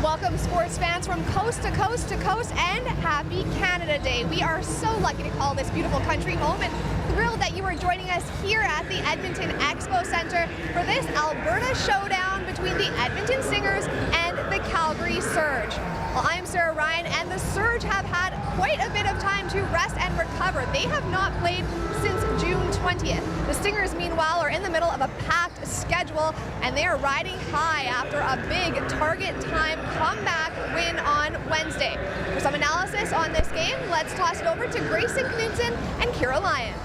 Welcome, sports fans from coast to coast to coast, and happy Canada Day. We are so lucky to call this beautiful country home and thrilled that you are joining us here at the Edmonton EXPO Centre for this Alberta showdown between the Edmonton Stingers and the Calgary Surge. Well, I'm Sarah Ryan, and the Surge have had quite a bit of time to rest and recover. They have not played since June 20th. The Stingers, meanwhile, are in the middle of a packed schedule, and they are riding high after a big target time comeback win on Wednesday. For some analysis on this game, let's toss it over to Grayson Knudsen and Kira Lyons.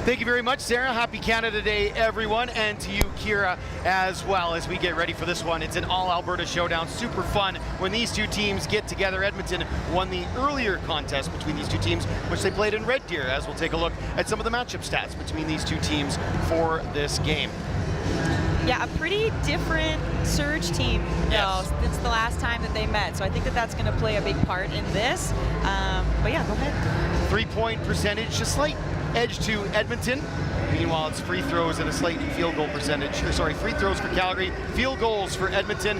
Thank you very much, Sarah. Happy Canada Day, everyone, and to you, Kira, as well, as we get ready for this one. It's an all-Alberta showdown. Super fun when these two teams get together. Edmonton won the earlier contest between these two teams, which they played in Red Deer, as we'll take a look at some of the matchup stats between these two teams for this game. Yeah, a pretty different Surge team, though, since the last time that they met. So I think that that's going to play a big part in this. But yeah, go ahead. 3-point percentage, a slight edge to Edmonton. Meanwhile, it's free throws and a slight field goal percentage. Or sorry, free throws for Calgary, field goals for Edmonton.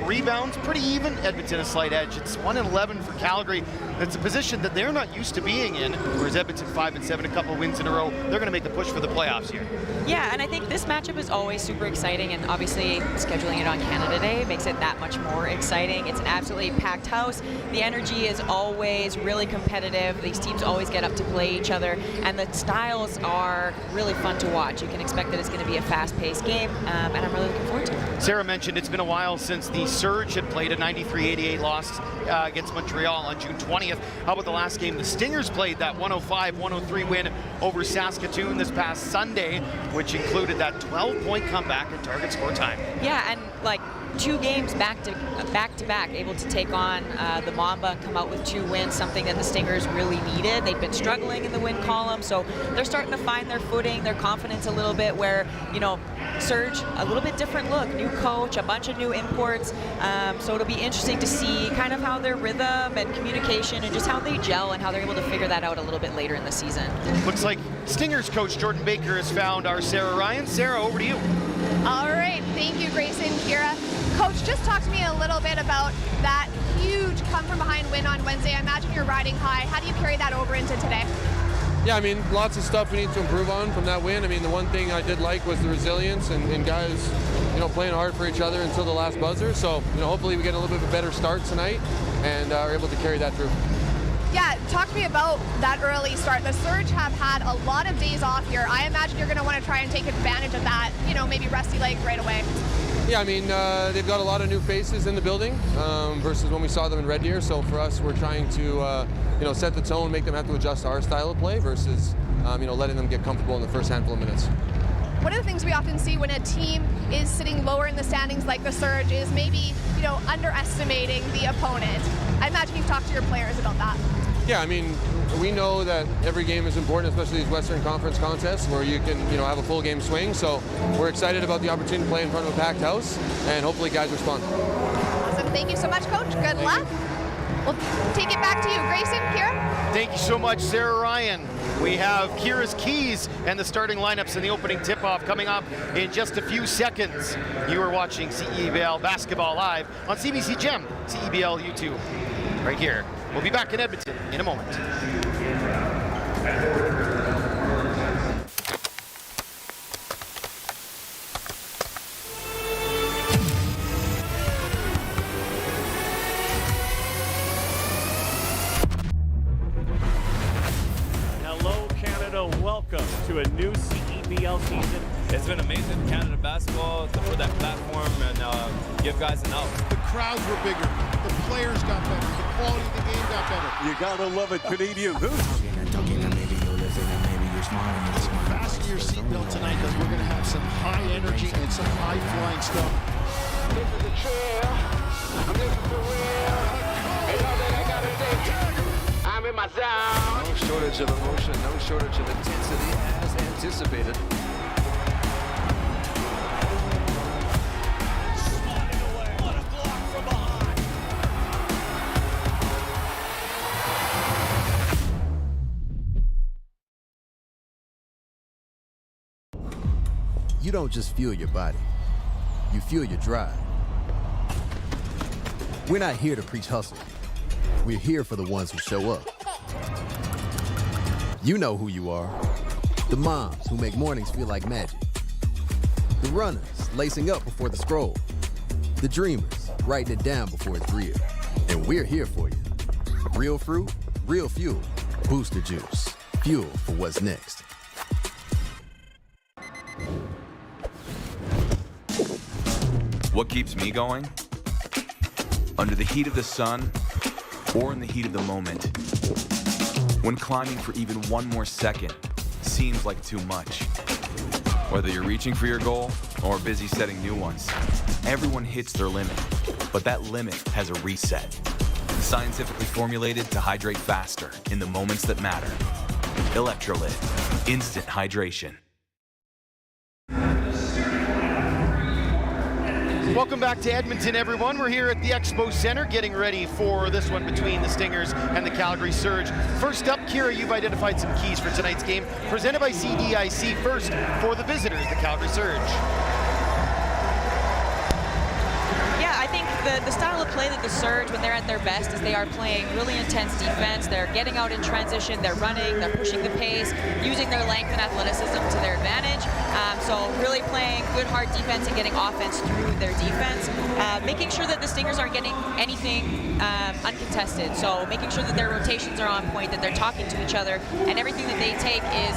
Rebounds, pretty even. Edmonton a slight edge. It's 1-11 for Calgary. It's a position that they're not used to being in, whereas Edmonton 5-7, a couple wins in a row. They're going to make the push for the playoffs here. Yeah, and I think this matchup is always super exciting, and obviously scheduling it on Canada Day makes it that much more exciting. It's an absolutely packed house. The energy is always really competitive. These teams always get up to play each other, and the styles are really fun to watch. You can expect that it's going to be a fast-paced game, and I'm really looking forward to it. Sarah mentioned it's been a while since the Surge had played a 93-88 loss against Montreal on June 20th. How about the last game? The Stingers played that 105-103 win over Saskatoon this past Sunday, which included that 12-point comeback in target score time. Yeah, and like 2 games back to back, able to take on the Mamba, come out with 2 wins, something that the Stingers really needed. They've been struggling in the win column, so they're starting to find their footing, their confidence a little bit, where, you know, Surge, a little bit different look, new coach, a bunch of new imports, so it'll be interesting to see kind of how their rhythm and communication and just how they gel and how they're able to figure that out a little bit later in the season. Looks like Stingers coach Jordan Baker has found our Sarah Ryan. Sarah, over to you. All right, thank you, Grayson, Kira. Coach, just talk to me a little bit about that huge come-from-behind win on Wednesday. I imagine you're riding high. How do you carry that over into today? Yeah, I mean, lots of stuff we need to improve on from that win. I mean, the one thing I did like was the resilience and guys, you know, playing hard for each other until the last buzzer. So, you know, hopefully we get a little bit of a better start tonight and are able to carry that through. Yeah, talk to me about that early start. The Surge have had a lot of days off here. I imagine you're going to want to try and take advantage of that, you know, maybe rusty leg right away. Yeah, I mean, they've got a lot of new faces in the building versus when we saw them in Red Deer. So for us, we're trying to, you know, set the tone, make them have to adjust to our style of play versus, you know, letting them get comfortable in the first handful of minutes. One of the things we often see when a team is sitting lower in the standings like the Surge is maybe, you know, underestimating the opponent. I imagine you've talked to your players about that. Yeah, I mean, we know that every game is important, especially these Western Conference contests where you can, you know, have a full game swing. So we're excited about the opportunity to play in front of a packed house, and hopefully guys respond. Awesome. Thank you so much, Coach. Good luck. We'll take it back to you. Grayson, Kira? Thank you so much, Sarah Ryan. We have Kira's keys and the starting lineups in the opening tip-off coming up in just a few seconds. You are watching CEBL Basketball Live on CBC Gem, CEBL YouTube, right here. We'll be back in Edmonton in a moment. Hello, Canada. Welcome to a new CEBL season. It's been amazing. Canada basketball, for that platform and give guys an out. The crowds were bigger. The players got better. The quality of the game got better. You gotta love it, Canadian Hoops. Fasten your seatbelt tonight because we're going to have some high energy and some high flying stuff. This is the trail. This is the real. And all that I gotta say, I'm in my zone. No shortage of emotion, no shortage of intensity as anticipated. you don't just fuel your body, you fuel your drive. We're not here to preach hustle. We're here for the ones who show up. You know who you are. The moms who make mornings feel like magic. The runners lacing up before the scroll. The dreamers writing it down before it's real. And we're here for you. Real fruit, real fuel. Booster Juice. Fuel for what's next. What keeps me going? Under the heat of the sun or in the heat of the moment. When climbing for even one more second seems like too much. Whether you're reaching for your goal or busy setting new ones, everyone hits their limit, but that limit has a reset. Scientifically formulated to hydrate faster in the moments that matter. Electrolyte, instant hydration. Welcome back to Edmonton, everyone. We're here at the Expo Centre getting ready for this one between the Stingers and the Calgary Surge. First up, Kira, you've identified some keys for tonight's game, presented by CDIC. First, for the visitors, the Calgary Surge. Yeah, I think the style of play that the Surge, when they're at their best, is they are playing really intense defense. They're getting out in transition, they're running, they're pushing the pace, using their length and athleticism to their advantage. So really playing good hard defense and getting offense through their defense. Making sure that the Stingers aren't getting anything uncontested. So making sure that their rotations are on point, that they're talking to each other, and everything that they take is,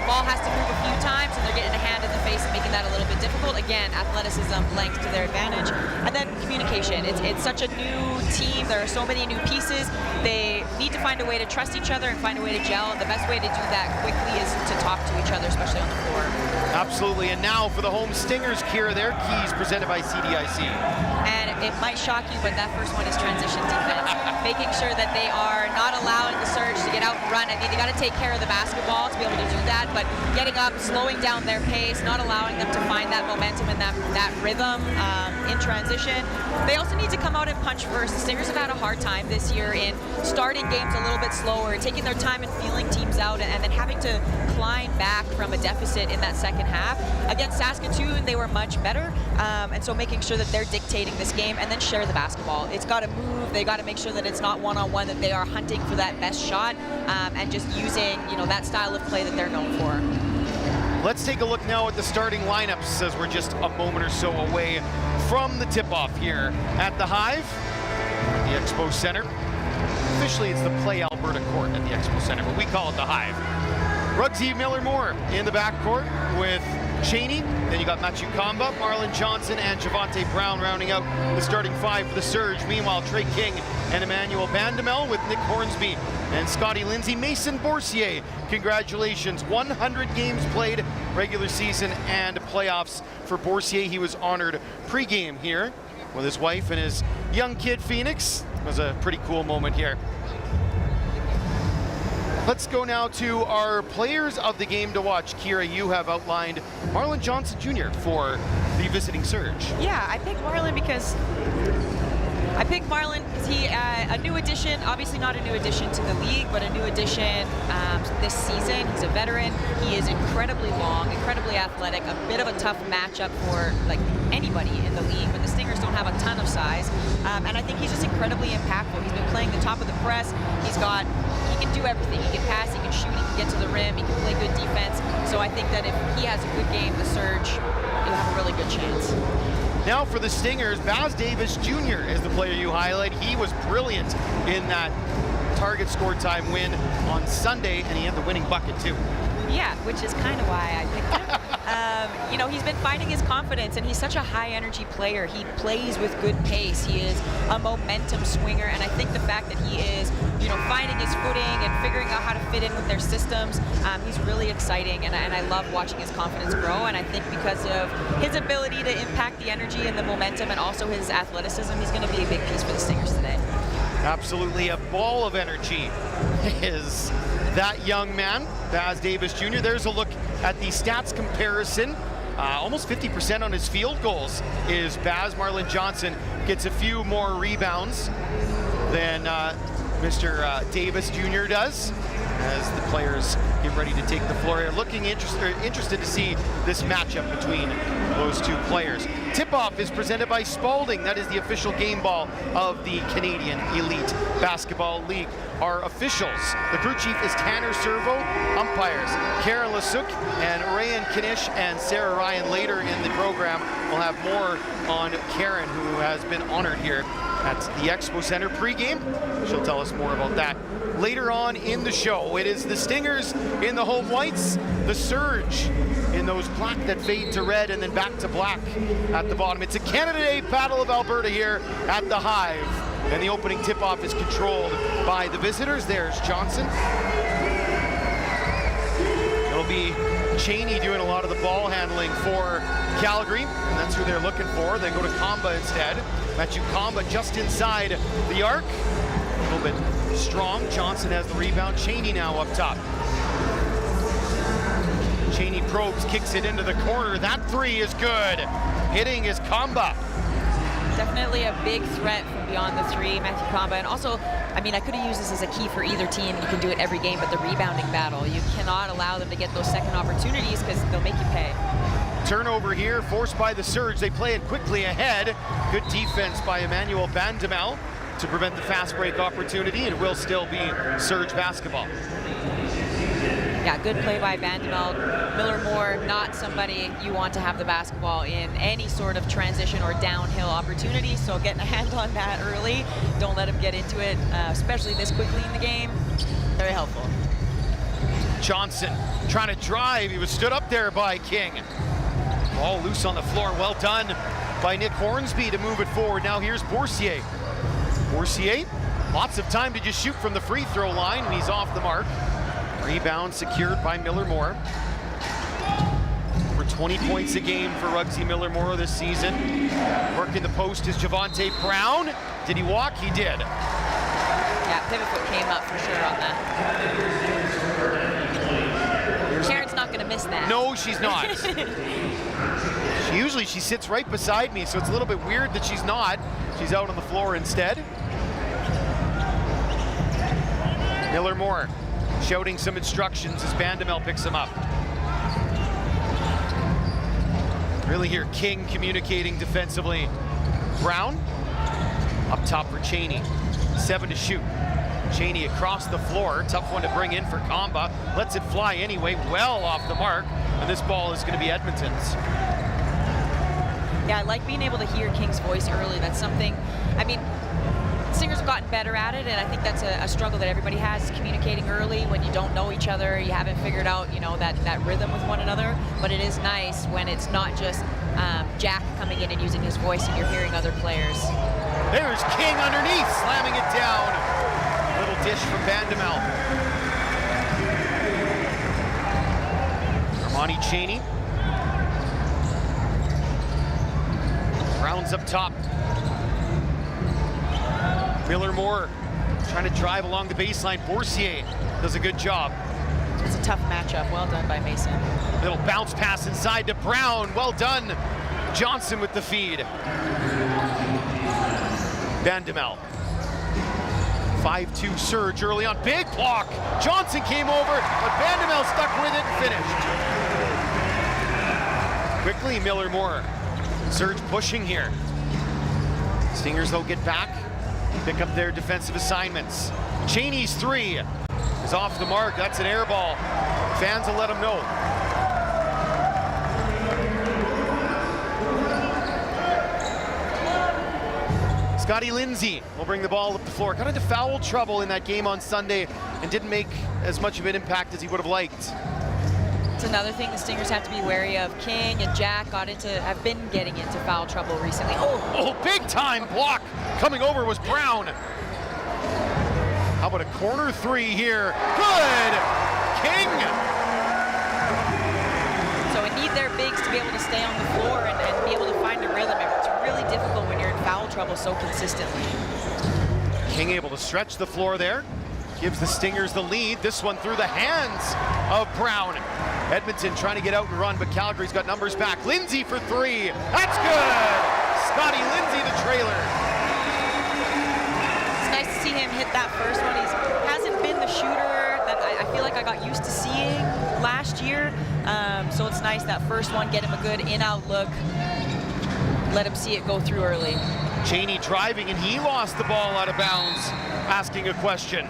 ball has to move a few times and they're getting a hand in the face and making that a little bit difficult. Again, athleticism, length to their advantage. And then communication. It's such a new team. There are so many new pieces. They need to find a way to trust each other and find a way to gel. And the best way to do that quickly is to talk to each other, especially on the floor. Absolutely. And now for the home Stingers, Kira, their keys presented by CDIC. And it might shock you, but that first one is transition defense. Making sure that they are not allowing the Surge to get out and run. I mean, they got to take care of the basketball to be able to do that, but getting up, slowing down their pace, not allowing them to find that momentum and that rhythm in transition. They also need to come out and punch first. The Stingers have had a hard time this year in starting games a little bit slower, taking their time and feeling teams out, and then having to climb back from a deficit in that second half. Against Saskatoon, they were much better, and so making sure that they're dictating this game and then share the basketball. It's got to move. They got to make sure that it's not one-on-one, that they are hunting for that best shot, and just using that style of play that they're known for. Let's take a look now at the starting lineups as we're just a moment or so away from the tip-off here at the Hive, the Expo Centre. Officially, it's the Play Alberta court at the Expo Centre, but we call it the Hive. Rugsy Miller-Moore in the backcourt with Cheney. Then you got Matthew Kamba, Marlon Johnson, and Javante Brown rounding out the starting five for the Surge. Meanwhile, Trey King and Emmanuel Bandamel with Nick Hornsby and Scotty Lindsay. Mason Boursier, congratulations. 100 games played, regular season and playoffs for Boursier. He was honored pregame here with his wife and his young kid, Phoenix. It was a pretty cool moment here. Let's go now to our players of the game to watch. Kira, you have outlined Marlon Johnson Jr. for the visiting Surge. Yeah, I picked Marlon because he a new addition, obviously not a new addition to the league, but a new addition this season. He's a veteran. He is incredibly long, incredibly athletic, a bit of a tough matchup for anybody in the league, but the Stingers don't have a ton of size. And I think he's just incredibly impactful. He's been playing the top of the press. He can do everything. He can pass, he can shoot, he can get to the rim, he can play good defense. So I think that if he has a good game, the Surge will have a really good chance. Now for the Stingers, Baz Davis Jr. is the player you highlight. He was brilliant in that target score time win on Sunday, and he had the winning bucket too. Yeah, which is kind of why I picked him. He's been finding his confidence, and he's such a high-energy player. He plays with good pace. He is a momentum swinger, and I think the fact that he is, finding his footing and figuring out how to fit in with their systems, he's really exciting, and I love watching his confidence grow. And I think because of his ability to impact the energy and the momentum, and also his athleticism, he's going to be a big piece for the Stingers today. Absolutely, a ball of energy is that young man, Baz Davis Jr. There's a look at the stats comparison. Almost 50% on his field goals is Baz. Marlon Johnson gets a few more rebounds than Mr. Davis Jr. does. as the players get ready to take the floor here. Looking interested to see this matchup between those two players. Tip-off is presented by Spalding. That is the official game ball of the Canadian Elite Basketball League. Our officials, the crew chief is Tanner Servo, umpires Karen Lasuk and Rayan Kanish and Sarah Ryan. Later in the program, we'll have more on Karen, who has been honored here at the Expo Centre pregame. She'll tell us more about that later on in the show. It is the Stingers in the home whites, the Surge in those black that fade to red and then back to black at the bottom. It's a Canada Day Battle of Alberta here at the Hive. And the opening tip-off is controlled by the visitors. There's Johnson. It'll be Cheney doing a lot of the ball handling for Calgary, and that's who they're looking for. They go to Kamba instead. Matthew Kamba just inside the arc. A little bit strong. Johnson has the rebound. Cheney now up top. Cheney probes, kicks it into the corner. That three is good. Hitting is Kamba. Definitely a big threat from beyond the three, Matthew Kamba. And also, I mean, I could have used this as a key for either team. You can do it every game, but the rebounding battle, you cannot allow them to get those second opportunities because they'll make you pay. Turnover here, forced by the Surge. They play it quickly ahead. Good defense by Emmanuel Bandamel to prevent the fast break opportunity. It will still be Surge basketball. Yeah, good play by Bandamel. Miller Moore, not somebody you want to have the basketball in any sort of transition or downhill opportunity, so getting a hand on that early, don't let him get into it, especially this quickly in the game. Very helpful. Johnson trying to drive. He was stood up there by King. All loose on the floor. Well done by Nick Hornsby to move it forward. Now here's Boursier. Boursier, lots of time to just shoot from the free throw line, and he's off the mark. Rebound secured by Miller Moore. Over 20 points a game for Ruggsy Miller Moore this season. Working the post is Javonte Brown. Did he walk? He did. Yeah, pivot foot came up for sure on that. Karen's not going to miss that. No, she's not. Usually she sits right beside me, so it's a little bit weird that she's not. She's out on the floor instead. Miller Moore shouting some instructions as Bandamel picks him up. Really hear King communicating defensively. Brown up top for Cheney. 7 to shoot. Cheney across the floor. Tough one to bring in for Kamba. Lets it fly anyway, well off the mark. And this ball is going to be Edmonton's. Yeah, I like being able to hear King's voice early. That's something, I mean, Stingers have gotten better at it, and I think that's a struggle that everybody has, communicating early when you don't know each other, you haven't figured out, you know, that rhythm with one another. But it is nice when it's not just Jack coming in and using his voice and you're hearing other players. There's King underneath, slamming it down. Little dish from Bandamel. Armani Cheney. Brown's up top. Miller Moore trying to drive along the baseline. Boursier does a good job. It's a tough matchup. Well done by Mason. Little bounce pass inside to Brown. Well done. Johnson with the feed. Bandamel. 5-2 Surge early on. Big block. Johnson came over, but Bandamel stuck with it and finished. Quickly, Miller Moore. Surge pushing here. Stingers, though, get back. Pick up their defensive assignments. Cheney's three is off the mark. That's an air ball. Fans will let him know. Scotty Lindsay will bring the ball up the floor. Got into foul trouble in that game on Sunday and didn't make as much of an impact as he would have liked. It's another thing the Stingers have to be wary of. King and Jack have been getting into foul trouble recently. Oh, big time block. Coming over was Brown. How about a corner three here? Good! King! So we need their bigs to be able to stay on the floor and be able to find a rhythm. It's really difficult when you're in foul trouble so consistently. King able to stretch the floor there. Gives the Stingers the lead. This one through the hands of Brown. Edmonton trying to get out and run, but Calgary's got numbers back. Lindsay for three. That's good! Scotty Lindsay, the trailer. It's nice to see him hit that first one. He hasn't been the shooter that I I got used to seeing last year. So it's nice that first one, get him a good in-out look, let him see it go through early. Cheney driving, and he lost the ball out of bounds, asking a question.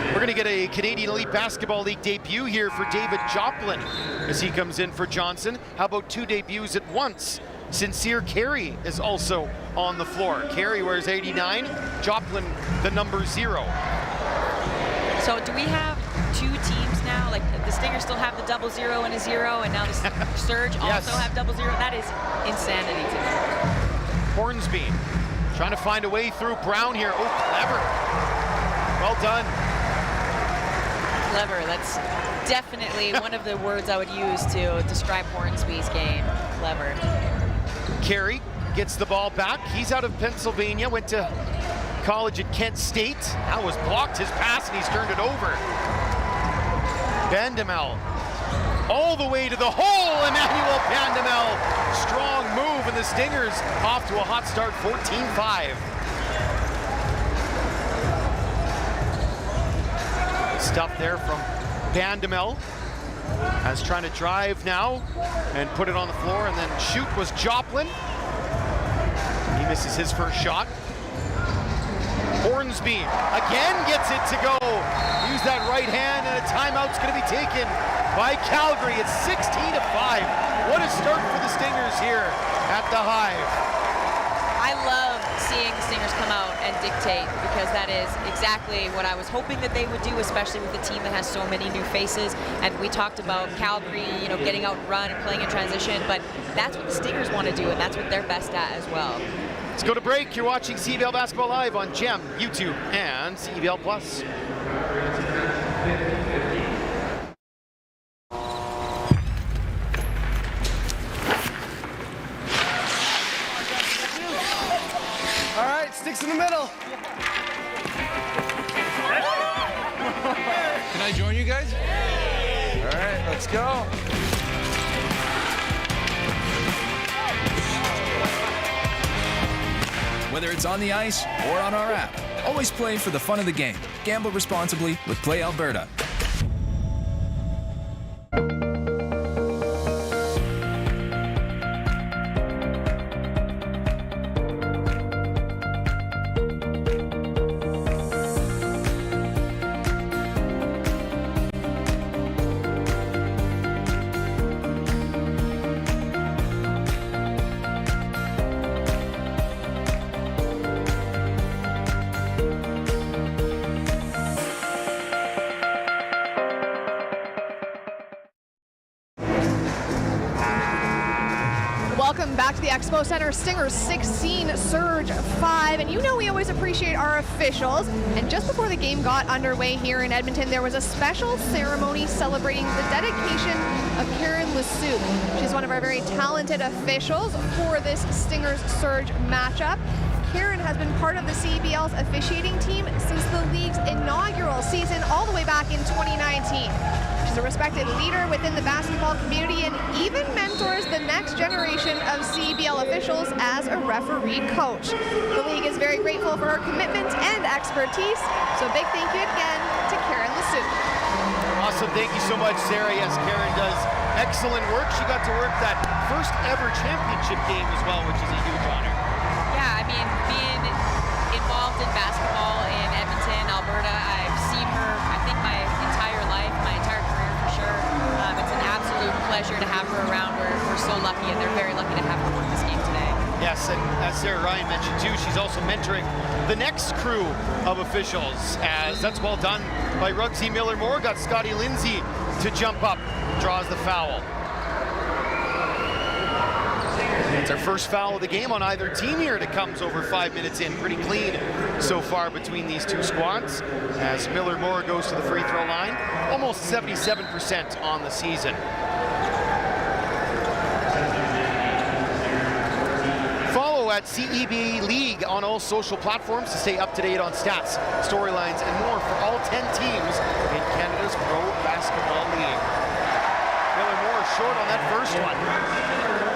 We're going to get a Canadian Elite Basketball League debut here for David Joplin as he comes in for Johnson. How about 2 debuts at once? Sincere Carey is also on the floor. Carey wears 89, Joplin the number 0. So do we have 2 teams now? Like the Stingers still have the 00 and a 0, and now the Surge Yes. also have 00. That is insanity to me. Hornsby trying to find a way through Brown here. Oh, clever. Well done. Clever. That's definitely one of the words I would use to describe Hornsby's game. Clever. Carey gets the ball back. He's out of Pennsylvania, went to college at Kent State. That was blocked, his pass, and he's turned it over. Bandamel all the way to the hole. Emmanuel Bandamel. Strong move, and the Stingers off to a hot start, 14-5. Stuff there from Bandamel. As trying to drive now and put it on the floor, and then shoot was Joplin. He misses his first shot. Hornsby again gets it to go. Use that right hand, and a timeout's going to be taken by Calgary. It's 16-5. What a start for the Stingers here at the Hive. I love seeing the Stingers come out and dictate, because that is exactly what I was hoping that they would do, especially with a team that has so many new faces. And we talked about Calgary, you know, getting out and run and playing in transition, but that's what the Stingers want to do, and that's what they're best at as well. Let's go to break. You're watching CEBL Basketball Live on GEM, YouTube, and CEBL Plus. All right, sticks in the middle. Can I join you guys? All right, let's go. Whether it's on the ice or on our app, always play for the fun of the game. Gamble responsibly with Play Alberta. Welcome back to the Expo Centre. Stingers 16, Surge 5. And you know we always appreciate our officials. And just before the game got underway here in Edmonton, there was a special ceremony celebrating the dedication of Karen Lasoup. She's one of our very talented officials for this Stingers Surge matchup. Karen has been part of the CEBL's officiating team since the league's inaugural season all the way back in 2019. She's a respected leader within the basketball community and even mentors the next generation of CEBL officials as a referee coach. The league is very grateful for her commitment and expertise, so big thank you again to Karen Lasoup. Awesome, thank you so much, Sarah. Yes, Karen does excellent work. She got to work that first ever championship game as well, which is a huge honor. Yeah, I mean, being involved in basketball in Edmonton, Alberta, I've seen her, I think, my entire life, my entire career for sure. It's an absolute pleasure to have her around. We're so lucky, and they're very lucky to have her work this game today. Yes, and as Sarah Ryan mentioned too, she's also mentoring the next crew of officials, as that's well done by Rugsy Miller-Moore. Got Scotty Lindsay to jump up, draws the foul. It's our first foul of the game on either team here. It comes over 5 minutes in. Pretty clean so far between these two squads, as Miller-Moore goes to the free throw line. Almost 77% on the season. Follow at CEB League on all social platforms to stay up to date on stats, storylines, and more for all 10 teams in Canada's Pro Basketball League. Miller-Moore short on that first one.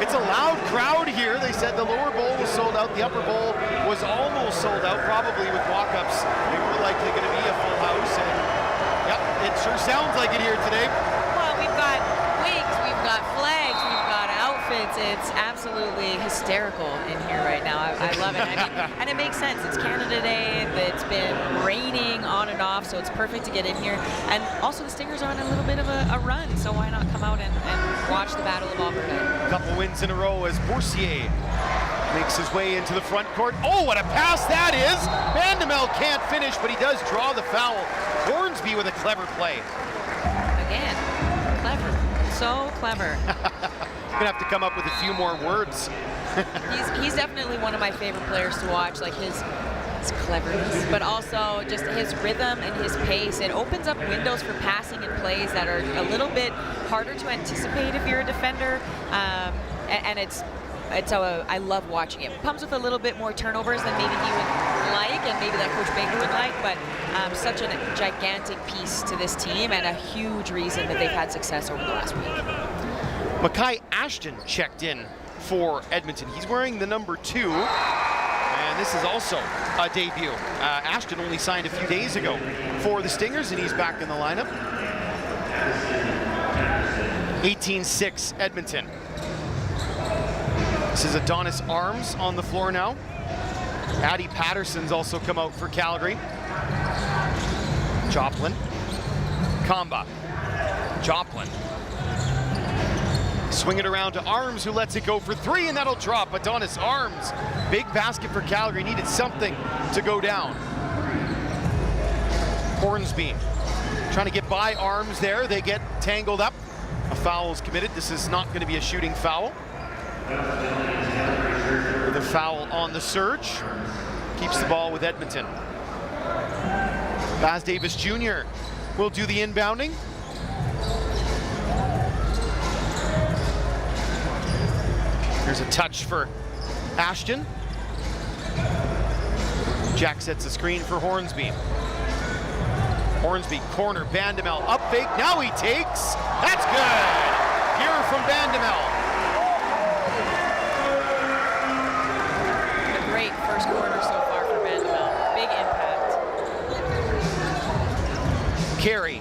It's a loud crowd here. They said the lower bowl was sold out. The upper bowl was almost sold out, probably with walk-ups. They were likely going to be a full house. And yep, Sure sounds like it here today. Well, we've got wigs, we've got flags, we've got outfits. It's absolutely hysterical in here right now. I love it. I mean, and it makes sense. It's Canada Day. It's been raining on and off, so it's perfect to get in here. And also the Stingers are on a little bit of a run, so why not come out and watch the Battle of Alberta? A couple wins in a row as Boursier makes his way into the front court. Oh, what a pass that is! Vandemel can't finish, but he does draw the foul. Hornsby with a clever play. Again, clever. So clever. Gonna have to come up with a few more words. He's definitely one of my favorite players to watch, like his cleverness, but also just his rhythm and his pace. It opens up windows for passing and plays that are a little bit harder to anticipate if you're a defender, and I love watching it. It comes with a little bit more turnovers than maybe he would like, and maybe that Coach Baker would like, but such a gigantic piece to this team and a huge reason that they've had success over the last week. Mackay Ashton checked in for Edmonton. He's wearing the number 2, and this is also a debut. Ashton only signed a few days ago for the Stingers, and he's back in the lineup. 18-6 Edmonton. This is Adonis Arms on the floor now. Addy Patterson's also come out for Calgary. Joplin. Kamba. Joplin. Swing it around to Arms, who lets it go for 3, and that'll drop. Adonis Arms. Big basket for Calgary. Needed something to go down. Hornsby trying to get by Arms there. They get tangled up. A foul is committed. This is not going to be a shooting foul. The foul on the Surge. Keeps the ball with Edmonton. Baz Davis Jr. will do the inbounding. Here's a touch for Ashton. Jack sets a screen for Hornsby. Hornsby, corner, Vandemel, up fake, now he takes. That's good! Here from Vandemel. A great first quarter so far for Vandemel. Big impact. Carey.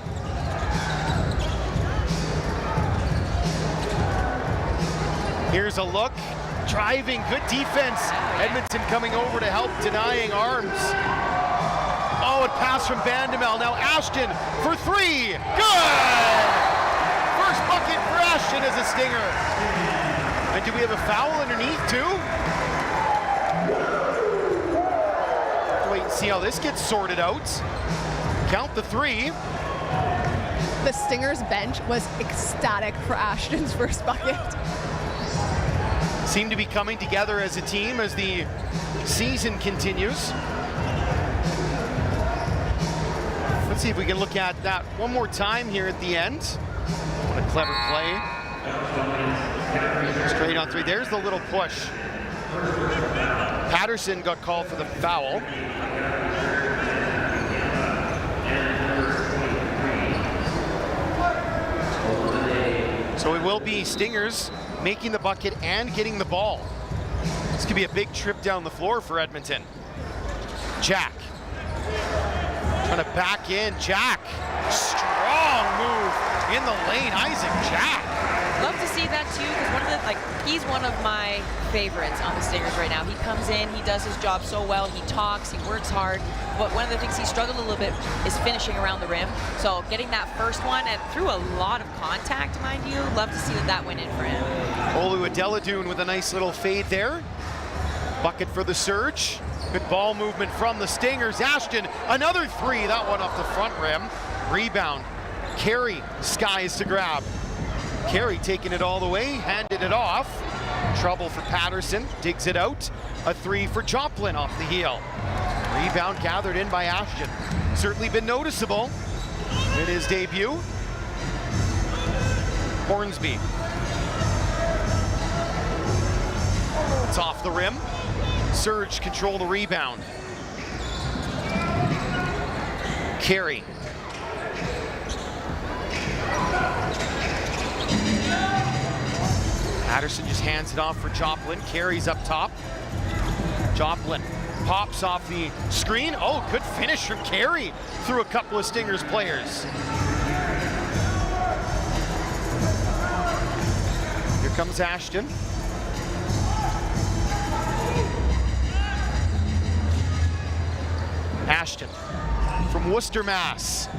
Here's a look, driving, good defense. Edmonton coming over to help, denying Arms. Oh, it passed from Vandemel. Now Ashton for 3, good! First bucket for Ashton as a Stinger. And do we have a foul underneath too? Wait and see how this gets sorted out. Count the 3. The Stingers bench was ecstatic for Ashton's first bucket. Seem to be coming together as a team as the season continues. Let's see if we can look at that one more time here at the end. What a clever play. Straight on 3. There's the little push. Patterson got called for the foul. So it will be Stingers making the bucket and getting the ball. This could be a big trip down the floor for Edmonton. Jack. Trying to back in. Jack. Strong move in the lane. Isaac Jack. Love to see that too, because he's one of my favorites on the Stingers right now. He comes in, he does his job so well, he talks, he works hard, but one of the things he struggled a little bit is finishing around the rim. So getting that first one, and through a lot of contact, mind you, love to see that went in for him. Olu Adeladoon with a nice little fade there. Bucket for the Surge. Good ball movement from the Stingers. Ashton, another 3, that one off the front rim. Rebound. Carey skies to grab. Carey taking it all the way, handed it off. Trouble for Patterson, digs it out. A 3 for Joplin off the heel. Rebound gathered in by Ashton. Certainly been noticeable in his debut. Hornsby. It's off the rim. Surge control the rebound. Carey. Patterson just hands it off for Joplin. Carey's up top. Joplin pops off the screen. Oh, good finish from Carey through a couple of Stingers players. Here comes Ashton. Ashton from Worcester, Mass.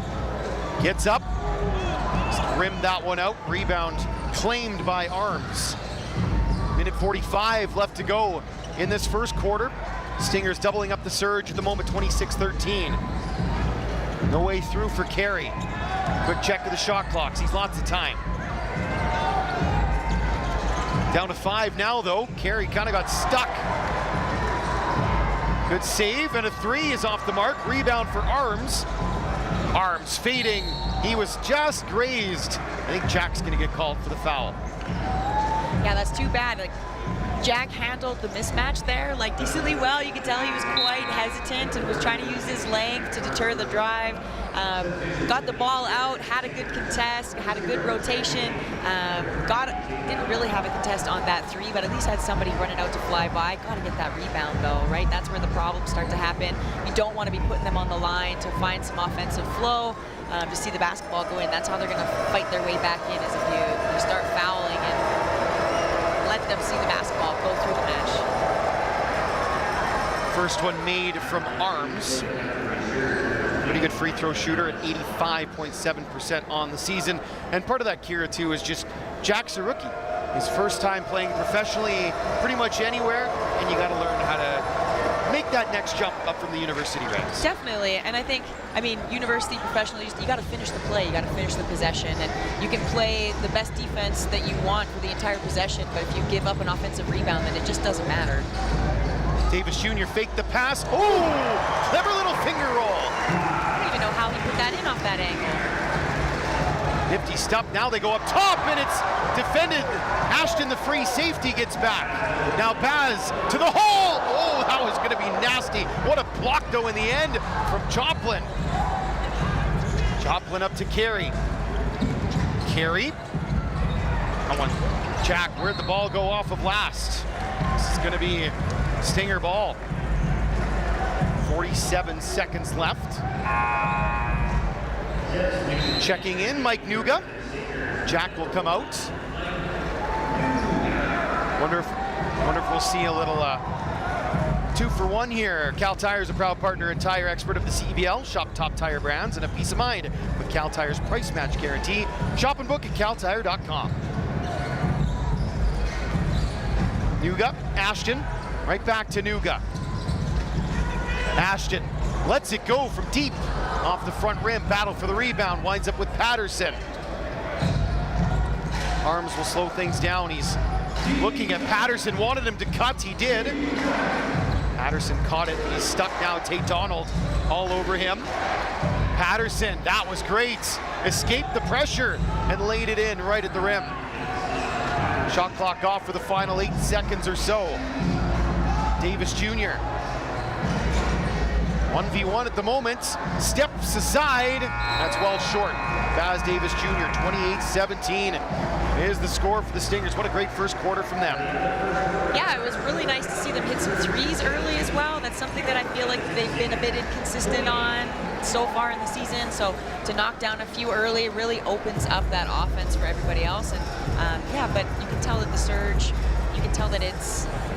Gets up, rimmed that one out. Rebound claimed by Arms. Minute 45 left to go in this first quarter. Stingers doubling up the Surge at the moment, 26-13. No way through for Carey. Quick check of the shot clock, sees lots of time. Down to 5 now though. Carey kind of got stuck. Good save, and a 3 is off the mark. Rebound for Arms. Arms fading. He was just grazed. I think Jack's gonna get called for the foul. Yeah, that's too bad. Like, Jack handled the mismatch there like decently well. You could tell he was quite hesitant and was trying to use his length to deter the drive. Got the ball out, had a good contest, had a good rotation. Didn't really have a contest on that 3, but at least had somebody running out to fly by. Got to get that rebound though, right? That's where the problems start to happen. You don't want to be putting them on the line to find some offensive flow, to see the basketball go in. That's how they're going to fight their way back in, is if you start fouling and let them see the basketball go through the mesh. First one made from Arms. Pretty good free throw shooter at 85.7% on the season. And part of that, Kira, too, is just Jack's a rookie. His first time playing professionally pretty much anywhere, and you got to learn how to make that next jump up from the university ranks. Definitely, and I think, university professionally, you got to finish the play, you got to finish the possession, and you can play the best defense that you want for the entire possession, but if you give up an offensive rebound, then it just doesn't matter. Davis Jr. faked the pass. Oh, clever little finger roll. I don't even know how he put that in off that angle. Nifty stop. Now they go up top, and it's defended. Ashton, the free safety, gets back. Now Baz to the hole. Oh, that was going to be nasty. What a block, though, in the end from Joplin. Joplin up to Carey. Carey. Come on, Jack, where'd the ball go off of last? This is going to be Stinger ball. 47 seconds left. Checking in, Mike Nuga. Jack will come out. Wonder if we'll see a little 2-for-1 here. Cal Tire is a proud partner and tire expert of the CEBL. Shop top tire brands and have peace of mind with Cal Tire's price match guarantee. Shop and book at caltire.com. Nuga, Ashton, right back to Nuga. Ashton lets it go from deep off the front rim. Battle for the rebound, winds up with Patterson. Arms will slow things down. He's looking at Patterson, wanted him to cut, he did. Patterson caught it, he's stuck now. Tate Donald all over him. Patterson, that was great. Escaped the pressure and laid it in right at the rim. Shot clock off for the final 8 seconds or so. Davis Jr. 1v1 at the moment, steps aside, that's well short. Baz Davis Jr., 28-17 is the score for the Stingers. What a great first quarter from them. Yeah, it was really nice to see them hit some threes early as well. That's something that I feel like they've been a bit inconsistent on so far in the season. So to knock down a few early really opens up that offense for everybody else. And yeah, but you can tell that the Surge, you can tell that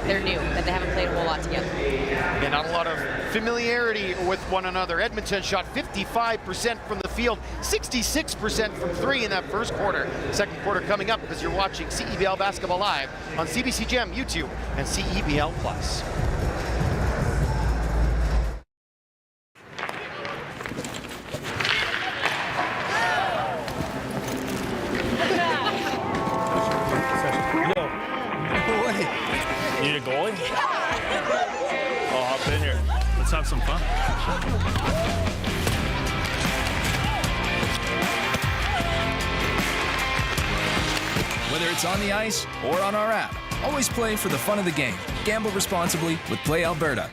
they're new, that they haven't played a whole lot together. Yeah, not a lot of familiarity with one another. Edmonton shot 55% from the field, 66% from 3 in that first quarter. Second quarter coming up because you're watching CEBL Basketball Live on CBC Gem, YouTube, and CEBL Plus. You need a goalie? I'll hop in here. Let's have some fun. Whether it's on the ice or on our app, always play for the fun of the game. Gamble responsibly with Play Alberta.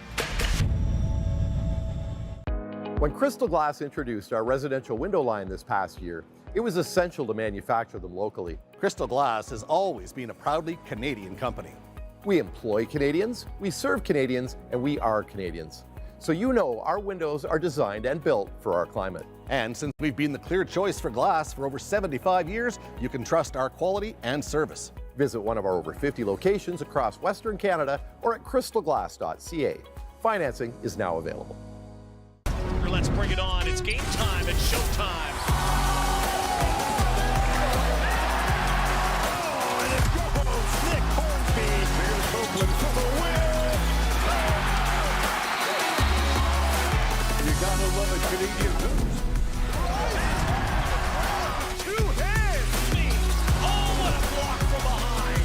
When Crystal Glass introduced our residential window line this past year, it was essential to manufacture them locally. Crystal Glass has always been a proudly Canadian company. We employ Canadians, we serve Canadians, and we are Canadians. So you know our windows are designed and built for our climate. And since we've been the clear choice for glass for over 75 years, you can trust our quality and service. Visit one of our over 50 locations across Western Canada or at crystalglass.ca. Financing is now available. Let's bring it on. It's game time. It's showtime. Oh, and it goes. Nick Hornsby. Here's Oakland for the win. You gotta love a Canadian news. Two hands. Me. Oh, what a block from behind.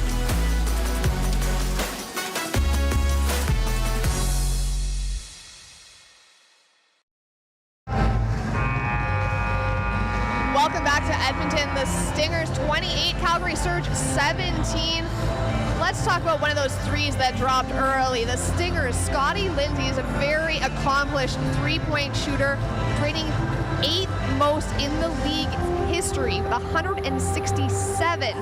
Welcome back to Edmonton. The Stingers 28, Calgary Surge 17. Let's talk about one of those threes that dropped early. The Stingers, Scotty Lindsay is a very accomplished three-point shooter, rating 8th most in the league history with 167.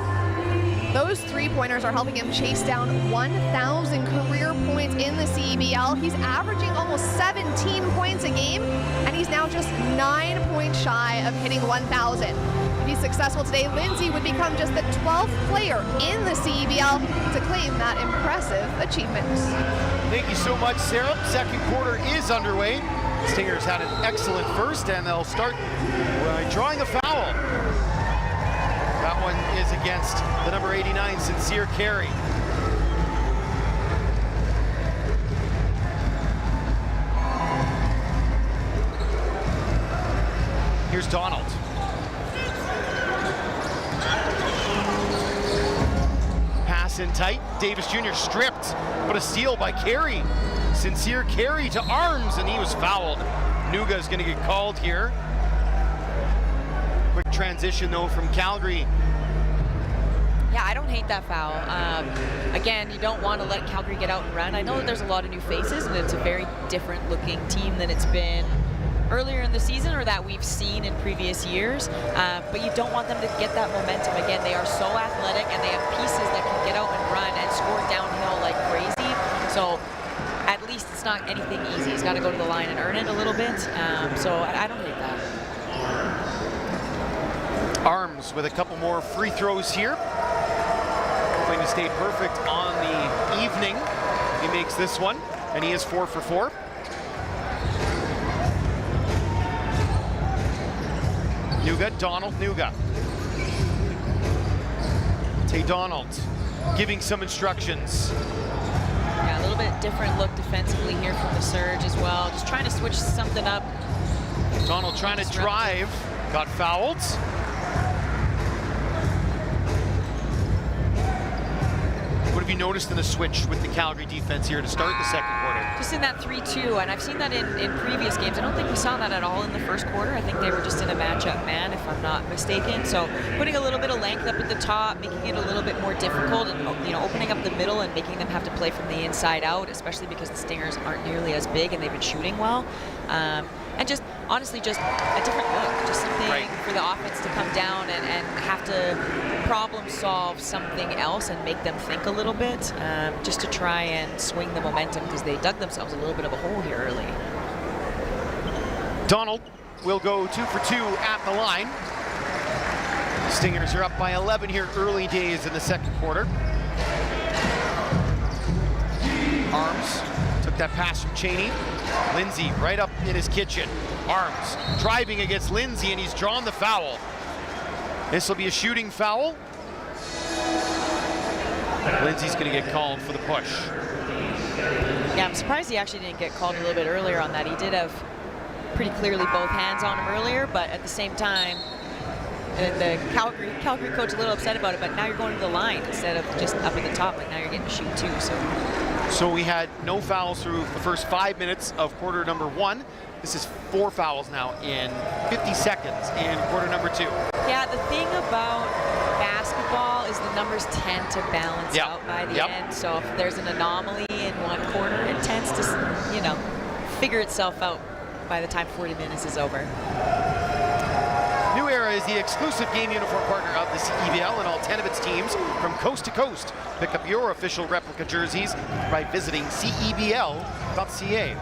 Those three-pointers are helping him chase down 1,000 career points in the CEBL. He's averaging almost 17 points a game, and he's now just 9 points shy of hitting 1,000. If he's successful today, Lindsay would become just the 12th player in the CEBL to claim that impressive achievement. Thank you so much, Sarah. Second quarter is underway. Stingers had an excellent first, and they'll start by drawing a foul. That one is against the number 89, Sincere Carey. Here's Donald. Pass in tight. Davis Jr. stripped, but a steal by Carey. Sincere Carey to Arms, and he was fouled. Nuga's going to get called here. Quick transition, though, from Calgary. Yeah, I don't hate that foul. Again, you don't want to let Calgary get out and run. I know that there's a lot of new faces, and it's a very different looking team than it's been earlier in the season or that we've seen in previous years, but you don't want them to get that momentum. Again, they are so athletic, and they have pieces that can get out and run and score downhill like crazy. So at least it's not anything easy. He's got to go to the line and earn it a little bit. So I don't hate that. Arms with a couple more free throws here. Going to stay perfect on the evening. He makes this one, and he is 4 for 4. Nuga, Donald, Nuga. Tay Donald giving some instructions. Yeah, a little bit different look defensively here from the Surge as well. Just trying to switch something up. Donald trying to drive, got fouled. What have you noticed in the switch with the Calgary defense here to start the second quarter? Just in that 3-2, and I've seen that in previous games. I don't think we saw that at all in the first quarter. I think they were just in a matchup man, if I'm not mistaken. So putting a little bit of length up at the top, making it a little bit more difficult, and opening up the middle and making them have to play from the inside out, especially because the Stingers aren't nearly as big and they've been shooting well. And just honestly, just a different look, just something for the offense to come down and have to problem solve something else and make them think a little bit, just to try and swing the momentum, because they dug themselves a little bit of a hole here early. Donald will go 2 for 2 at the line. Stingers are up by 11 here early days in the second quarter. Arms took that pass from Cheney. Lindsay right up in his kitchen. Arms driving against Lindsay, and he's drawn the foul. This will be a shooting foul. Lindsay's going to get called for the push. Yeah, I'm surprised he actually didn't get called a little bit earlier on that. He did have pretty clearly both hands on him earlier, but at the same time, the Calgary coach a little upset about it, but now you're going to the line instead of just up at the top. Like now you're getting to shoot too. So we had no fouls through the first 5 minutes of quarter number 1. This is 4 fouls now in 50 seconds in quarter number 2. Yeah, the thing about basketball is the numbers tend to balance out by the end. So if there's an anomaly in one quarter, it tends to, figure itself out by the time 40 minutes is over. New Era is the exclusive game uniform partner of the CEBL, and all 10 of its teams from coast to coast. Pick up your official replica jerseys by visiting cebl.ca.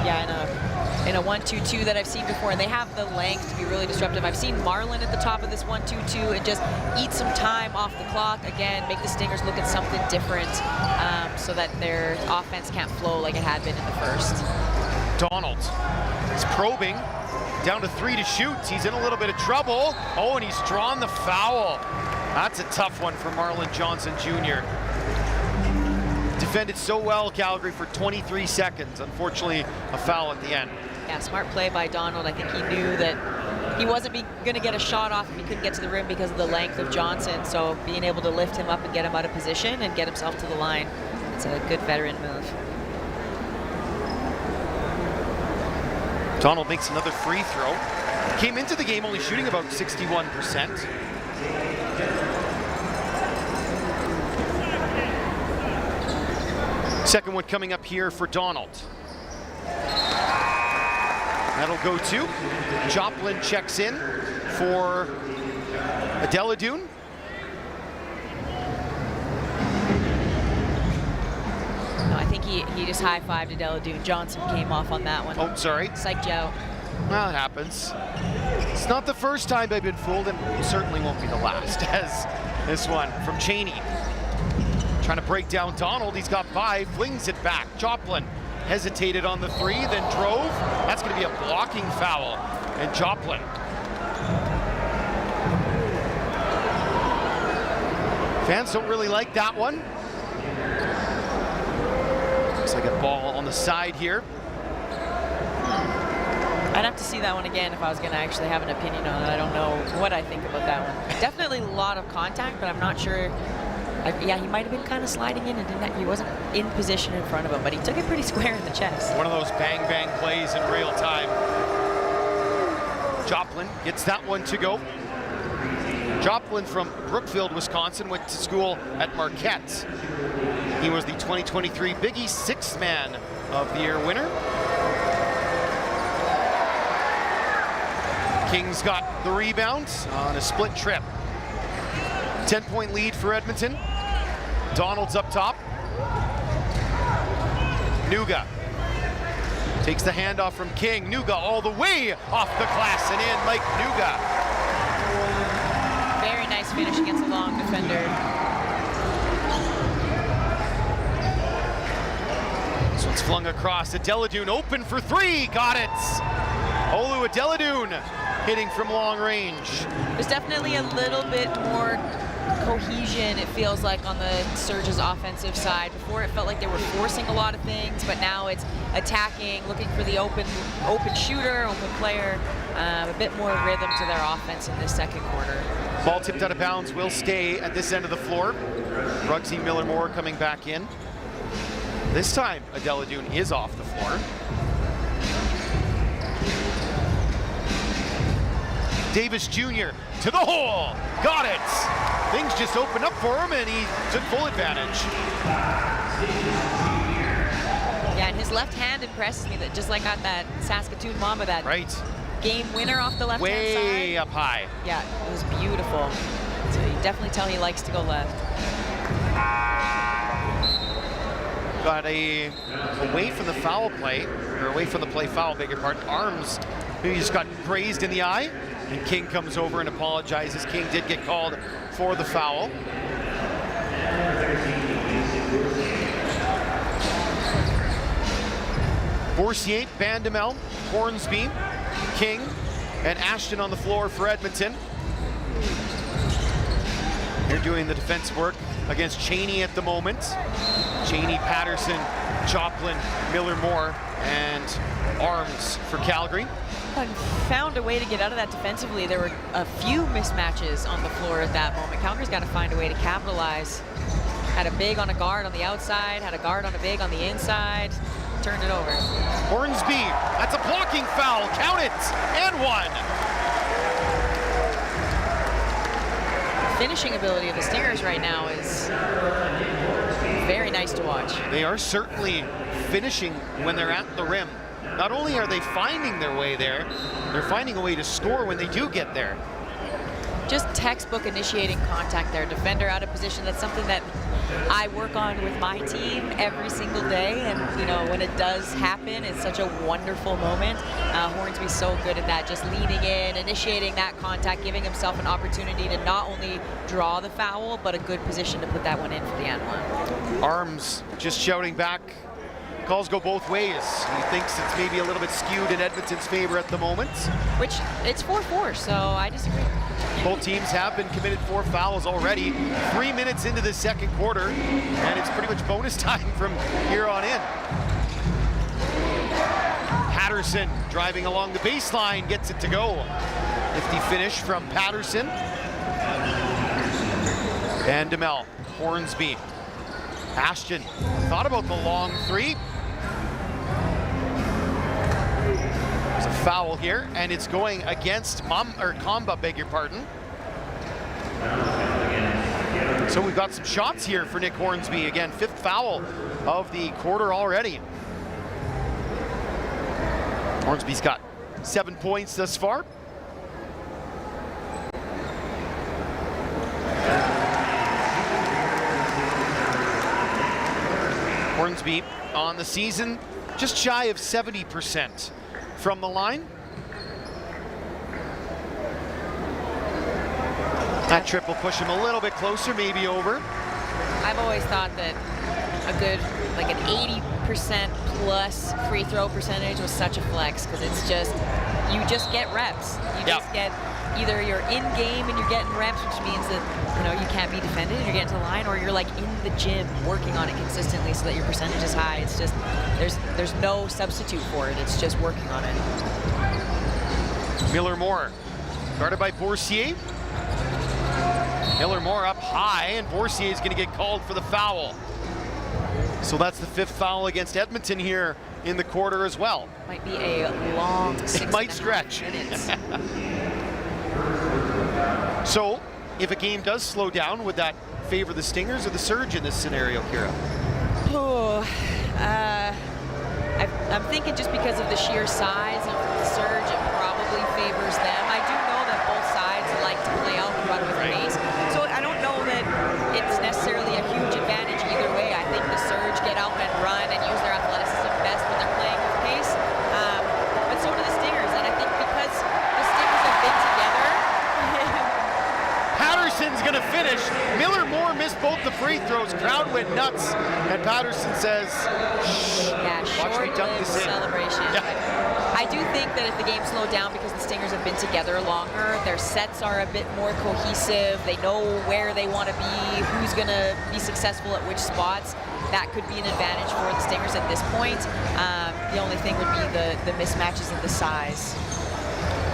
Yeah, in a 1-2-2 that I've seen before, and they have the length to be really disruptive. I've seen Marlin at the top of this 1-2-2 and just eat some time off the clock. Again, make the Stingers look at something different so that their offense can't flow like it had been in the first. Donald is probing, down to 3 to shoot. He's in a little bit of trouble. Oh, and he's drawn the foul. That's a tough one for Marlon Johnson Jr. Defended so well, Calgary, for 23 seconds. Unfortunately, a foul at the end. Yeah, smart play by Donald. I think he knew that he wasn't going to get a shot off if he couldn't get to the rim because of the length of Johnson. So being able to lift him up and get him out of position and get himself to the line, it's a good veteran move. Donald makes another free throw. Came into the game only shooting about 61%. Second one coming up here for Donald. That'll go to Joplin. Checks in for Adeladune. No, I think he just high-fived Adeladune. Johnson came off on that one. Oh, sorry. Psyched you out. Well, it happens. It's not the first time I've been fooled, and certainly won't be the last, as this one from Cheney. Trying to break down Donald. He's got 5, flings it back. Joplin hesitated on the 3, then drove. That's going to be a blocking foul. And Joplin. Fans don't really like that one. Looks like a ball on the side here. I'd have to see that one again if I was going to actually have an opinion on it. I don't know what I think about that one. Definitely a lot of contact, but I'm not sure. Yeah, he might have been kind of sliding in, and he wasn't in position in front of him, but he took it pretty square in the chest. One of those bang-bang plays in real time. Joplin gets that one to go. Joplin from Brookfield, Wisconsin, went to school at Marquette. He was the 2023 Big East Sixth Man of the Year winner. Kings got the rebound on a split trip. 10-point lead for Edmonton. Donald's up top. Nuga takes the handoff from King. Nuga all the way off the glass and in like Nuga. Very nice finish against a long defender. This one's flung across. Adeladune open for 3. Got it. Olu Adeladune hitting from long range. There's definitely a little bit more cohesion, it feels like, on the Surge's offensive side. Before it felt like they were forcing a lot of things, but now it's attacking, looking for the open shooter, open player, a bit more rhythm to their offense in this second quarter. Ball tipped out of bounds, will stay at this end of the floor. Rugsy Miller-Moore coming back in. This time, Adeladune is off the floor. Davis Jr. to the hole, got it. Things just opened up for him and he took full advantage. Yeah, and his left hand impresses me, that just like on that Saskatoon Mamba, that game winner off the left hand side. Way up high. Yeah, it was beautiful. So you definitely tell he likes to go left. Got away from the foul play, or away from the play foul, beg your pardon. Arms, maybe just got grazed in the eye. And King comes over and apologizes. King did get called for the foul. Boursier, Bandamel, Hornsby, King, and Ashton on the floor for Edmonton. They're doing the defense work against Cheney at the moment. Cheney, Patterson, Joplin, Miller-Moore, and Arms for Calgary. And found a way to get out of that defensively. There were a few mismatches on the floor at that moment. Calgary's got to find a way to capitalize. Had a big on a guard on the outside, had a guard on a big on the inside, turned it over. Hornsby, that's a blocking foul, count it, and 1. Finishing ability of the Stingers right now is very nice to watch. They are certainly finishing when they're at the rim. Not only are they finding their way there, they're finding a way to score when they do get there. just textbook initiating contact there. Defender out of position, that's something that I work on with my team every single day, and you know, when it does happen, it's such a wonderful moment. Hornsby's so good at that, just leaning in, initiating that contact, giving himself an opportunity to not only draw the foul, but a good position to put that one in for the and one. Arms just shouting back. Calls go both ways. He thinks it's maybe a little bit skewed in Edmonton's favor at the moment. Which, it's 4-4, so I disagree. Both teams have been committed 4 fouls already. 3 minutes into the second quarter, and it's pretty much bonus time from here on in. Patterson driving along the baseline, gets it to go. Nifty finish from Patterson. Van Demel, Hornsby. Ashton thought about the long three. There's a foul here, and it's going against Kamba, beg your pardon. So we've got some shots here for Nick Hornsby. Again, 5th foul of the quarter already. Hornsby's got 7 points thus far. Hornsby on the season just shy of 70% from the line. That trip will push him a little bit closer, maybe over. I've always thought that a good, like an 80% plus free throw percentage was such a flex, because it's just, you just get reps. You just get, either you're in game and you're getting reps, which means that, you know, you can't be defended and you're getting to the line, or you're like in the gym working on it consistently so that your percentage is high. It's just, there's no substitute for it. It's just working on it. Miller-Moore, guarded by Boursier. Miller-Moore up high, and Boursier is going to get called for the foul. So that's the 5th foul against Edmonton here in the quarter as well. Might be a long 6 It might stretch. So, if a game does slow down, would that favor the Stingers or the Surge in this scenario, Kira? Oh, I'm thinking just because of the sheer size of the Surge, it probably favors them. I do know that both sides like to play out and run with pace, so I don't know that it's necessarily a huge advantage either way. I think the Surge get out and run and use their athleticism best when they're playing with pace, but so do the Stingers, and I think because the Stingers have been together. Patterson's gonna finish. Miller-Moore missed both the free throws. Crowd went nuts, and Patterson says, shh, watch me dunk this in. Celebration. I do think that if the game slowed down because the Stingers have been together longer, their sets are a bit more cohesive. They know where they want to be, who's going to be successful at which spots. That could be an advantage for the Stingers at this point. The only thing would be the mismatches in the size.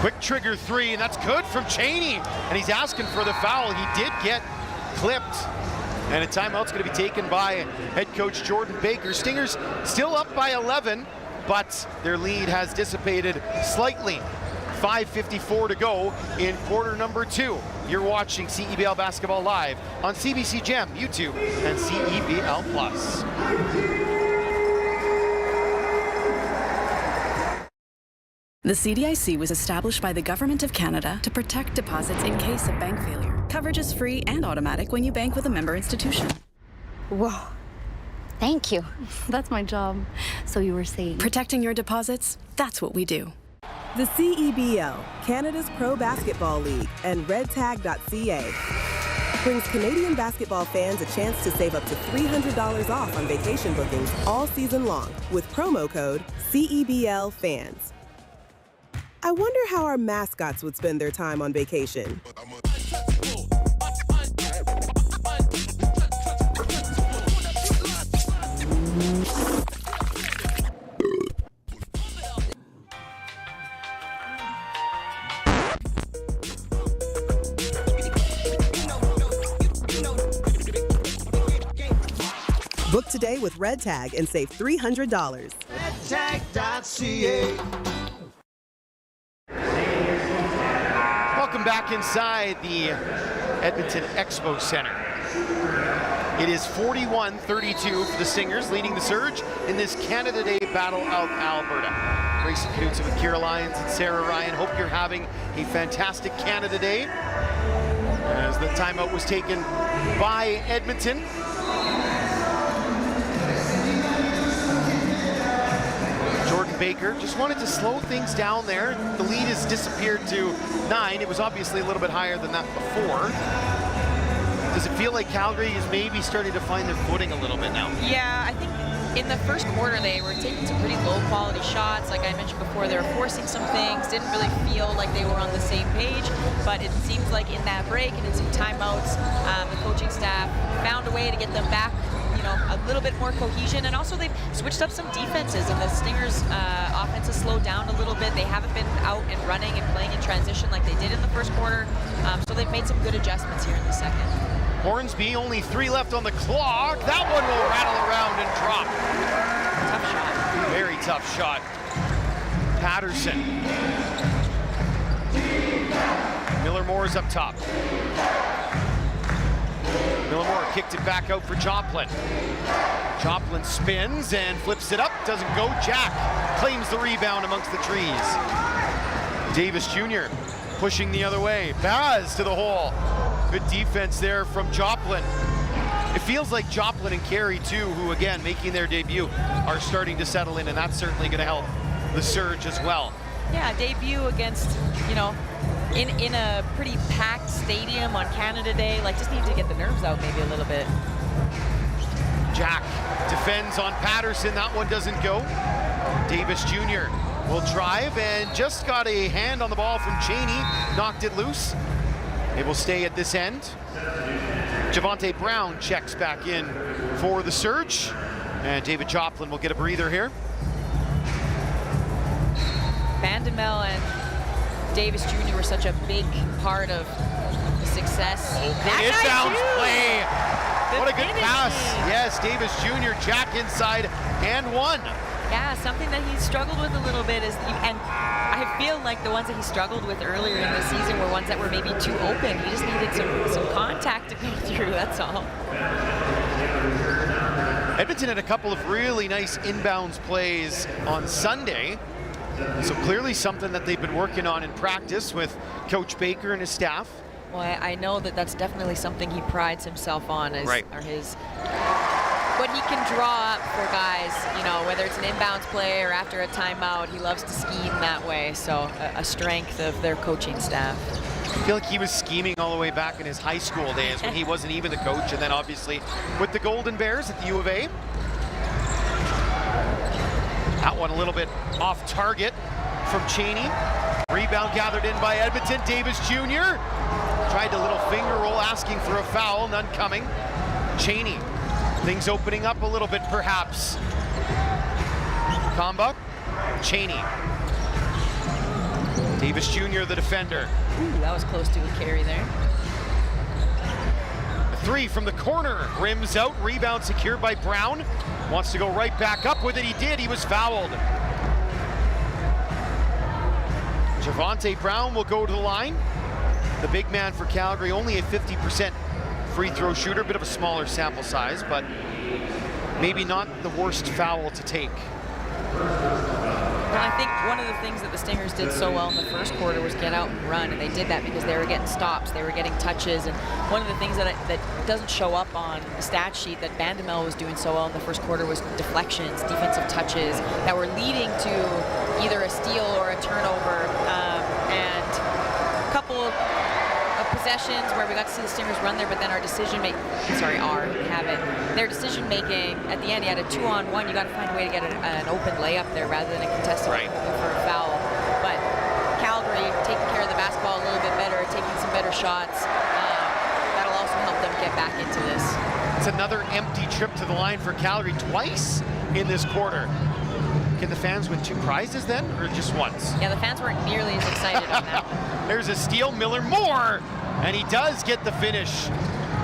Quick trigger 3, and that's good from Cheney. And he's asking for the foul. He did get clipped. And a timeout's going to be taken by head coach Jordan Baker. Stingers still up by 11, but their lead has dissipated slightly. 5:54 to go in quarter number 2. You're watching CEBL Basketball live on CBC Gem, YouTube, and CEBL Plus. The CDIC was established by the Government of Canada to protect deposits in case of bank failure. Coverage is free and automatic when you bank with a member institution. Whoa. Thank you. That's my job. So you were saying... Protecting your deposits, that's what we do. The CEBL, Canada's Pro Basketball League, and redtag.ca brings Canadian basketball fans a chance to save up to $300 off on vacation bookings all season long with promo code CEBLFans. I wonder how our mascots would spend their time on vacation. Book today with Red Tag and save $300. Redtag.ca. Welcome back inside the Edmonton EXPO Centre. It is 41-32 for the Stingers, leading the Surge in this Canada Day Battle of Alberta. Grayson Knutson with Kira Lyons and Sarah Ryan. Hope you're having a fantastic Canada Day. as the timeout was taken by Edmonton. Jordan Baker just wanted to slow things down there. The lead has disappeared to 9. It was obviously a little bit higher than that before. Does it feel like Calgary is maybe starting to find their footing a little bit now? Yeah, I think in the first quarter they were taking some pretty low quality shots. Like I mentioned before, they were forcing some things, didn't really feel like they were on the same page, but it seems like in that break and in some timeouts, the coaching staff found a way to get them back, you know, a little bit more cohesion, and also they've switched up some defenses, and the Stingers offense has slowed down a little bit. They haven't been out and running and playing in transition like they did in the first quarter, so they've made some good adjustments here in the second. Hornsby, only 3 left on the clock. That one will rattle around and drop. Tough shot. Very tough shot. Patterson. Miller Moore's up top. Miller Moore kicked it back out for Joplin. Joplin spins and flips it up. Doesn't go. Jack claims the rebound amongst the trees. Davis Jr. pushing the other way. Baz to the hole. Good defense there from Joplin. It feels like Joplin and Carey too, who again making their debut, are starting to settle in, and that's certainly going to help the Surge as well. Yeah, debut against, you know, in a pretty packed stadium on Canada Day. Like, just need to get the nerves out maybe a little bit. Jack defends on Patterson. That one doesn't go. Davis Jr. will drive and just got a hand on the ball from Cheney. Knocked it loose. It will stay at this end. Javante Brown checks back in for the Surge. And David Joplin will get a breather here. Vandemel and Davis Jr. were such a big part of the success. Good inbounds play. What a good pass. Yes, Davis Jr. Jack inside and one. Yeah, something that he struggled with a little bit is, and I feel like the ones that he struggled with earlier in the season were ones that were maybe too open. He just needed some contact to go through, that's all. Edmonton had a couple of really nice inbounds plays on Sunday. So clearly something that they've been working on in practice with Coach Baker and his staff. Well, I know that that's definitely something he prides himself on, is, right. Are his what he can draw up for guys, you know, whether it's an inbounds play or after a timeout. He loves to scheme that way, so a strength of their coaching staff. I feel like he was scheming all the way back in his high school days when he wasn't even the coach, and then obviously with the Golden Bears at the U of A. That one a little bit off target from Cheney. Rebound gathered in by Edmonton. Davis Jr. tried a little finger roll asking for a foul, none coming. Cheney, things opening up a little bit perhaps. Comba, Cheney. Davis Jr. the defender. Ooh, that was close to a carry there. A 3 from the corner, rims out, rebound secured by Brown. Wants to go right back up with it, he did, he was fouled. Javante Brown will go to the line. The big man for Calgary, only a 50% free throw shooter, bit of a smaller sample size, but maybe not the worst foul to take. Well, I think one of the things that the Stingers did so well in the first quarter was get out and run, and they did that because they were getting stops, they were getting touches, and one of the things that doesn't show up on the stat sheet that Vandemel was doing so well in the first quarter was deflections, defensive touches that were leading to either a steal or a turnover, and a couple of possessions where we got to see the Stingers run there, but then their decision making at the end, you had a 2-on-1, you got to find a way to get an open layup there rather than a contested for a foul. But Calgary taking care of the basketball a little bit better, taking some better shots, that'll also help them get back into this. It's another empty trip to the line for Calgary twice in this quarter. Can the fans win 2 prizes then, or just once? Yeah, the fans weren't nearly as excited on that one. There's a steal, Miller Moore, and he does get the finish.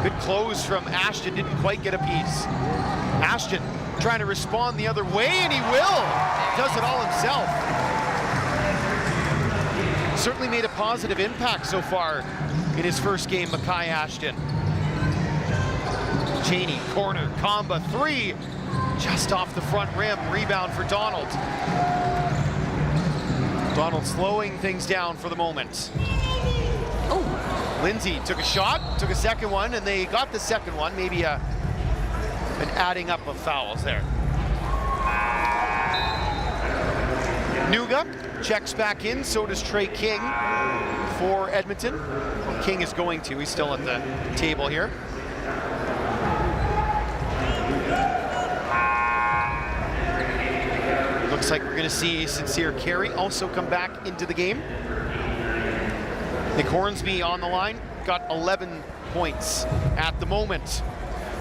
Good close from Ashton, didn't quite get a piece. Ashton trying to respond the other way, and he will. Does it all himself. Certainly made a positive impact so far in his first game, Makai Ashton. Cheney, corner, Comba, 3. Just off the front rim, rebound for Donald. Donald slowing things down for the moment. Oh, Lindsay took a shot, took a second one, and they got the second one. Maybe an adding up of fouls there. Nuga checks back in, so does Trey King for Edmonton. Well, King is going to, he's still at the table here. Looks like we're gonna see Sincere Carey also come back into the game. Nick Hornsby on the line, got 11 points at the moment.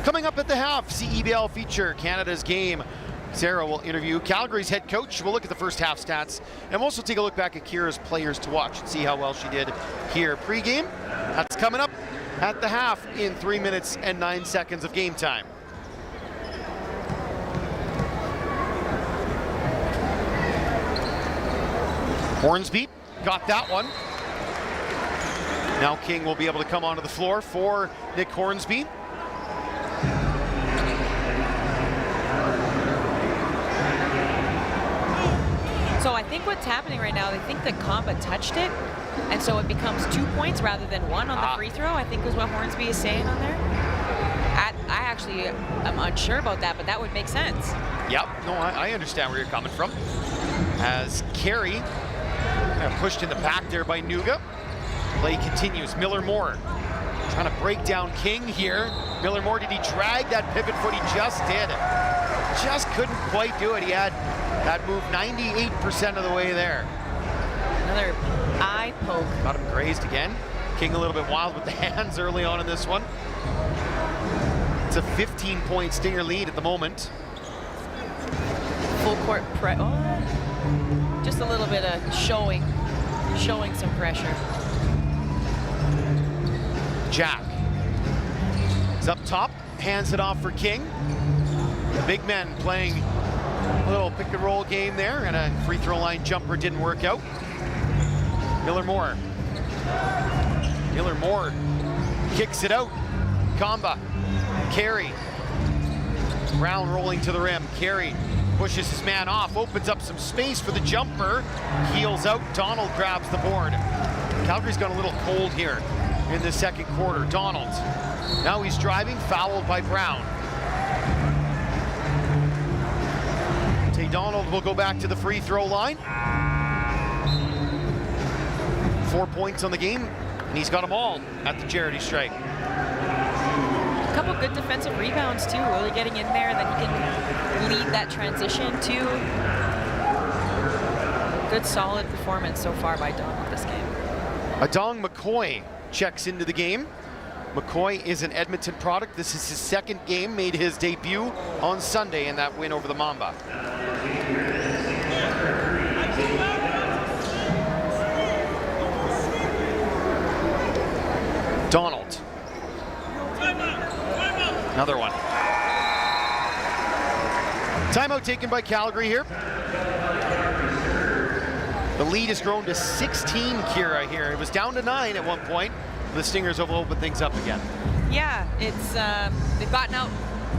Coming up at the half, CEBL feature, Canada's game. Sarah will interview Calgary's head coach. We'll look at the first half stats, and we'll also take a look back at Kira's players to watch and see how well she did here pre-game. That's coming up at the half in 3 minutes and 9 seconds of game time. Hornsby got that one. Now King will be able to come onto the floor for Nick Hornsby. So I think what's happening right now, they think that Comba touched it, and so it becomes 2 points rather than 1 on the free throw, I think is what Hornsby is saying on there. I actually am unsure about that, but that would make sense. Yep, no, I understand where you're coming from. As Carey pushed in the back there by Nuga. Play continues. Miller Moore trying to break down King here. Miller Moore, did he drag that pivot foot? He just did. Just couldn't quite do it. He had that move 98% of the way there. Another eye poke. Got him grazed again. King a little bit wild with the hands early on in this one. It's a 15-point Stinger lead at the moment. Full court press. Oh, just a little bit of showing some pressure. Jack is up top, hands it off for King. The big men playing a little pick and roll game there, and a free throw line jumper didn't work out. Miller Moore kicks it out. Comba, Carey, Brown rolling to the rim. Carey pushes his man off, opens up some space for the jumper, heels out. Donald grabs the board. Calgary's got a little cold here in the second quarter. Donald, now he's driving, fouled by Brown. Tay Donald will go back to the free throw line. 4 points on the game, and he's got them all at the charity stripe. A couple good defensive rebounds too, really getting in there, and then he can lead that transition too. Good solid performance so far by Donald this game. Adong McCoy checks into the game. McCoy is an Edmonton product. This is his second game, made his debut on Sunday in that win over the Mamba. Donald. Another one. Timeout taken by Calgary here. The lead has grown to 16, Kira, here. It was down to 9 at one point. The Stingers will open things up again. Yeah, it's they've gotten out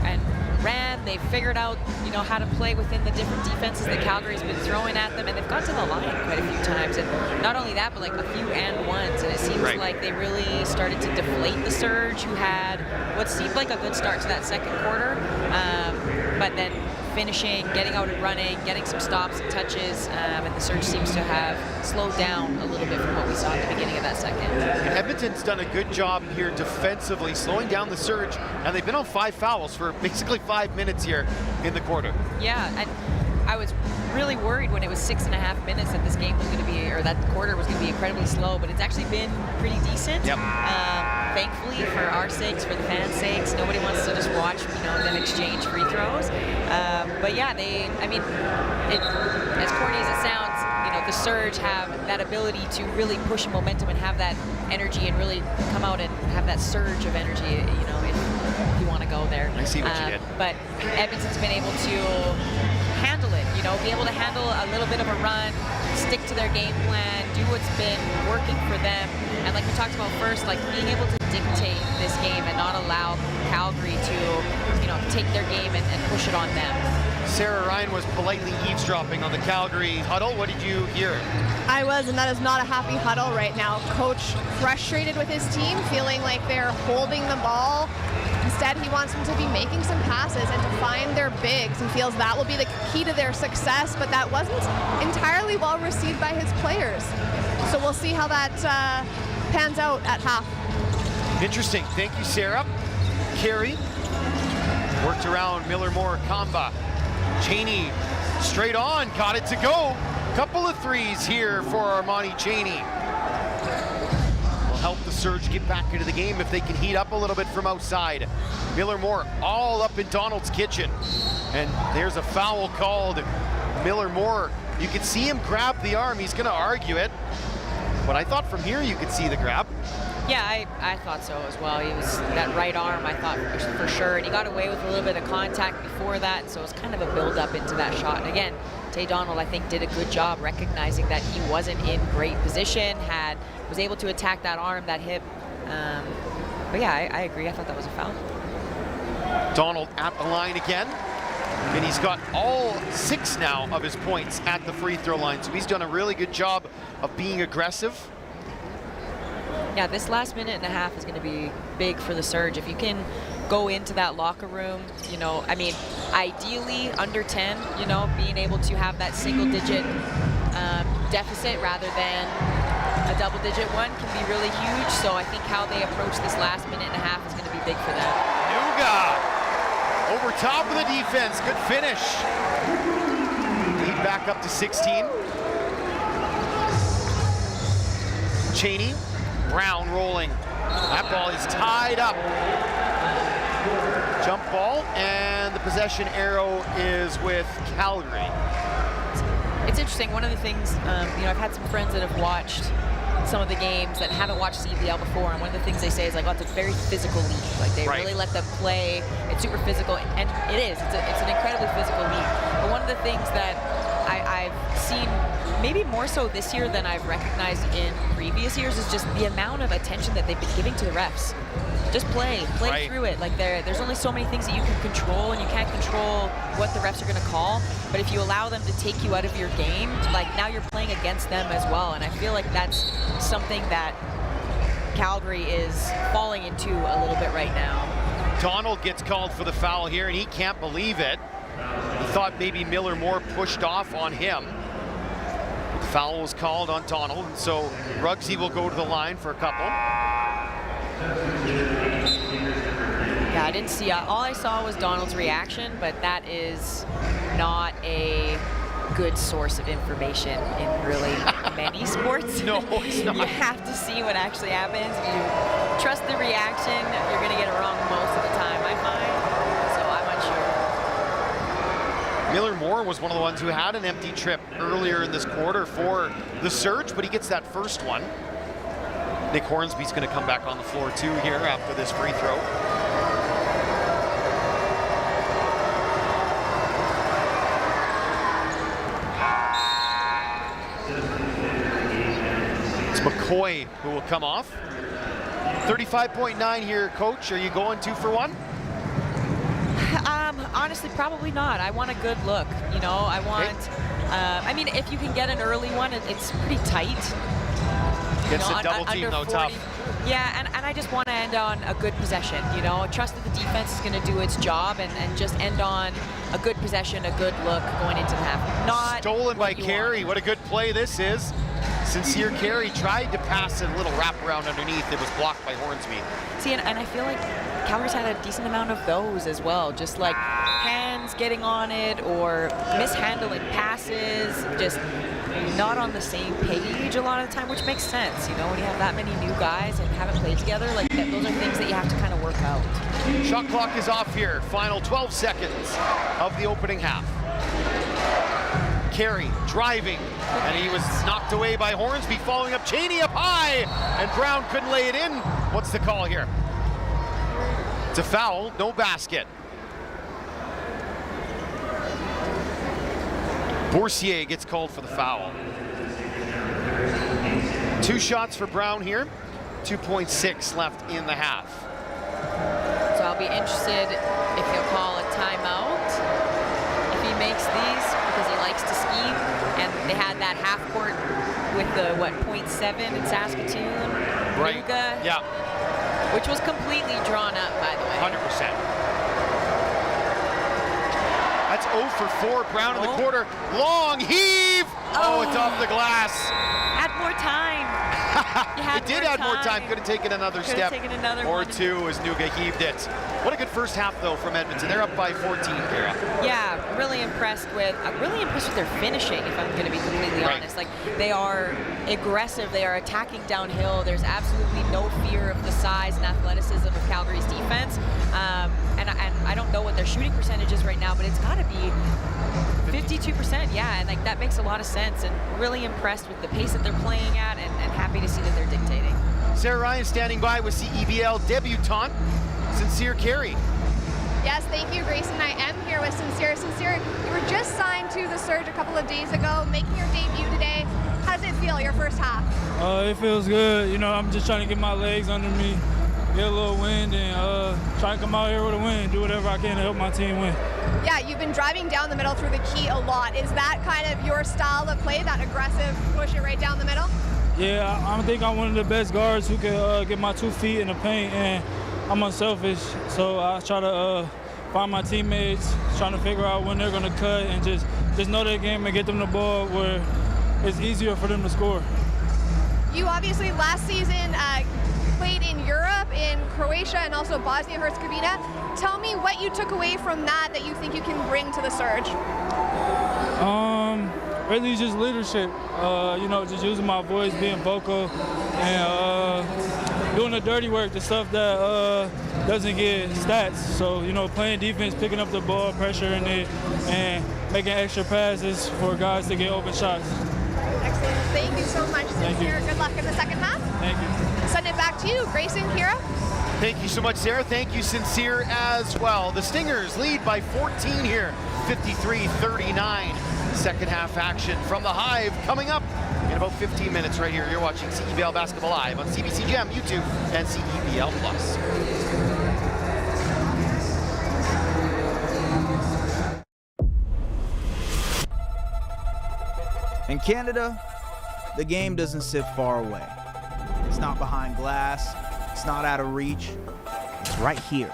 and ran. They've figured out, how to play within the different defenses that Calgary's been throwing at them, and they've got to the line quite a few times. And not only that, but like a few and ones. And it seems like they really started to deflate the Surge, who had what seemed like a good start to that second quarter, but then finishing, getting out and running, getting some stops and touches, and the Surge seems to have slowed down a little bit from what we saw at the beginning of that second. Edmonton's done a good job here defensively, slowing down the Surge, and they've been on 5 fouls for basically 5 minutes here in the quarter. Yeah, and I was really worried when it was 6.5 minutes that this game was going to be, or that quarter was going to be incredibly slow, but it's actually been pretty decent. Yep. Thankfully, for our sakes, for the fans' sakes, nobody wants to just watch, them exchange free throws. But yeah, as corny as it sounds, the Surge have that ability to really push momentum and have that energy and really come out and have that surge of energy, if you want to go there. I see what you did. But Edmonton's been able to handle it, be able to handle a little bit of a run, stick to their game plan, do what's been working for them. And like we talked about first, like being able to dictate this game and not allow Calgary to, take their game and push it on them. Sarah Ryan was politely eavesdropping on the Calgary huddle. What did you hear? I was, and that is not a happy huddle right now. Coach frustrated with his team, feeling like they're holding the ball. Instead, he wants them to be making some passes and to find their bigs. He feels that will be the key to their success, but that wasn't entirely well received by his players. So we'll see how that pans out at half. Interesting. Thank you, Sarah. Carey worked around Miller-Moore, Kamba. Cheney straight on, got it to go. Couple of threes here for Armani Cheney. Will help the Surge get back into the game if they can heat up a little bit from outside. Miller-Moore all up in Donald's kitchen. And there's a foul called. Miller-Moore, you could see him grab the arm. He's gonna argue it. But I thought from here you could see the grab. Yeah, I thought so as well. He was that right arm, I thought for sure. And he got away with a little bit of contact before that, so it was kind of a build-up into that shot. And again, Tay Donald, I think, did a good job recognizing that he wasn't in great position, was able to attack that arm, that hip. But yeah, I agree. I thought that was a foul. Donald at the line again. And he's got all 6 now of his points at the free throw line. So he's done a really good job of being aggressive. Yeah, this last minute and a half is going to be big for the Surge. If you can go into that locker room, you know, I mean, ideally under 10, you know, being able to have that single-digit deficit rather than a double-digit one can be really huge. So I think how they approach this last minute and a half is going to be big for them. Nuga over top of the defense. Good finish. Lead back up to 16. Cheney. Brown rolling. That ball is tied up. Jump ball, and the possession arrow is with Calgary. It's interesting. One of the things, you know, I've had some friends that have watched some of the games that haven't watched CEBL before, and one of the things they say is like, oh, it's a very physical league. Like they really let them play. It's super physical, and it is. It's an incredibly physical league. But one of the things that I've seen maybe more so this year than I've recognized in previous years is just the amount of attention that they've been giving to the refs. Just play through it. Like there's only so many things that you can control, and you can't control what the refs are going to call. But if you allow them to take you out of your game, like now you're playing against them as well. And I feel like that's something that Calgary is falling into a little bit right now. Donald gets called for the foul here, and he can't believe it. He thought maybe Miller-Moore pushed off on him. The foul was called on Donald, and so Ruggsy will go to the line for a couple. Yeah, I didn't see, all I saw was Donald's reaction, but that is not a good source of information in really many sports. No, it's not. You have to see what actually happens. If you trust the reaction, you're going to get it wrong most of the time, I find. So I'm unsure. Miller-Moore was one of the ones who had an empty trip earlier in this quarter for the Surge, but he gets that first one. Nick Hornsby's going to come back on the floor too here after this free throw. It's McCoy who will come off. 35.9 here, Coach. Are you going 2 for 1? Honestly, probably not. I want a good look. You know, I want, I mean, if you can get an early one, it's pretty tight. Gets a double team though, tough. Yeah, and I just want to end on a good possession, you know. Trust that the defense is going to do its job and just end on a good possession, a good look going into the half. Not stolen by Carey. What a good play this is. Sincere Carey tried to pass a little wraparound underneath. It was blocked by Hornsby. See, and I feel like Calgary's had a decent amount of those as well. Just like hands getting on it or mishandling passes, just not on the same page a lot of the time, which makes sense. You know, when you have that many new guys and haven't played together, like those are things that you have to kind of work out. Shot clock is off here. Final 12 seconds of the opening half. Carey driving, and he was knocked away by Hornsby, following up Cheney up high, and Brown couldn't lay it in. What's the call here? It's a foul, no basket. Boursier gets called for the foul. 2 shots for Brown here, 2.6 left in the half. So I'll be interested if he'll call a timeout if he makes these, because he likes to scheme, and they had that half-court with the, 0.7 in Saskatoon. Right. Nuga, Yeah. which was completely drawn up, by the way. 100%. That's 0 for 4. Brown in the quarter. Long heave. Oh, it's off the glass. Add more time. It did add more time. Could have taken another step taken another or one. two as Nuga heaved it. What a good first half, though, from Edmonton. They're up by 14, Kara. Yeah, really impressed with their finishing, if I'm going to be completely honest. Like, they are aggressive. They are attacking downhill. There's absolutely no fear of the size and athleticism of Calgary's defense. And I don't know what their shooting percentage is right now, but it's got to be 52%. Yeah, and like that makes a lot of sense. And really impressed with the pace that they're playing at, and happy to see that they're dictating. Sarah Ryan standing by with CEBL debutante Sincere Carey. Yes, thank you, Grayson. I am here with Sincere. Sincere, you were just signed to the Surge a couple of days ago, making your debut today. How does it feel, your first half? It feels good. You know, I'm just trying to get my legs under me, get a little wind, and try to come out here with a win, do whatever I can to help my team win. Yeah, you've been driving down the middle through the key a lot. Is that kind of your style of play, that aggressive, push it right down the middle? Yeah, I think I'm one of the best guards who can get my 2 feet in the paint, and I'm unselfish, so I try to find my teammates, trying to figure out when they're going to cut, and just know their game and get them the ball where it's easier for them to score. You obviously last season played in Europe, in Croatia, and also Bosnia-Herzegovina. Tell me what you took away from that you think you can bring to the Surge. Really just leadership, you know, just using my voice, being vocal, and doing the dirty work, the stuff that doesn't get stats. So, you know, playing defense, picking up the ball, pressuring it, and making extra passes for guys to get open shots. Excellent. Thank you so much, Sincere. Good luck in the second half. Thank you. Send it back to you, Grayson, Kira. Thank you so much, Sarah. Thank you, Sincere, as well. The Stingers lead by 14 here, 53-39. Second half action from the Hive coming up in about 15 minutes right here. You're watching CEBL Basketball Live on CBC Gem, YouTube, and CEBL Plus. In Canada, the game doesn't sit far away. It's not behind glass. It's not out of reach. It's right here.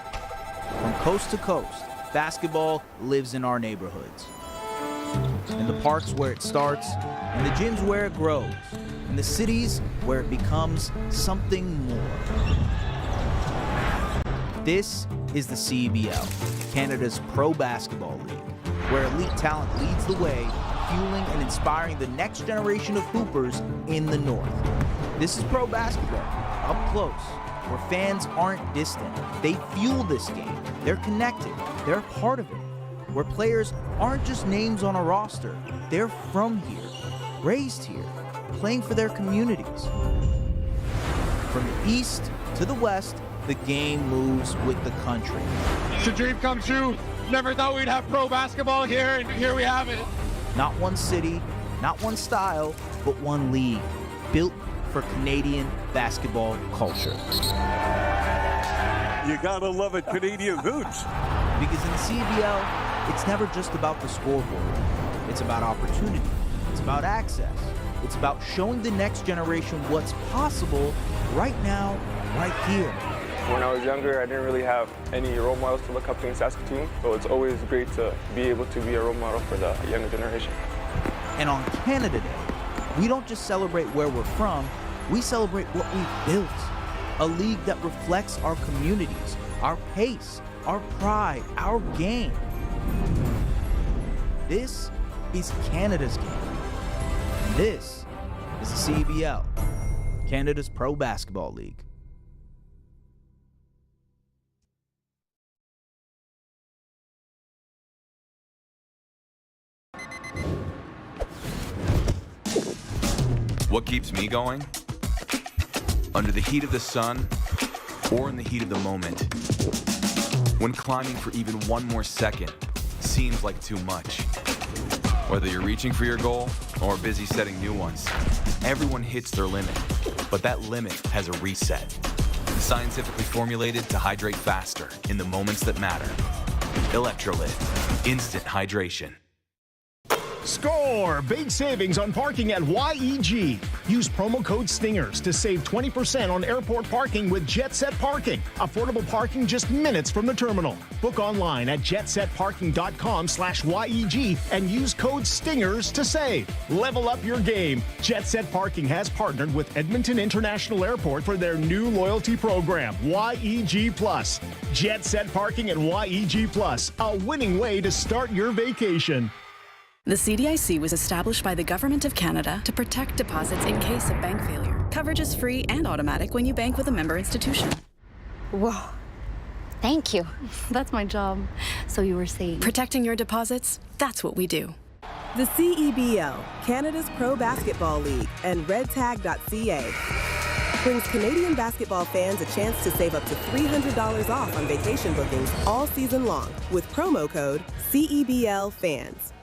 From coast to coast, basketball lives in our neighborhoods. In the parks where it starts, in the gyms where it grows, in the cities where it becomes something more. This is the CEBL, Canada's pro basketball league, where elite talent leads the way, fueling and inspiring the next generation of hoopers in the North. This is pro basketball, up close, where fans aren't distant. They fuel this game. They're connected. They're a part of it. Where players aren't just names on a roster. They're from here, raised here, playing for their communities. From the east to the west, the game moves with the country. It's a dream come true. Never thought we'd have pro basketball here, and here we have it. Not one city, not one style, but one league, built for Canadian basketball culture. You gotta love it, Canadian hoops. Because in the CEBL, it's never just about the scoreboard. It's about opportunity. It's about access. It's about showing the next generation what's possible right now, right here. When I was younger, I didn't really have any role models to look up to in Saskatoon, so it's always great to be able to be a role model for the younger generation. And on Canada Day, we don't just celebrate where we're from, we celebrate what we've built. A league that reflects our communities, our pace, our pride, our game. This is Canada's game. And this is the CEBL, Canada's Pro Basketball League. What keeps me going? Under the heat of the sun, or in the heat of the moment. When climbing for even one more second seems like too much. Whether you're reaching for your goal or busy setting new ones, everyone hits their limit, but that limit has a reset. Scientifically formulated to hydrate faster in the moments that matter. Electrolyte, instant hydration. Score! Big savings on parking at YEG. Use promo code STINGERS to save 20% on airport parking with Jet Set Parking. Affordable parking just minutes from the terminal. Book online at jetsetparking.com/YEG and use code STINGERS to save. Level up your game. Jet Set Parking has partnered with Edmonton International Airport for their new loyalty program, YEG Plus. Jet Set Parking at YEG Plus, a winning way to start your vacation. The CDIC was established by the Government of Canada to protect deposits in case of bank failure. Coverage is free and automatic when you bank with a member institution. Whoa. Thank you. That's my job. So you were saying? Protecting your deposits, that's what we do. The CEBL, Canada's Pro Basketball League, and redtag.ca brings Canadian basketball fans a chance to save up to $300 off on vacation bookings all season long with promo code CEBLFans.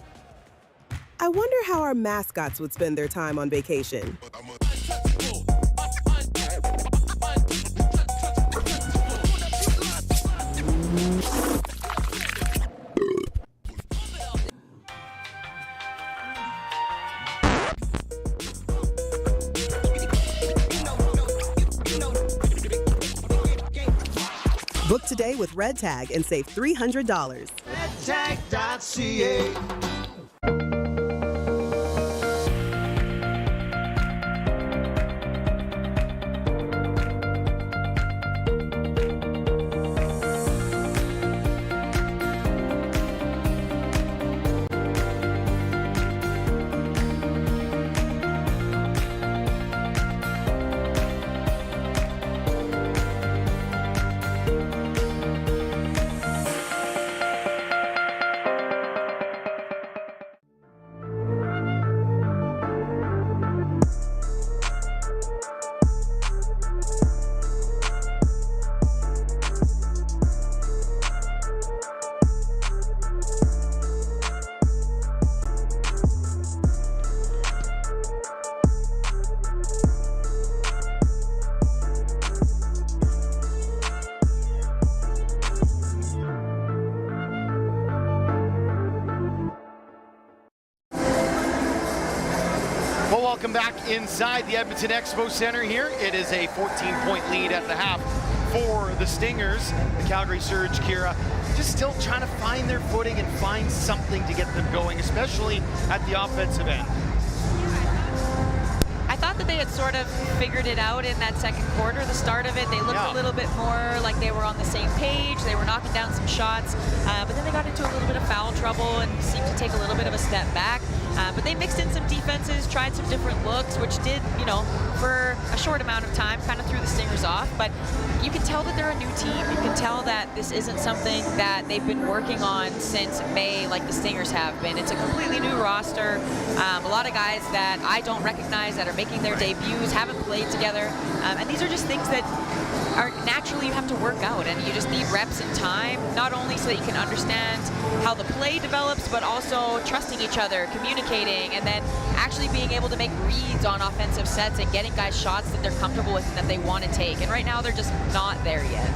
I wonder how our mascots would spend their time on vacation. Book today with Red Tag and save $300. Redtag.ca. Welcome back inside the Edmonton EXPO Centre here. It is a 14-point lead at the half for the Stingers. The Calgary Surge, Kira, just still trying to find their footing and find something to get them going, especially at the offensive end. I thought that they had sort of figured it out in that second quarter. The start of it, they looked a little bit more like they were on the same page. They were knocking down some shots, but then they got into a little bit of foul trouble and seemed to take a little bit of a step back. But they mixed in some defenses, tried some different looks, which did, you know, for a short amount of time, kind of threw the Stingers off. But you can tell that they're a new team. You can tell that this isn't something that they've been working on since May like the Stingers have been. It's a completely new roster. A lot of guys that I don't recognize that are making their debuts, haven't played together. And these are just things that are naturally you have to work out, and you just need reps and time, not only so that you can understand how the play develops, but also trusting each other, communicating, and then actually being able to make reads on offensive sets and getting guys shots that they're comfortable with and that they want to take. And right now they're just not there yet.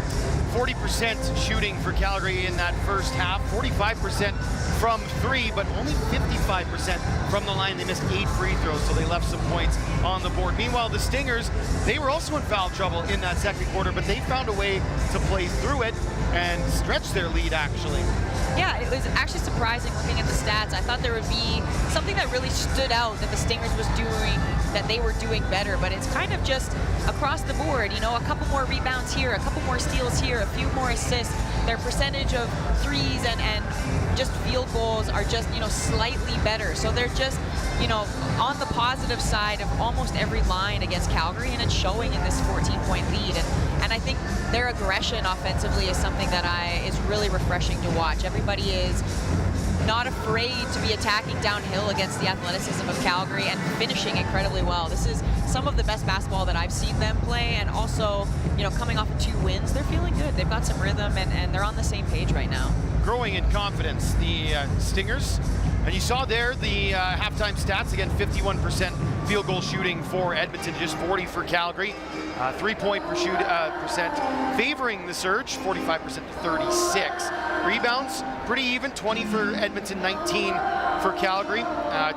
40% shooting for Calgary in that first half, 45% from three, but only 55% from the line. They missed 8 free throws, so they left some points on the board. Meanwhile, the Stingers, they were also in foul trouble in that second quarter, but they found a way to play through it and stretch their lead, actually. Yeah, it was actually surprising looking at the stats. I thought there would be something that really stood out that the Stingers was doing, that they were doing better, but it's kind of just across the board, you know, a couple more rebounds here, a couple more steals here, a few more assists. Their percentage of threes and just field goals are just, you know, slightly better. So they're just, you know, on the positive side of almost every line against Calgary, and it's showing in this 14-point lead. And I think their aggression offensively is something that is really refreshing to watch. Everybody is not afraid to be attacking downhill against the athleticism of Calgary and finishing incredibly well. This is some of the best basketball that I've seen them play, and also, you know, coming off of 2 wins, they're feeling good. They've got some rhythm, and they're on the same page right now. Growing in confidence, the Stingers. And you saw there the halftime stats, again, 51% field goal shooting for Edmonton, just 40 for Calgary. 3-point percent favoring the Surge, 45% to 36. Rebounds, pretty even, 20 for Edmonton, 19 for Calgary.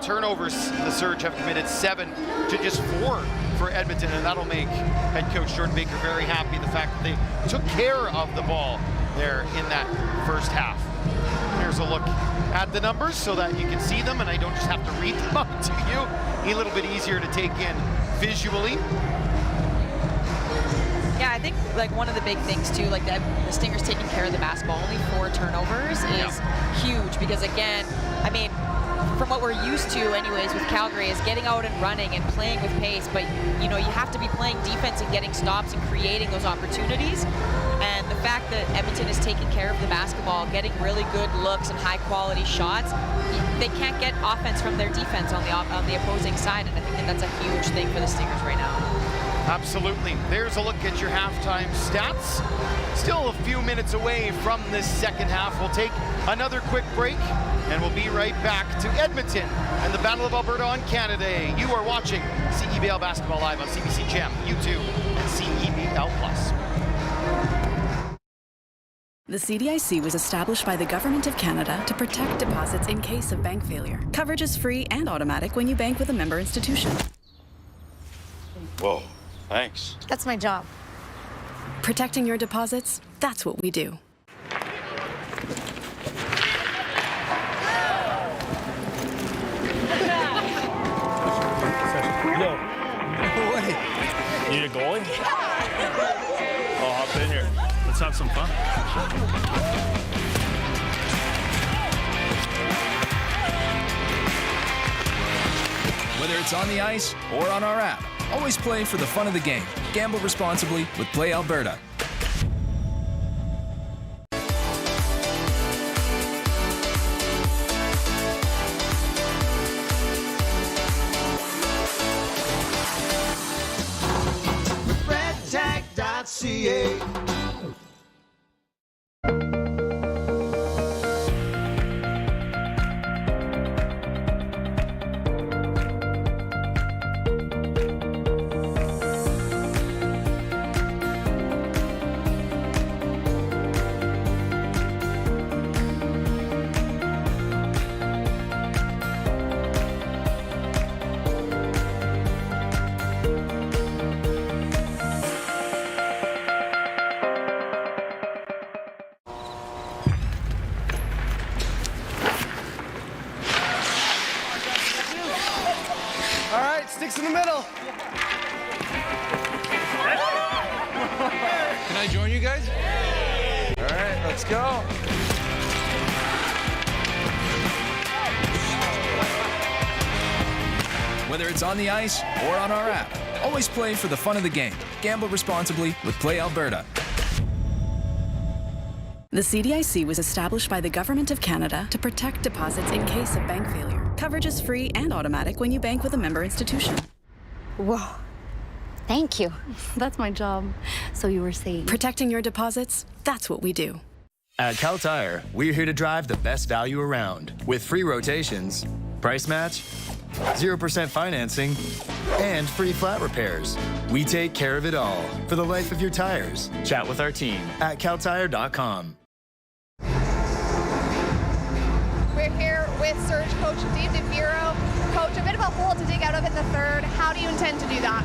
Turnovers, the Surge have committed 7 to just 4 for Edmonton, and that'll make head coach Jordan Baker very happy, the fact that they took care of the ball there in that first half. Here's a look at the numbers so that you can see them and I don't just have to read them out to you. A little bit easier to take in visually. Yeah, I think like one of the big things too, like the Stingers taking care of the basketball, only 4 turnovers is huge, because again, I mean, from what we're used to anyways with Calgary is getting out and running and playing with pace, but you know, you have to be playing defense and getting stops and creating those opportunities. And the fact that Edmonton is taking care of the basketball, getting really good looks and high quality shots, they can't get offense from their defense on the opposing side, and I think that that's a huge thing for the Stingers right now. Absolutely. There's a look at your halftime stats. Still a few minutes away from this second half. We'll take another quick break and we'll be right back to Edmonton and the Battle of Alberta on Canada Day. You are watching CEBL Basketball Live on CBC Gem, YouTube, and CEBL Plus. The CDIC was established by the Government of Canada to protect deposits in case of bank failure. Coverage is free and automatic when you bank with a member institution. Whoa, thanks. That's my job. Protecting your deposits, that's what we do. Yo. You need a goalie? I'll hop in here. Let's have some fun. Whether it's on the ice or on our app, always play for the fun of the game. Gamble responsibly with Play Alberta. redtag.ca. Sticks in the middle. Can I join you guys? All right, let's go. Whether it's on the ice or on our app, always play for the fun of the game. Gamble responsibly with Play Alberta. The CDIC was established by the Government of Canada to protect deposits in case of bank failure. Coverage is free and automatic when you bank with a member institution. Whoa. Thank you. That's my job. So you were saying... Protecting your deposits, that's what we do. At Cal Tire, we're here to drive the best value around with free rotations, price match, 0% financing, and free flat repairs. We take care of it all for the life of your tires. Chat with our team at caltire.com. We're here with Surge coach Dave DeViro. Coach, a bit of a hole to dig out of in the third. How do you intend to do that?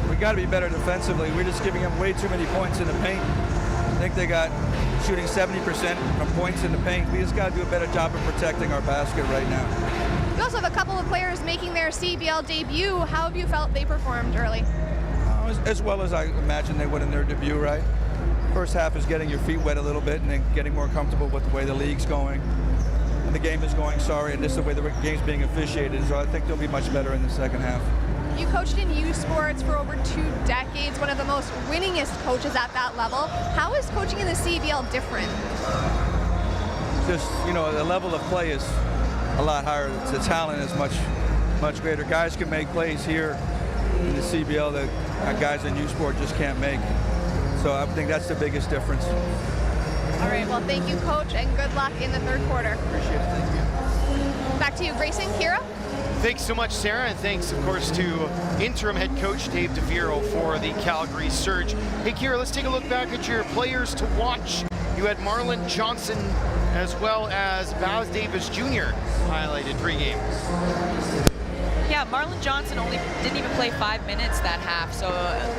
We got to be better defensively. We're just giving them way too many points in the paint. I think they got shooting 70% from points in the paint. We just got to do a better job of protecting our basket right now. You also have a couple of players making their CEBL debut. How have you felt they performed early? As well as I imagine they would in their debut, right? First half is getting your feet wet a little bit and then getting more comfortable with the way the league's going. And the game is going, and this is the way the game's being officiated, so I think they'll be much better in the second half. You coached in youth sports for over 2 decades, one of the most winningest coaches at that level. How is coaching in the CEBL different? Just, you know, the level of play is a lot higher. The talent is much greater. Guys can make plays here in the CEBL that guys in youth sport just can't make. So I think that's the biggest difference. All right, well, thank you, Coach, and good luck in the third quarter. Appreciate it, thank you. Back to you, Grayson. Kira? Thanks so much, Sarah, and thanks, of course, to interim head coach Dave DeViro for the Calgary Surge. Hey, Kira, let's take a look back at your players to watch You had Marlon Johnson as well as Baz Davis Jr. highlighted pregame. Yeah, Marlon Johnson didn't even play 5 minutes that half, so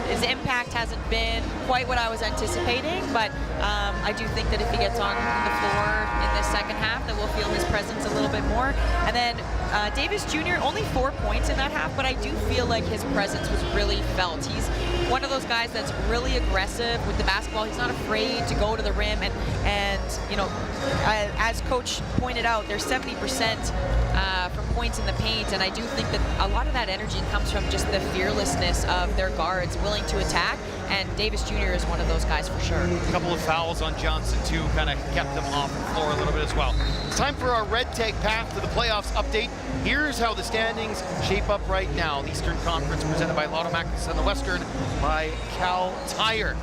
his impact hasn't been quite what I was anticipating, but I do think that if he gets on the floor in this second half, that we'll feel his presence a little bit more. And then Davis Jr., only 4 points in that half, but I do feel like his presence was really felt. He's one of those guys that's really aggressive with the basketball. He's not afraid to go to the rim, and you know, as Coach pointed out, there's 70% from points in the paint, and I do think that a lot of that energy comes from just the fearlessness of their guards willing to attack, and Davis Jr. is one of those guys for sure. A couple of fouls on Johnson too, kind of kept them off the floor a little bit as well. It's time for our Red Tag Path to the Playoffs update. Here's how the standings shape up right now. The Eastern Conference presented by Lotto Max, and the Western by Cal Tire.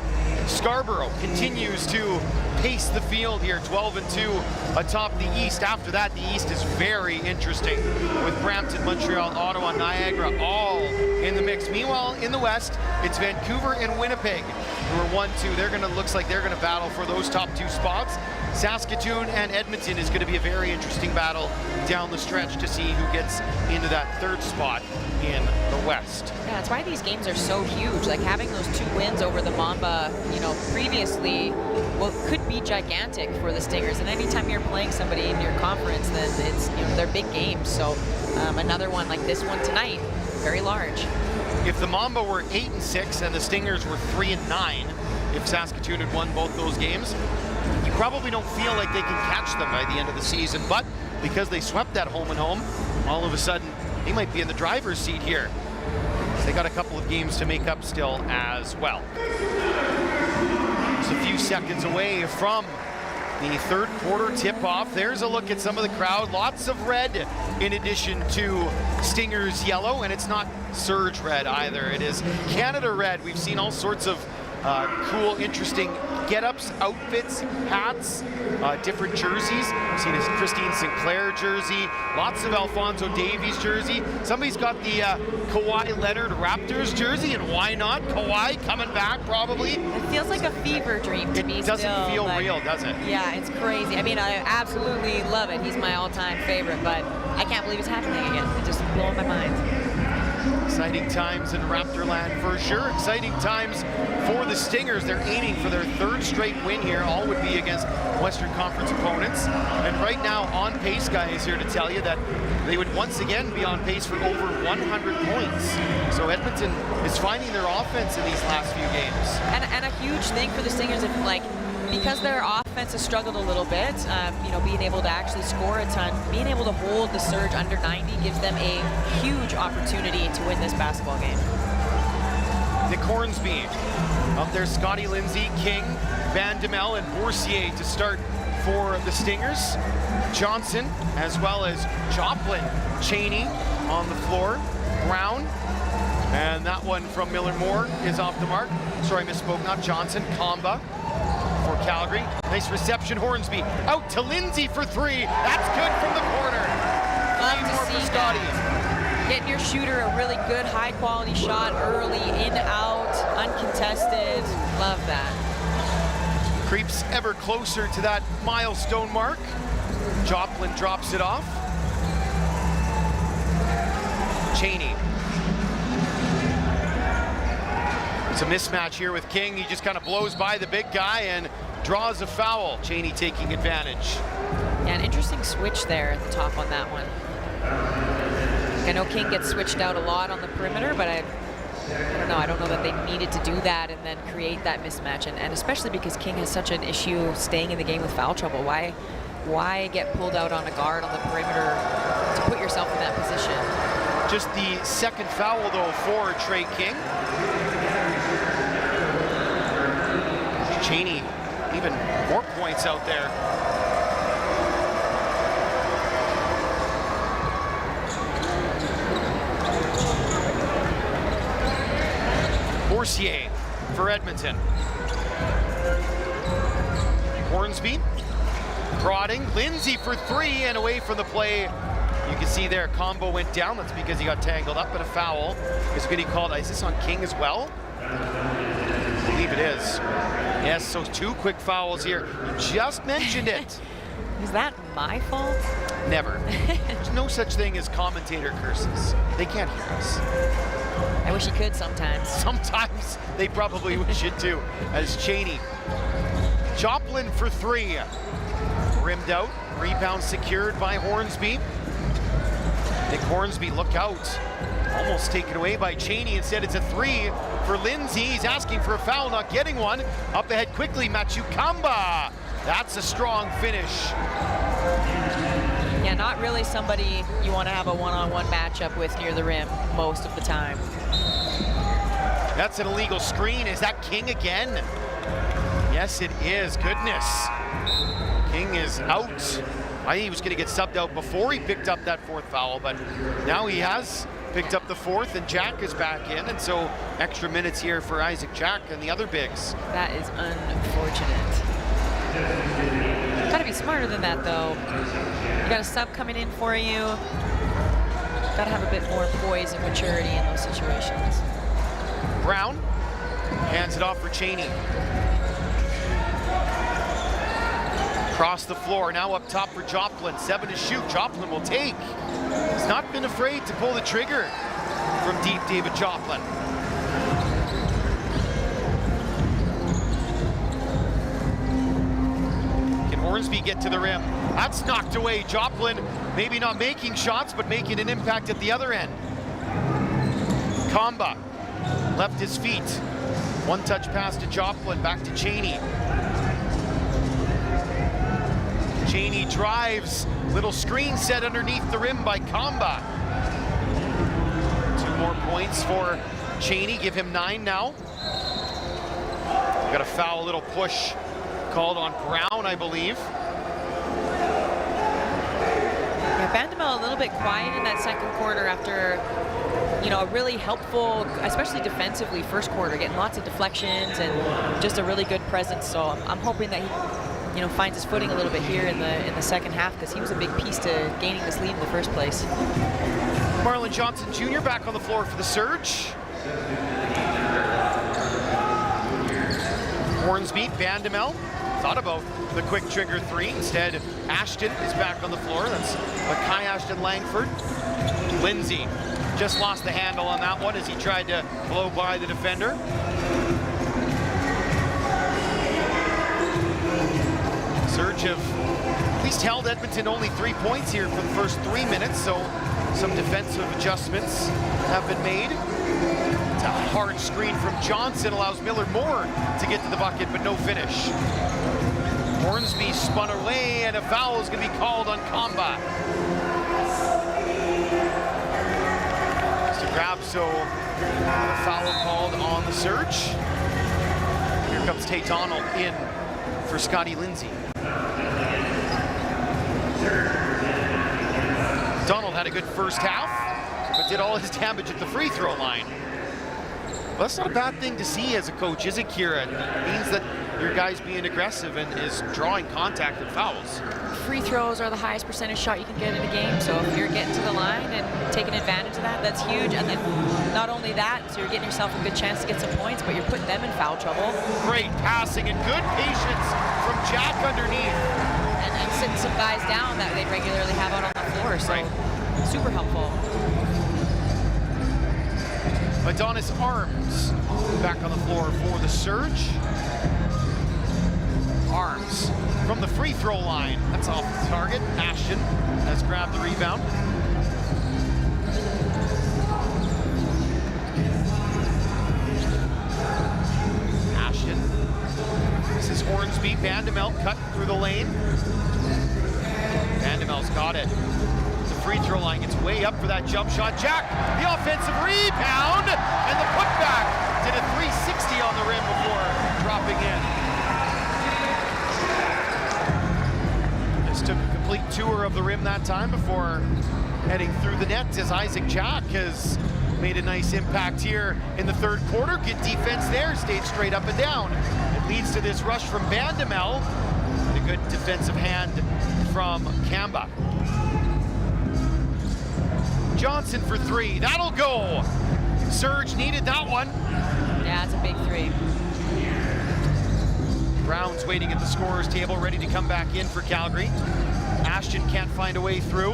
Scarborough continues to pace the field here, 12-2 atop the East. After that, the East is very interesting with Brampton, Montreal, Ottawa, Niagara all in the mix. Meanwhile, in the West, it's Vancouver and Winnipeg who are 1-2. Looks like they're gonna battle for those top 2 spots. Saskatoon and Edmonton is gonna be a very interesting battle down the stretch to see who gets into that 3rd spot in the West. Yeah, that's why these games are so huge. Like having those 2 wins over the Mamba, you know, previously, well, could be gigantic for the Stingers. And anytime you're playing somebody in your conference, then it's, you know, they're big games. So another one like this one tonight, very large. If the Mamba were 8-6 and the Stingers were 3-9, if Saskatoon had won both those games, you probably don't feel like they can catch them by the end of the season. But because they swept that home and home, all of a sudden they might be in the driver's seat here. They got a couple of games to make up still as well. Just a few seconds away from the 3rd quarter tip-off. There's a look at some of the crowd. Lots of red in addition to Stingers yellow, and it's not Surge red either. It is Canada red. We've seen all sorts of cool, interesting get-ups, outfits, hats, different jerseys. We've seen a Christine Sinclair jersey, lots of Alphonso Davies jersey. Somebody's got the Kawhi Leonard Raptors jersey, and why not? Kawhi coming back, probably. It feels like a fever dream to me. It doesn't feel real, does it? Yeah, it's crazy. I mean, I absolutely love it. He's my all-time favorite, but I can't believe it's happening again. It's just blowing my mind. Exciting times in Raptorland for sure. Exciting times for the Stingers. They're aiming for their 3rd straight win here. All would be against Western Conference opponents. And right now, On Pace Guy is here to tell you that they would once again be on pace for over 100 points. So Edmonton is finding their offense in these last few games. And a huge thing for the Stingers, if because their offense has struggled a little bit, you know, being able to actually score a ton, being able to hold the Surge under 90 gives them a huge opportunity to win this basketball game. Nick Hornsby up there, Scotty Lindsay, King, Van Demel, and Boursier to start for the Stingers. Johnson, as well as Joplin, Cheney on the floor, Brown, and that one from Miller Moore is off the mark. Sorry, I misspoke, not Johnson, Kamba for Calgary. Nice reception, Hornsby out to Lindsay for 3. That's good from the corner. Love 3 to more see for Scotty. that. Getting your shooter a really good, high-quality shot early, in, out, uncontested. Love that. Creeps ever closer to that milestone mark. Joplin drops it off. Cheney. It's a mismatch here with King. He just kind of blows by the big guy and draws a foul. Cheney taking advantage. Yeah, an interesting switch there at the top on that one. I know King gets switched out a lot on the perimeter, but I don't know. I don't know that they needed to do that and then create that mismatch. And especially because King has such an issue staying in the game with foul trouble. Why get pulled out on a guard on the perimeter to put yourself in that position? Just the 2nd foul, though, for Trey King. Cheney, even more points out there. Boursier for Edmonton. Hornsby, prodding, Lindsay for 3 and away from the play. You can see there, combo went down. That's because he got tangled up in a foul. Is going to be called, is this on King as well? I believe it is. Yes, so 2 quick fouls here. You just mentioned it. Is that my fault? Never. There's no such thing as commentator curses. They can't hear us. I wish you could sometimes. Sometimes they probably wish it too. As Cheney. Joplin for 3. Rimmed out. Rebound secured by Hornsby. Nick Hornsby, look out. Almost taken away by Cheney. Instead, it's a 3 for Lindsay. He's asking for a foul, not getting one. Up ahead quickly, Matthew Kamba. That's a strong finish. Yeah, not really somebody you want to have a one-on-one matchup with near the rim most of the time. That's an illegal screen. Is that King again? Yes, it is. Goodness. King is out. I think he was going to get subbed out before he picked up that 4th foul, but now he has picked up the 4th, and Jack is back in, and so extra minutes here for Isaac Jack and the other bigs. That is unfortunate. Got to be smarter than that, though. You got a sub coming in for you. Got to have a bit more poise and maturity in those situations. Brown hands it off for Cheney. Across the floor, now up top for Joplin. 7 to shoot. Joplin will take. He's not been afraid to pull the trigger from deep, David Joplin. Can Hornsby get to the rim? That's knocked away. Joplin maybe not making shots, but making an impact at the other end. Kamba left his feet. 1-touch pass to Joplin, back to Cheney. Cheney drives, little screen set underneath the rim by Kamba. 2 more points for Cheney, give him 9 now. Got a foul, little push called on Brown, I believe. Yeah, Bandamel a little bit quiet in that second quarter after, you know, a really helpful, especially defensively, first quarter, getting lots of deflections and just a really good presence. So I'm hoping that he, you know, finds his footing a little bit here in the second half, because he was a big piece to gaining this lead in the first place. Marlon Johnson Jr. back on the floor for the Surge. Hornsby, Bandamel thought about the quick trigger 3. Instead, Ashton is back on the floor. That's Mackay Ashton Langford. Lindsay just lost the handle on that one as he tried to blow by the defender. Surge have at least held Edmonton only 3 points here for the first 3 minutes, so some defensive adjustments have been made. It's a hard screen from Johnson, allows Miller Moore to get to the bucket, but no finish. Hornsby spun away, and a foul is going to be called on Kamba. So grab, so a foul called on the Surge. Here comes Tate Donald in for Scotty Lindsay. Donald had a good first half, but did all his damage at the free throw line. Well, that's not a bad thing to see as a coach, is it, Kira? It means that your guy's being aggressive and is drawing contact and fouls. Free throws are the highest percentage shot you can get in a game, so if you're getting to the line and taking advantage of that, that's huge. And then not only that, so you're getting yourself a good chance to get some points, but you're putting them in foul trouble. Great passing and good patience from Jack underneath. And sitting some guys down that they regularly have out on the floor, so super helpful. Adonis Arms back on the floor for the Surge. Arms from the free throw line. That's off the target. Ashton has grabbed the rebound. Ashton. This is Hornsby. Bandamel cut through the lane. Bandamel's got it. The free throw line gets way up for that jump shot. Jack, the offensive rebound, and the putback. Did a 360 on the rim before dropping in. Just took a complete tour of the rim that time before heading through the net, as Isaac Jack has made a nice impact here in the third quarter. Good defense there, stayed straight up and down. It leads to this rush from Bandamel, and a good defensive hand from Kamba. Johnson for 3, that'll go. Surge needed that one. Yeah, it's a big 3. Brown's waiting at the scorer's table, ready to come back in for Calgary. Ashton can't find a way through.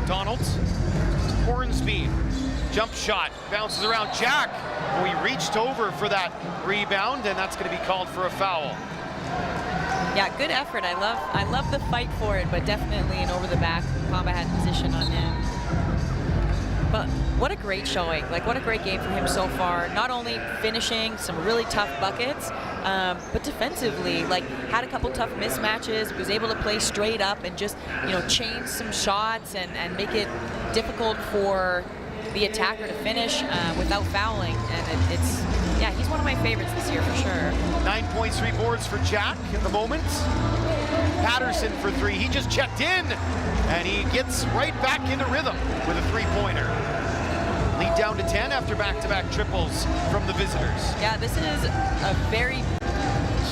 Donald, Hornsby, jump shot, bounces around Jack. We reached over for that rebound, and that's going to be called for a foul. Yeah, good effort. I love the fight for it, but definitely an over-the-back combat had position on him. But what a great showing. Like, what a great game for him so far. Not only finishing some really tough buckets, but defensively, like, had a couple tough mismatches, was able to play straight up and just, you know, change some shots and make it difficult for the attacker to finish without fouling. And it's, yeah, he's one of my favorites this year for sure. 9 points, 3 boards for Jack at the moment. Patterson for 3. He just checked in, and he gets right back into rhythm with a 3-pointer. Lead down to 10 after back-to-back triples from the visitors. Yeah, this is a very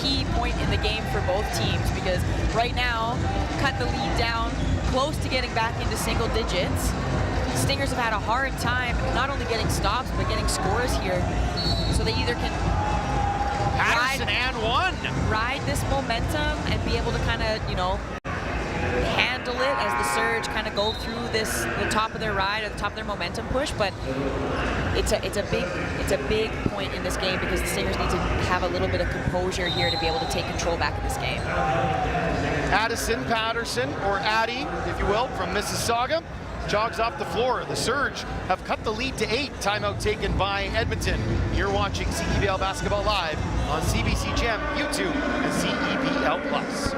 key point in the game for both teams because right now, cut the lead down close to getting back into single digits. Stingers have had a hard time not only getting stops, but getting scores here. So they either can ride this momentum and be able to kind of, you know, handle it as the Surge kind of go through the top of their ride or the top of their momentum push, but it's a big point in this game because the Stingers need to have a little bit of composure here to be able to take control back of this game. Addison Patterson, or Addie, if you will, from Mississauga, jogs off the floor. The Surge have cut the lead to 8. Timeout taken by Edmonton. You're watching CEBL Basketball Live on CBC Gem, YouTube, and CEBL Plus.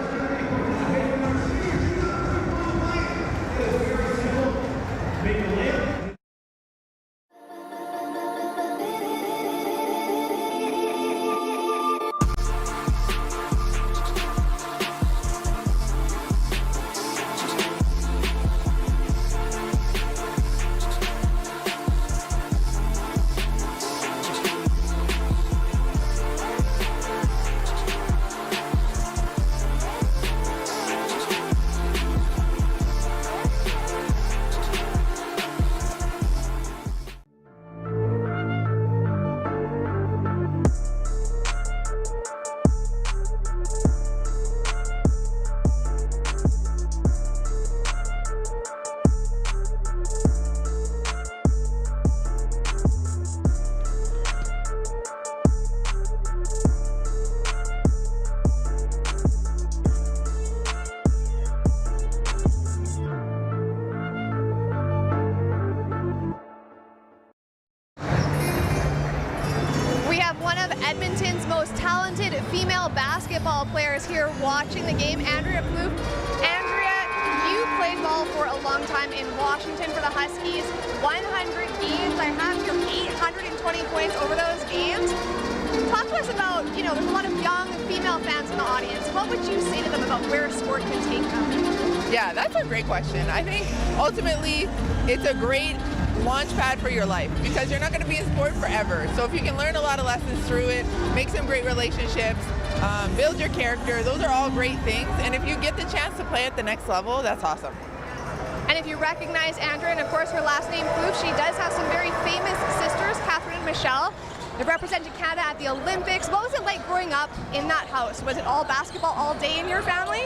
Edmonton's most talented female basketball players here watching the game. Andrea Plouffe. Andrea, you played ball for a long time in Washington for the Huskies. 100 games. I have your 820 points over those games. Talk to us about, you know, there's a lot of young female fans in the audience. What would you say to them about where sport can take them? Yeah, that's a great question. I think ultimately it's a great launch pad for your life because you're not going to be in sport forever. So if you can learn a lot of lessons through it, make some great relationships, build your character, those are all great things. And if you get the chance to play at the next level, that's awesome. And if you recognize Andrea, and of course her last name Plouffe, she does have some very famous sisters, Catherine and Michelle. They've represented Canada at the Olympics. What was it like growing up in that house? Was it all basketball all day in your family?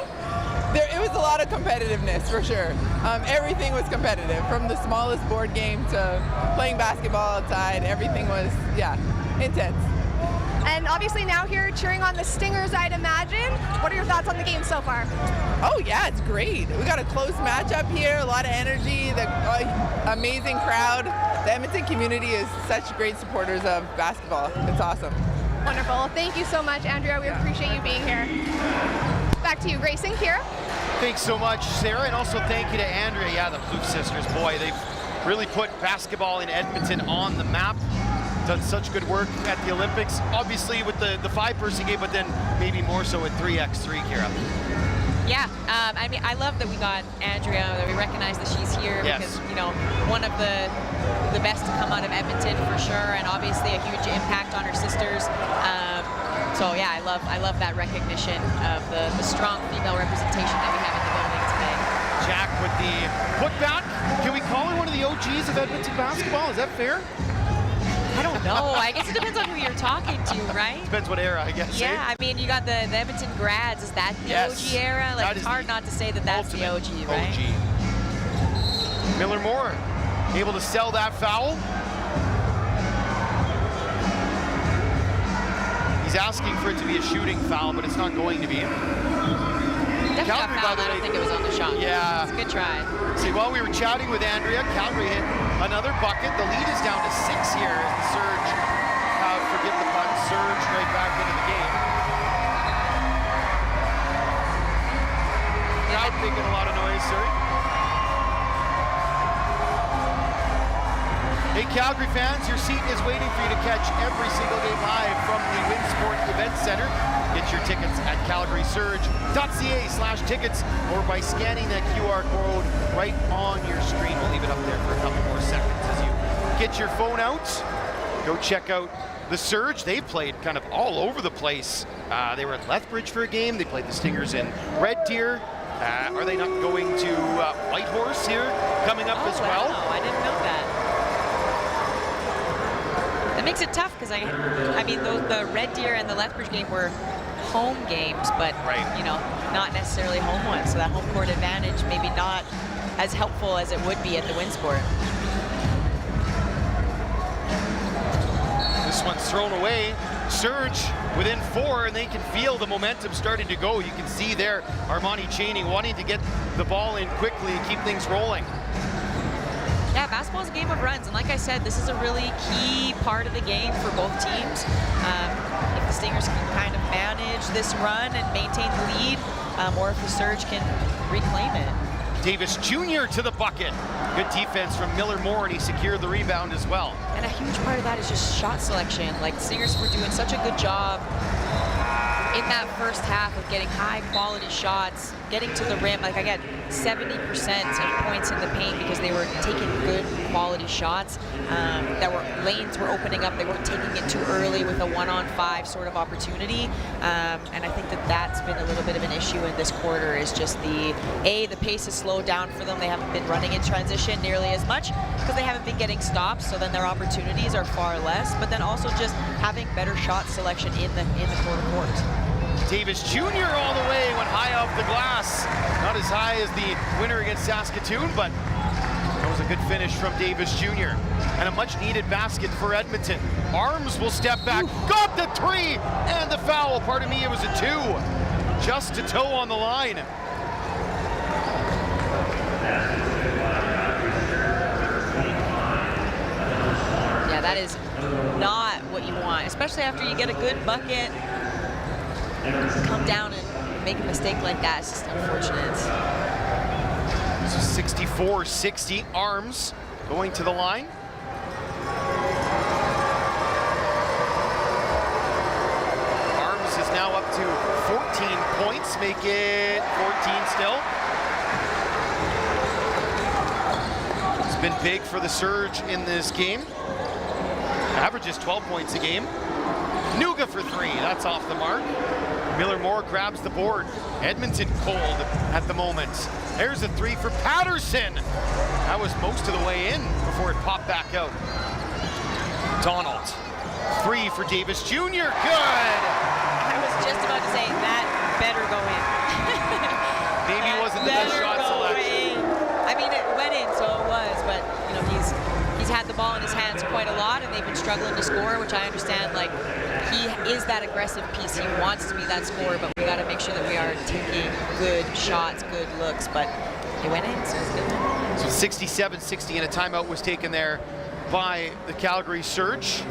It was a lot of competitiveness, for sure. Everything was competitive, from the smallest board game to playing basketball outside. Everything was, yeah, intense. And obviously now here cheering on the Stingers, I'd imagine. What are your thoughts on the game so far? Oh yeah, it's great. We got a close matchup here, a lot of energy, the amazing crowd. The Edmonton community is such great supporters of basketball. It's awesome. Wonderful. Thank you so much, Andrea. We appreciate you being here. Back to you, Grace and Kira. Thanks so much, Sarah, and also thank you to Andrea. Yeah, the Plouffe sisters, boy, they've really put basketball in Edmonton on the map. Done such good work at the Olympics, obviously with the 5-person game, but then maybe more so at 3x3, Kira. Yeah, I mean, I love that we got Andrea, that we recognize that she's here because, you know, one of the best to come out of Edmonton for sure, and obviously a huge impact on her sisters. So yeah, I love that recognition of the strong female representation that we have in the building today. Jack with the putback. Can we call her one of the OGs of Edmonton basketball? Is that fair? I don't know. I guess it depends on who you're talking to, right? Depends what era, I guess. Yeah, I mean, you got the Edmonton grads. Is that the OG era? Like, it's hard not to say that that's the OG, right? OG. Miller Moore able to sell that foul. He's asking for it to be a shooting foul, but it's not going to be. Definitely Calgary, got fouled. I don't think it was on the shot. Yeah. It's a good try. See, while we were chatting with Andrea, Calgary hit another bucket. The lead is down to 6 here as the Surge, forgive the pun, surge right back into the game. Crowd making a lot of noise, sorry. Hey, Calgary fans, your seat is waiting for you to catch every single game live from the Winsport Event Center. Get your tickets at calgarysurge.ca/tickets or by scanning that QR code right on your screen. We'll leave it up there for a couple more seconds as you get your phone out. Go check out the Surge. They've played kind of all over the place. They were at Lethbridge for a game. They played the Stingers in Red Deer. Are they not going to Whitehorse here coming up as well? Wow. I didn't know that. That makes it tough because I mean, the Red Deer and the Lethbridge game were home games, but you know, not necessarily home ones. So that home court advantage maybe not as helpful as it would be at the Winsport. This one's thrown away. Surge within 4, and they can feel the momentum starting to go. You can see there Armani Chaney wanting to get the ball in quickly and keep things rolling. Yeah, basketball is a game of runs, and like I said, this is a really key part of the game for both teams. If the Stingers can kind of manage this run and maintain the lead, or if the Surge can reclaim it. Davis Jr. to the bucket. Good defense from Miller Moore, and he secured the rebound as well. And a huge part of that is just shot selection. Like, the Stingers were doing such a good job in that first half of getting high quality shots, getting to the rim. Like, I got 70% of points in the paint because they were taking good quality shots. Lanes were opening up. They weren't taking it too early with a 1-on-5 sort of opportunity. And I think that's been a little bit of an issue in this quarter, is just the pace has slowed down for them. They haven't been running in transition nearly as much because they haven't been getting stops, so then their opportunities are far less, but then also just having better shot selection in the quarter court. Davis Jr. all the way, went high off the glass. Not as high as the winner against Saskatoon, but that was a good finish from Davis Jr. And a much needed basket for Edmonton. Arms will step back, got the 3, and the foul. Pardon me, it was a 2. Just a toe on the line. Yeah, that is not what you want, especially after you get a good bucket. Come down and make a mistake like that. It's just unfortunate. So 64-60, Arms going to the line. Arms is now up to 14 points, make it 14 still. It's been big for the Surge in this game. Averages 12 points a game. Nuga for 3, that's off the mark. Miller Moore grabs the board. Edmonton cold at the moment. There's a 3 for Patterson. That was most of the way in before it popped back out. Donald, 3 for Davis Jr., good! I was just about to say, that better go in. Maybe it wasn't the best shot selection. I mean, it went in, so it was, but you know, he's had the ball in his hands quite a lot, and they've been struggling to score, which I understand. Like, he is that aggressive piece. He wants to be that scorer, but we got to make sure that we are taking good shots, good looks. But it went in, so it's good. So 67-60, and a timeout was taken there by the Calgary Surge.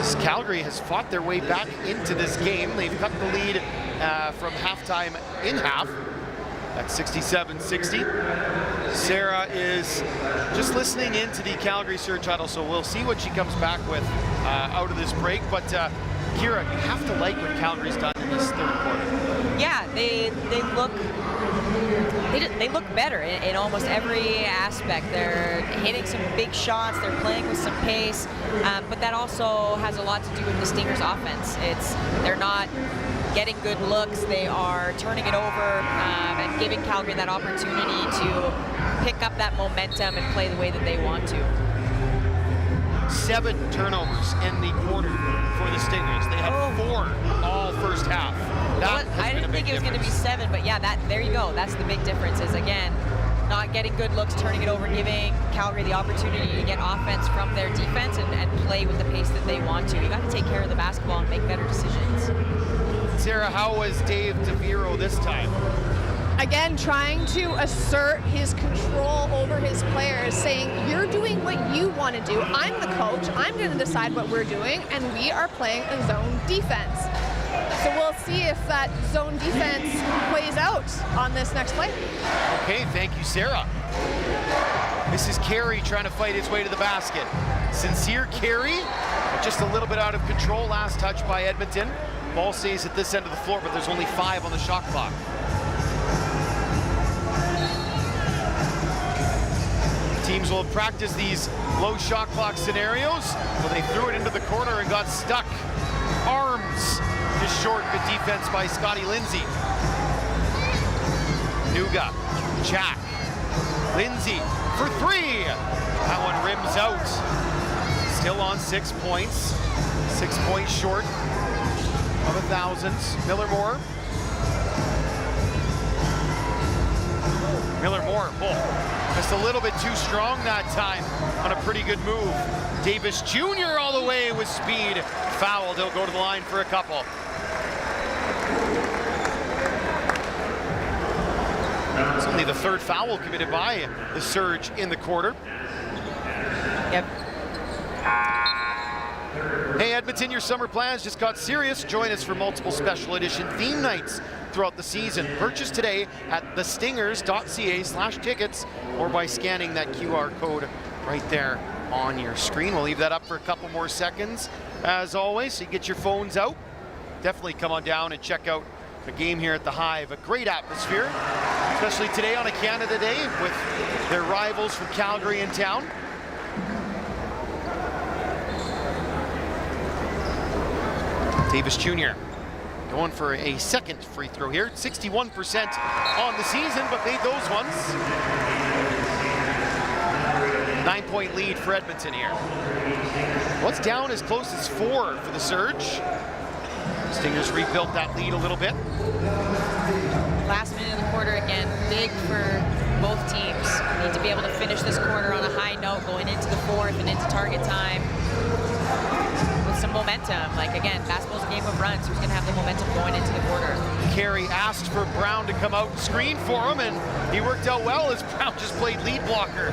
As Calgary has fought their way back into this game, they've cut the lead from halftime in half. At 67-60. Sarah is just listening into the Calgary Surge huddle, so we'll see what she comes back with out of this break. But Kira, you have to like what Calgary's done in this third quarter. Yeah, they look better in almost every aspect. They're hitting some big shots. They're playing with some pace, but that also has a lot to do with the Stingers' offense. They're not getting good looks. They are turning it over and giving Calgary that opportunity to pick up that momentum and play the way that they want to. 7 turnovers in the quarter for the Stingers. They had 4 all first half. I didn't think it was going to be 7, but yeah, there you go. That's the big difference is, again, not getting good looks, turning it over, giving Calgary the opportunity to get offense from their defense and play with the pace that they want to. You got to take care of the basketball and make better decisions. Sarah, how was Dave DeViro this time? Again, trying to assert his control over his players, saying, you're doing what you want to do. I'm the coach. I'm going to decide what we're doing, and we are playing a zone defense. So we'll see if that zone defense plays out on this next play. Okay, thank you, Sarah. This is Carey trying to fight his way to the basket. Sincere Carey, just a little bit out of control. Last touch by Edmonton. Ball stays at this end of the floor, but there's only 5 on the shot clock. Teams will have practiced these low shot clock scenarios. Well, they threw it into the corner and got stuck. Arms just short. Good defense by Scotty Lindsay. Nuga, Jack, Lindsay for 3. That one rims out. Still on 6 points. 6 points short of 1,000. Miller-Moore. Miller-Moore, just a little bit too strong that time on a pretty good move. Davis Jr. all the way with speed. Fouled, he'll go to the line for a couple. It's only the 3rd foul committed by the Surge in the quarter. Yep. Hey Edmonton, your summer plans just got serious. Join us for multiple special edition theme nights throughout the season. Purchase today at thestingers.ca/tickets or by scanning that QR code right there on your screen. We'll leave that up for a couple more seconds as always, so you get your phones out. Definitely come on down and check out the game here at the Hive. A great atmosphere, especially today on a Canada Day with their rivals from Calgary in town. Davis Jr. going for a 2nd free throw here. 61% on the season, but made those ones. 9-point lead for Edmonton here. What's down as close as 4 for the Surge. Stingers rebuilt that lead a little bit. Last minute of the quarter, again, big for both teams. Need to be able to finish this quarter on a high note going into the 4th and into target time. Some momentum. Like, again, basketball's a game of runs. Who's going to have the momentum going into the quarter? Carey asked for Brown to come out and screen for him, and he worked out well as Brown just played lead blocker.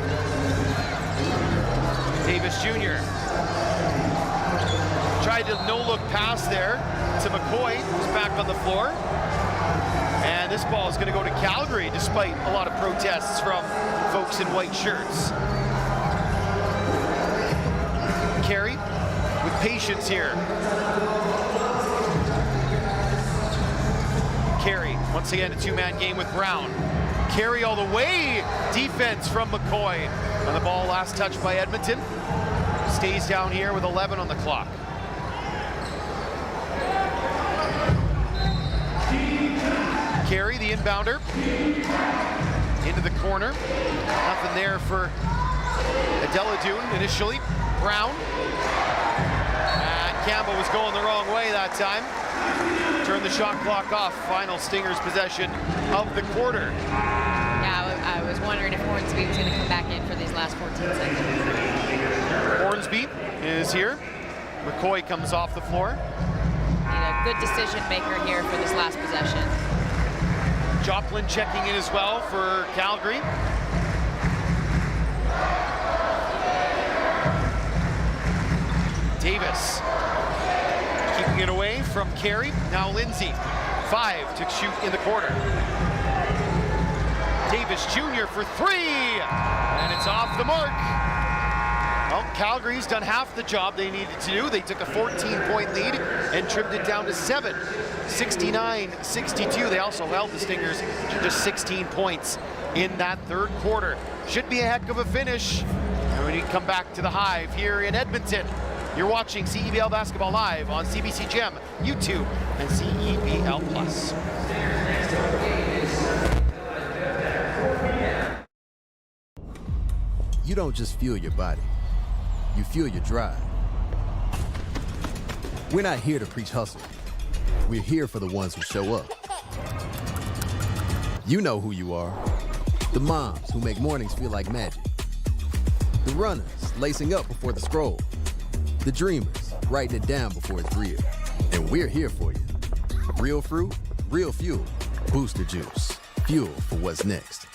Davis Jr. tried to no-look pass there to McCoy, who's back on the floor. And this ball is going to go to Calgary, despite a lot of protests from folks in white shirts. Carey with patience here. Carey, once again, a 2-man game with Brown. Carey all the way, defense from McCoy. On the ball, last touch by Edmonton. Stays down here with 11 on the clock. Carey, the inbounder, into the corner. Nothing there for Adeladoon initially. Brown. Campbell was going the wrong way that time. Turned the shot clock off. Final Stingers possession of the quarter. Yeah, I was wondering if Hornsby was going to come back in for these last 14 seconds. Hornsby is here. McCoy comes off the floor. Need a good decision maker here for this last possession. Joplin checking in as well for Calgary. Davis keeping it away from Carey. Now Lindsay, 5 to shoot in the quarter. Davis Jr. for 3, and it's off the mark. Well, Calgary's done half the job they needed to do. They took a 14-point lead and trimmed it down to 7, 69-62. They also held the Stingers to just 16 points in that 3rd quarter. Should be a heck of a finish. And we need to come back to the Hive here in Edmonton. You're watching CEBL Basketball Live on CBC Gem, YouTube, and CEBL Plus. You don't just fuel your body. you fuel your drive. We're not here to preach hustle. We're here for the ones who show up. You know who you are. The moms who make mornings feel like magic. The runners lacing up before the scroll. The dreamers writing it down before it's real. And we're here for you. Real fruit, real fuel. Booster Juice. Fuel for what's next.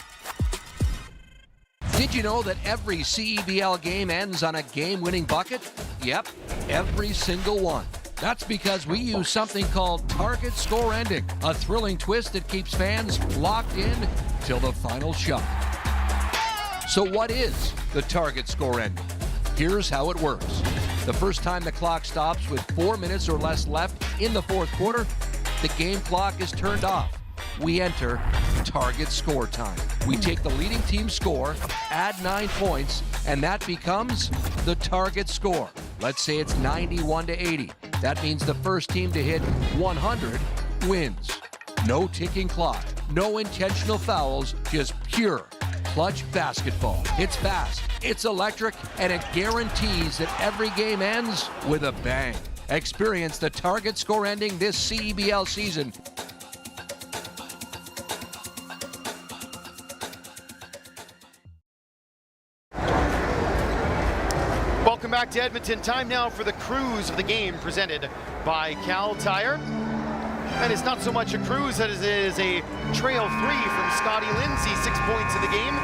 Did you know that every CEBL game ends on a game-winning bucket? Yep, every single one. That's because we use something called target score ending, a thrilling twist that keeps fans locked in till the final shot. So what is the target score ending? Here's how it works. The first time the clock stops with 4 minutes or less left in the fourth quarter, the game clock is turned off. We enter target score time. We take the leading team's score, add 9 points, and that becomes the target score. Let's say it's 91-80. That means the first team to hit 100 wins. No ticking clock, no intentional fouls, just pure clutch basketball. It's fast, it's electric, and it guarantees that every game ends with a bang. Experience the target score ending this CEBL season. Welcome back to Edmonton. Time now for the cruise of the game presented by Cal Tire. And it's not so much a cruise as it is a trail 3 from Scotty Lindsay. 6 points in the game,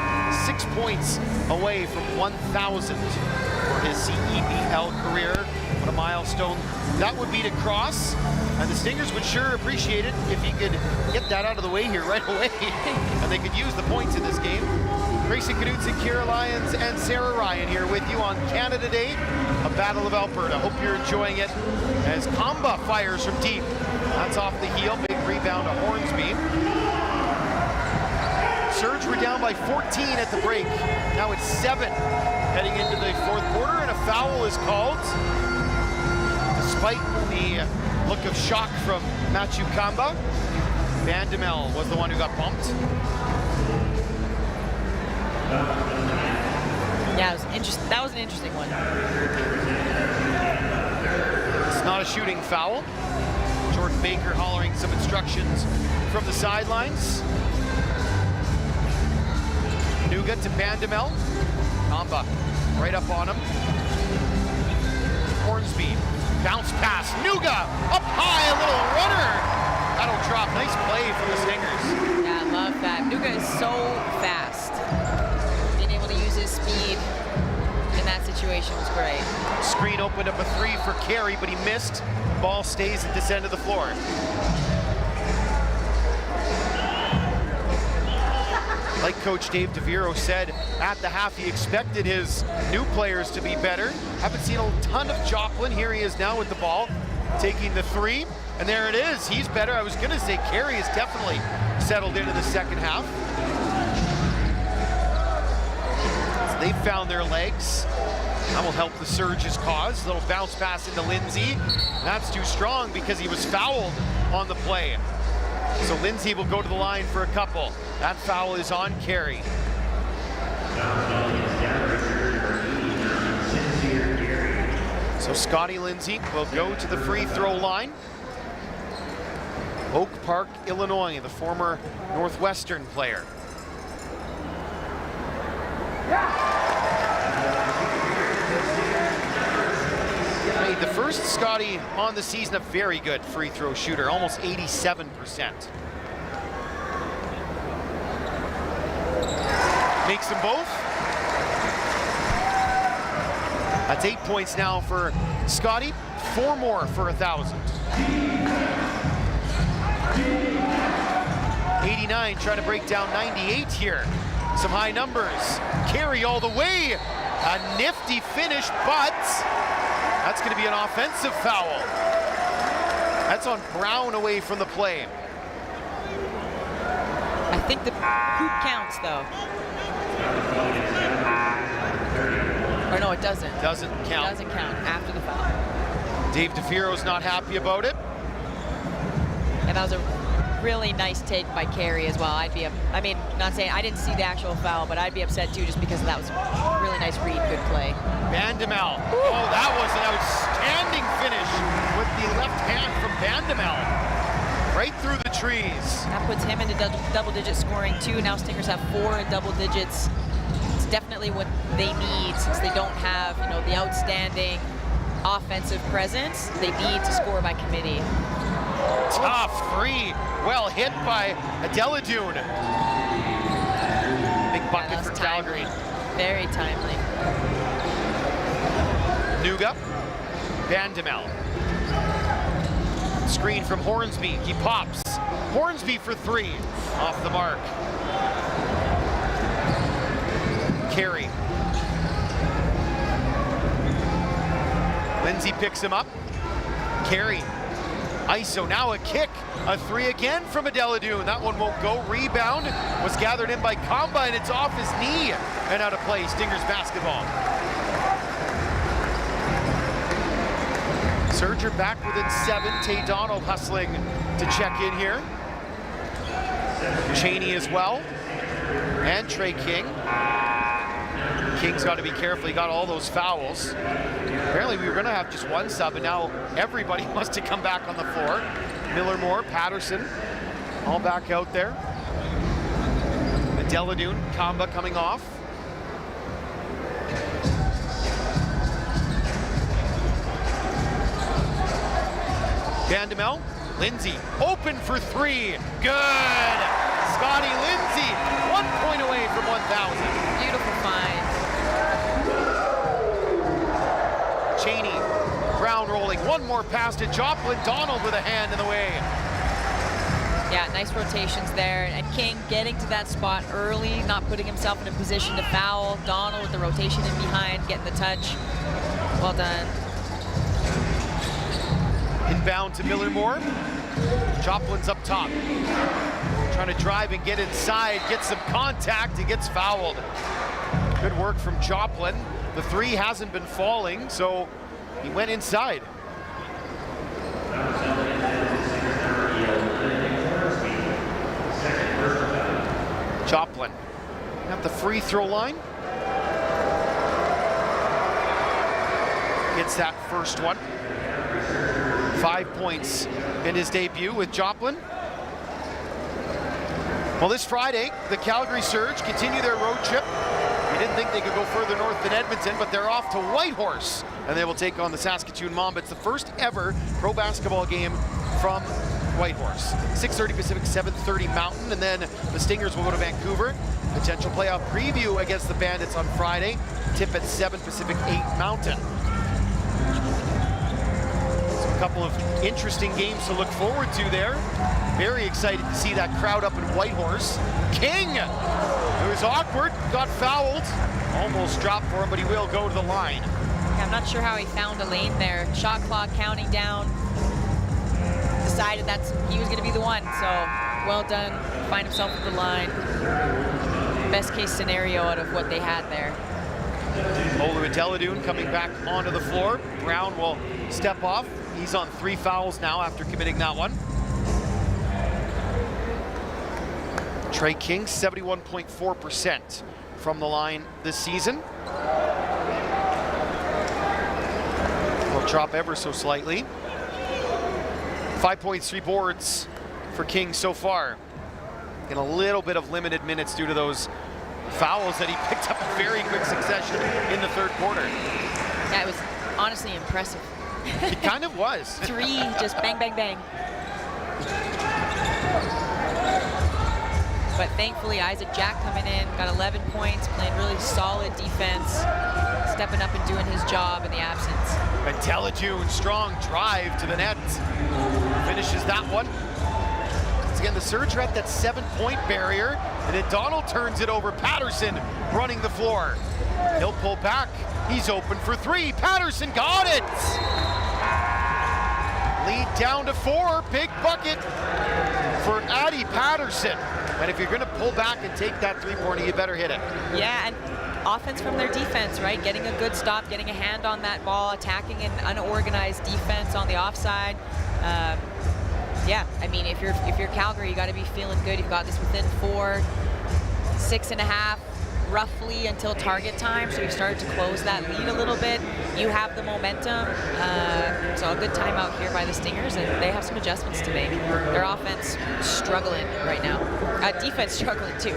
6 points away from 1,000 for his CEBL career. What a milestone that would be to cross. And the Stingers would sure appreciate it if he could get that out of the way here right away. And they could use the points in this game. Grayson Knudsen, Kira Lyons, and Sarah Ryan here with you on Canada Day, a Battle of Alberta. Hope you're enjoying it as Kamba fires from deep. That's off the heel, big rebound to Hornsby. Surge were down by 14 at the break. Now it's 7 heading into the fourth quarter, and a foul is called. Despite the look of shock from Matthew Kamba, Van de Mel was the one who got bumped. Yeah, that was an interesting one. It's not a shooting foul. Jordan Baker hollering some instructions from the sidelines. Nuga to Bandamel. Kamba right up on him. Hornsby, bounce pass. Nuga up high, a little runner. That'll drop. Nice play from the Stingers. Yeah, I love that. Nuga is so fast. Being able to use his speed in that situation was great. Screen opened up a 3 for Carey, but he missed. Ball stays at this end of the floor. Like Coach Dave DeViro said at the half, he expected his new players to be better. Haven't seen a ton of Joplin. Here he is now with the ball, taking the 3. And there it is. He's better. I was going to say Carey is definitely settled into the second half. So they've found their legs. That will help the Surge's cause. Little bounce pass into Lindsay. That's too strong because he was fouled on the play. So Lindsay will go to the line for a couple. That foul is on Carey. So Scotty Lindsay will go to the free throw line. Oak Park, Illinois, the former Northwestern player. Made the first Scotty on the season a very good free throw shooter, almost 87%. Makes them both. That's 8 points now for Scotty, 4 more for 1,000. 89 trying to break down 98 here. Some high numbers. Carey all the way. A nifty finish, but that's going to be an offensive foul. That's on Brown away from the play. I think the hoop counts, though. Or no, it doesn't. Doesn't count. It doesn't count after the foul. Dave DeFiero's not happy about it. And that was a really nice take by Carey as well. I mean, not saying I didn't see the actual foul, but I'd be upset too just because that was a really nice read, good play. Bandemel. Oh, that was an outstanding finish with the left hand from Bandemel. Right through the trees. That puts him into double-digit scoring too. Now Stingers have 4 in double digits. It's definitely what they need since they don't have, you know, the outstanding offensive presence. They need to score by committee. Tough three. Well hit by Adeladune. Big bucket for Calgary. Very timely. Nuga. Bandemel. Screen from Hornsby. He pops. Hornsby for 3. Off the mark. Carey. Lindsay picks him up. Carey. ISO, now a kick. A 3 again from Adeladune. That one won't go. Rebound was gathered in by Kamba, and it's off his knee and out of play. Stingers basketball. Surge are back within 7. Tay Donald hustling to check in here. Cheney as well. And Trey King. King's got to be careful. He got all those fouls. Apparently we were going to have just one sub, and now everybody must have come back on the floor. Miller Moore, Patterson, all back out there. Adeladune, Kamba coming off. Bandemel, Lindsay, open for 3. Good! Scotty Lindsay, 1 point away from 1,000. Beautiful find. Cheney, ground rolling, one more pass to Joplin. Donald with a hand in the way. Yeah, nice rotations there. And King getting to that spot early, not putting himself in a position to foul. Donald with the rotation in behind, getting the touch. Well done. Inbound to Miller Moore. Joplin's up top. Trying to drive and get inside, get some contact, he gets fouled. Good work from Joplin. The 3 hasn't been falling, so he went inside. Joplin at the free throw line. Gets that first one. 5 points in his debut with Joplin. Well, this Friday, the Calgary Surge continue their road trip. We didn't think they could go further north than Edmonton, but they're off to Whitehorse, and they will take on the Saskatoon Mamba. It's the first ever pro basketball game from Whitehorse. 6:30 Pacific, 7:30 Mountain, and then the Stingers will go to Vancouver. Potential playoff preview against the Bandits on Friday. Tip at 7 Pacific, 8 Mountain. So a couple of interesting games to look forward to there. Very excited to see that crowd up in Whitehorse. King, it was awkward, got fouled. Almost dropped for him, but he will go to the line. Yeah, I'm not sure how he found a lane there. Shot clock counting down. Decided that he was going to be the one, so well done. Find himself at the line. Best case scenario out of what they had there. Olu Adeladune coming back onto the floor. Brown will step off. He's on 3 fouls now after committing that one. Trey King, 71.4% from the line this season. Will drop ever so slightly. 5 points, 3 boards for King so far. In a little bit of limited minutes due to those fouls that he picked up in very quick succession in the third quarter. Yeah, it was honestly impressive. It kind of was. 3, just bang, bang, bang. But thankfully, Isaac Jack coming in, got 11 points, playing really solid defense, stepping up and doing his job in the absence. Adeladune, strong drive to the net. Finishes that one. Once again, the Surge are at that 7-point barrier, and then Donald turns it over. Patterson running the floor. He'll pull back. He's open for 3. Patterson got it! Lead down to 4. Big bucket for Addy Patterson. And if you're going to pull back and take that 3-pointer, you better hit it. Yeah, and offense from their defense, right? Getting a good stop, getting a hand on that ball, attacking an unorganized defense on the offside. Yeah, Yeah, I mean, if you're Calgary, you got to be feeling good. You've got this within 4, 6.5 roughly until target time, so you've started to close that lead a little bit. You have the momentum, so a good time out here by the Stingers, and they have some adjustments to make. Their offense struggling right now. Defense struggling too.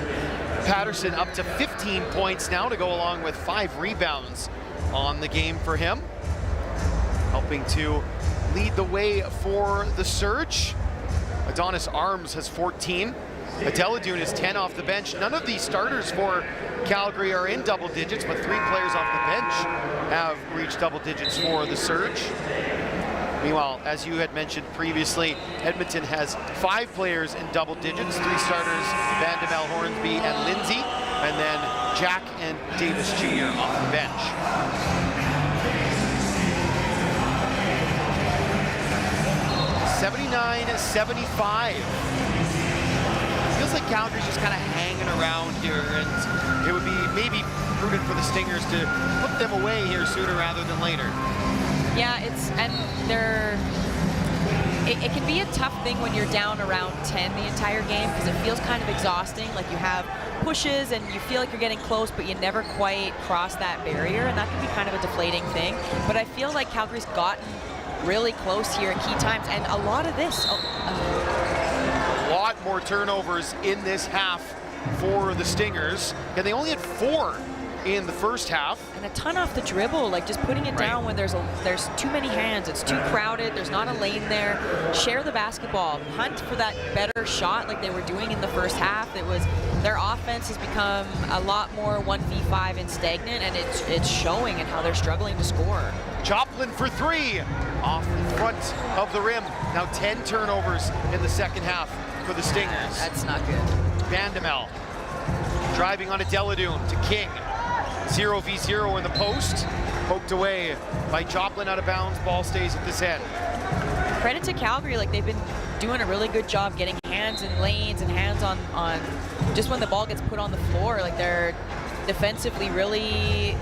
Patterson up to 15 points now to go along with 5 rebounds on the game for him. Helping to lead the way for the Surge. Adonis Arms has 14. Adeladoon is 10 off the bench. None of these starters for Calgary are in double digits, but 3 players off the bench have reached double digits for the Surge. Meanwhile, as you had mentioned previously, Edmonton has 5 players in double digits, 3 starters, Vandemel, Hornsby, and Lindsay, and then Jack and Davis Jr. off the bench. $79-75. Feels like Calgary's just kind of hanging around here, and it would be maybe prudent for the Stingers to put them away here sooner rather than later. Yeah, it can be a tough thing when you're down around 10 the entire game, because it feels kind of exhausting. Like you have pushes and you feel like you're getting close, but you never quite cross that barrier, and that can be kind of a deflating thing. But I feel like Calgary's gotten really close here at key times, and a lot of this. A lot more turnovers in this half for the Stingers, and they only had 4 in the first half. And a ton off the dribble, like just putting it down when there's too many hands, it's too crowded, there's not a lane there. Share the basketball, hunt for that better shot like they were doing in the first half. Their offense has become a lot more 1v5 and stagnant, and it's showing in how they're struggling to score. Joplin for 3 off the front of the rim. Now 10 turnovers in the second half for the Stingers. That's not good. Vandemel driving on Adeladoon to King. 0v0 in the post. Poked away by Joplin out of bounds. Ball stays at this end. Credit to Calgary, like they've been doing a really good job getting hands in lanes and hands on just when the ball gets put on the floor. Like they're defensively really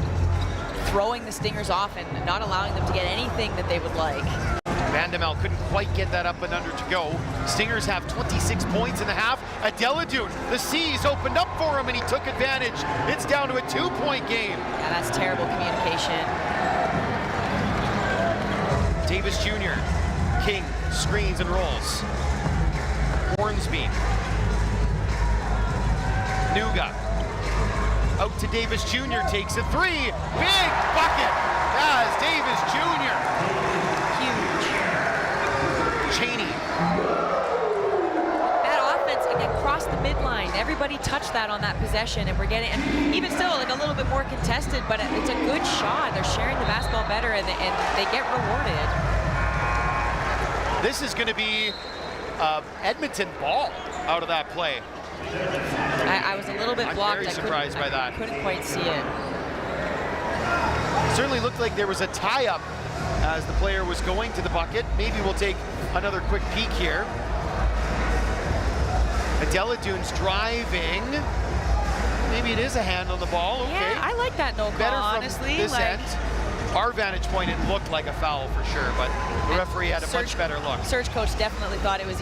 throwing the Stingers off and not allowing them to get anything that they would like. Vandemel couldn't quite get that up and under to go. Stingers have 26 points in the half. Adeladoon, the C's opened up for him and he took advantage. It's down to a 2-point game. Yeah, that's terrible communication. Davis Jr., King screens and rolls. Hornsby. Nuga. Out to Davis Jr., takes a 3. Big bucket as Davis Jr. Cheney. That offense, again, crossed the midline. Everybody touched that on that possession, and we're getting, and even still, like a little bit more contested, but it's a good shot. They're sharing the basketball better, and they get rewarded. This is going to be Edmonton ball out of that play. I was a little bit blocked. I'm very surprised by that. Couldn't quite see it. Certainly looked like there was a tie-up as the player was going to the bucket. Maybe we'll take another quick peek here. Adeladoon's driving. Maybe it is a hand on the ball. Okay. Yeah, I like that no call, Better from honestly. this end. Our vantage point, it looked like a foul for sure, but the referee had a much better look. Surge coach definitely thought it was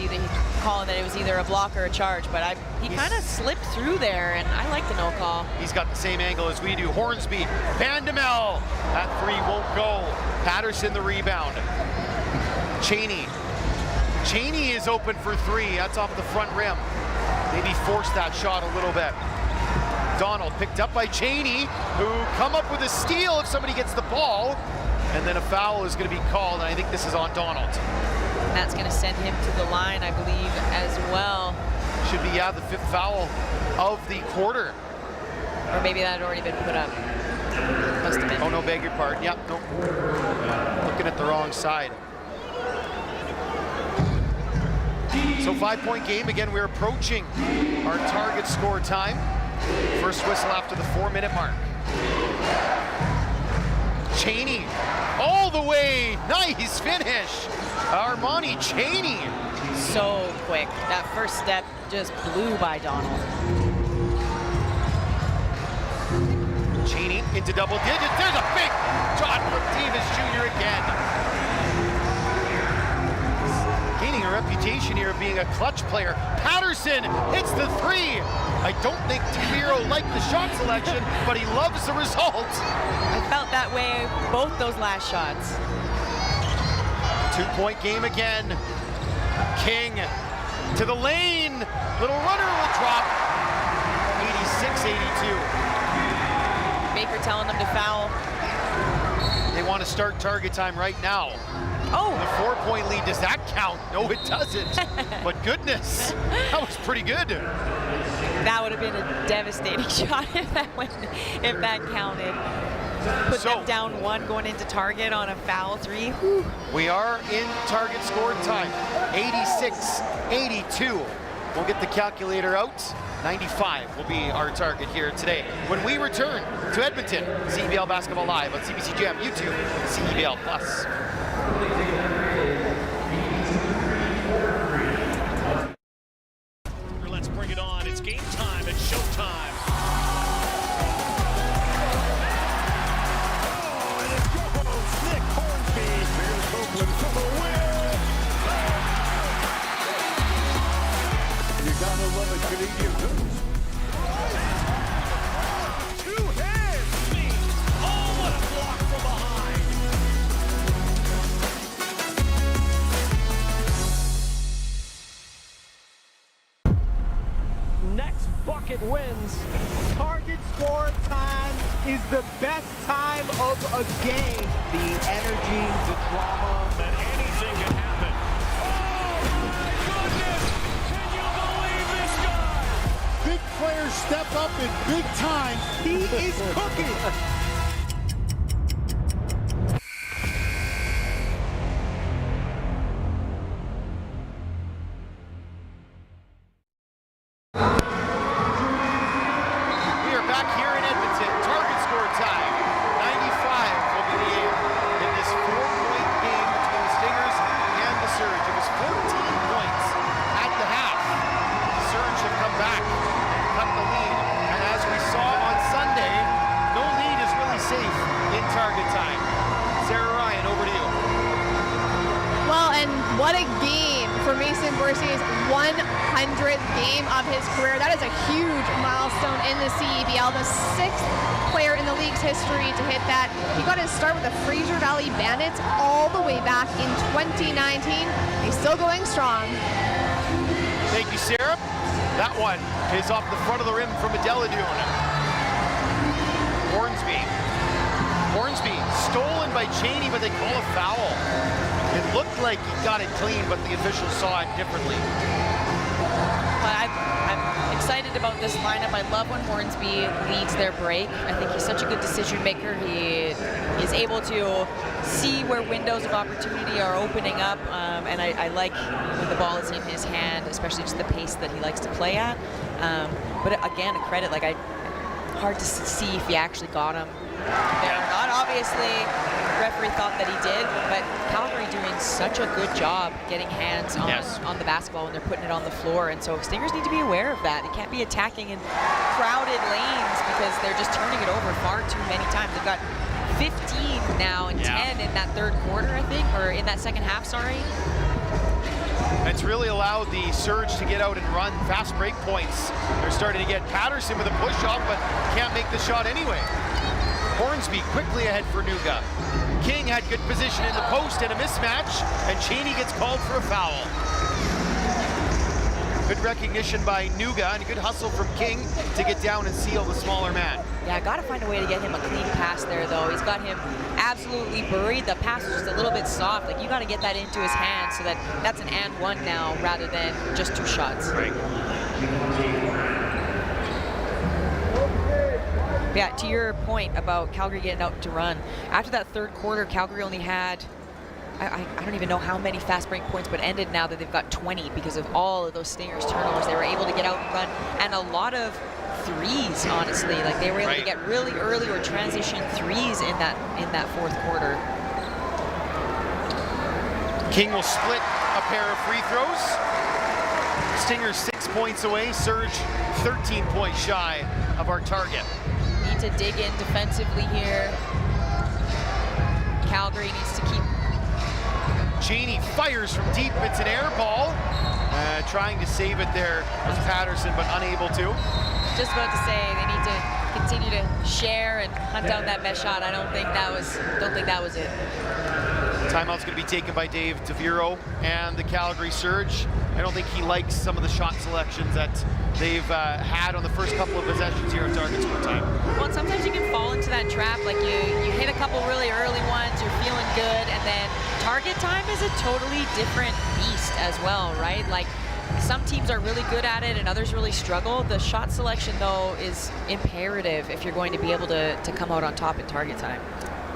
calling that it was either a block or a charge, but he kind of slipped through there, and I like the no call. He's got the same angle as we do. Hornsby, Vandemel, that 3 won't go. Patterson the rebound. Cheney is open for 3. That's off the front rim. Maybe forced that shot a little bit. Donald picked up by Cheney, who come up with a steal if somebody gets the ball, and then a foul is going to be called, and I think this is on Donald. And that's going to send him to the line, I believe, as well. Should be, yeah, the 5th foul of the quarter. Or maybe that had already been put up. Must have been. Oh, no, beg your pardon. Yep, no. Looking at the wrong side. So 5-point game. Again, we're approaching our target score time. First whistle after the 4-minute mark. Cheney, all the way. Nice finish. Armani Cheney. So quick. That first step just blew by Donald. Cheney into double digits. There's a big shot from Davis Jr. again. gaining a reputation here of being a clutch player. Patterson hits the three. I don't think Tibiro liked the shot selection, but he loves the result. I felt that way both those last shots. 2-point game again. King to the lane. Little runner will drop. 86-82. Baker telling them to foul. They want to start target time right now. Oh! The 4-point lead, does that count? No, it doesn't. But goodness, that was pretty good. That would have been a devastating shot if that counted. Put them down one going into target on a foul three. Whew. We are in target score time. 86-82. We'll get the calculator out. 95 will be our target here today. When we return to Edmonton, CEBL Basketball Live on CBC Jam, YouTube, CEBL Plus. Let's bring it on. It's game time. It's showtime. Gotta love a Canadian news. Two hands, me. Oh, what a block from behind. Next bucket wins. Target score time is the best time of a game. The energy, the drama. That anything can happen. Big players step up in big time. He is cooking. We are back here in Edmonton. Target score time. 95 will be the aim in this 4-point game between the Stingers and the Surge. It was 14 points at the half. The Surge have come back and cut the lead. And as we saw on Sunday, no lead is really safe in target time. Sarah Ryan, over to you. Well, and what a game for Mason Bourcier's 100th game of his career. That is a huge milestone in the CEBL, the 6th player in the league's history to hit that. He got his start with the Fraser Valley Bandits all the way back in 2019. He's still going strong. Thank you, Sarah. That one is off the front of the rim from Adeladune. Hornsby stolen by Cheney, but they call a foul. It looked like he got it clean, but the officials saw it differently. But I'm excited about this lineup. I love when Hornsby leads their break. I think he's such a good decision maker. He is able to see where windows of opportunity are opening up, and I like when the ball is in his hand, especially just the pace that he likes to play at. But again, a credit, hard to see if he actually got him there or not. Obviously, the referee thought that he did, but Calgary doing such a good job getting hands on the basketball when they're putting it on the floor, and so Stingers need to be aware of that. They can't be attacking in crowded lanes because they're just turning it over far too many times. They've got 15 now and 10 in that third quarter, I think, or in that second half, sorry. It's really allowed the Surge to get out and run fast break points. They're starting to get Patterson with a push-off, but can't make the shot anyway. Hornsby quickly ahead for Nuga. King had good position in the post and a mismatch, and Cheney gets called for a foul. Good recognition by Nuga and a good hustle from King to get down and seal the smaller man. Yeah, got to find a way to get him a clean pass there, though. He's got him absolutely buried. The pass was just a little bit soft. You got to get that into his hands so that that's an and one now rather than just two shots. Right. Yeah, to your point about Calgary getting out to run, after that third quarter, Calgary only had, I don't even know how many fast break points, but ended now that they've got 20 because of all of those Stingers turnovers. They were able to get out and run, and a lot of threes, honestly. They were able to get really early or transition threes in that fourth quarter. King will split a pair of free throws. Stingers 6 points away, Surge 13 points shy of our target. Need to dig in defensively here. Calgary needs to keep Cheney fires from deep. It's an air ball. Trying to save it there was Patterson, but unable to. Just about to say they need to continue to share and hunt down that best shot. I don't think that was it. Timeout's going to be taken by Dave Taviro and the Calgary Surge. I don't think he likes some of the shot selections that they've had on the first couple of possessions here in target score time. Well, and sometimes you can fall into that trap. Like you hit a couple really early ones, you're feeling good, and then target time is a totally different beast as well, right? Like some teams are really good at it and others really struggle. The shot selection, though, is imperative if you're going to be able to come out on top in target time.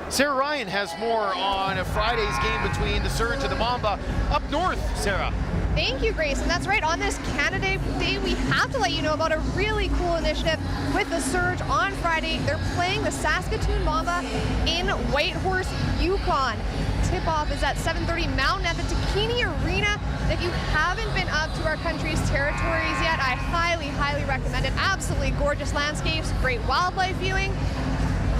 Sarah Ryan has more on a Friday's game between the Surge and the Mamba up north. Sarah. Thank you, Grace. And that's right, on this Canada Day, we have to let you know about a really cool initiative with the Surge on Friday. They're playing the Saskatoon Mamba in Whitehorse, Yukon. Tip-off is at 7:30 Mountain at the Takini Arena. And if you haven't been up to our country's territories yet, I highly, highly recommend it. Absolutely gorgeous landscapes, great wildlife viewing.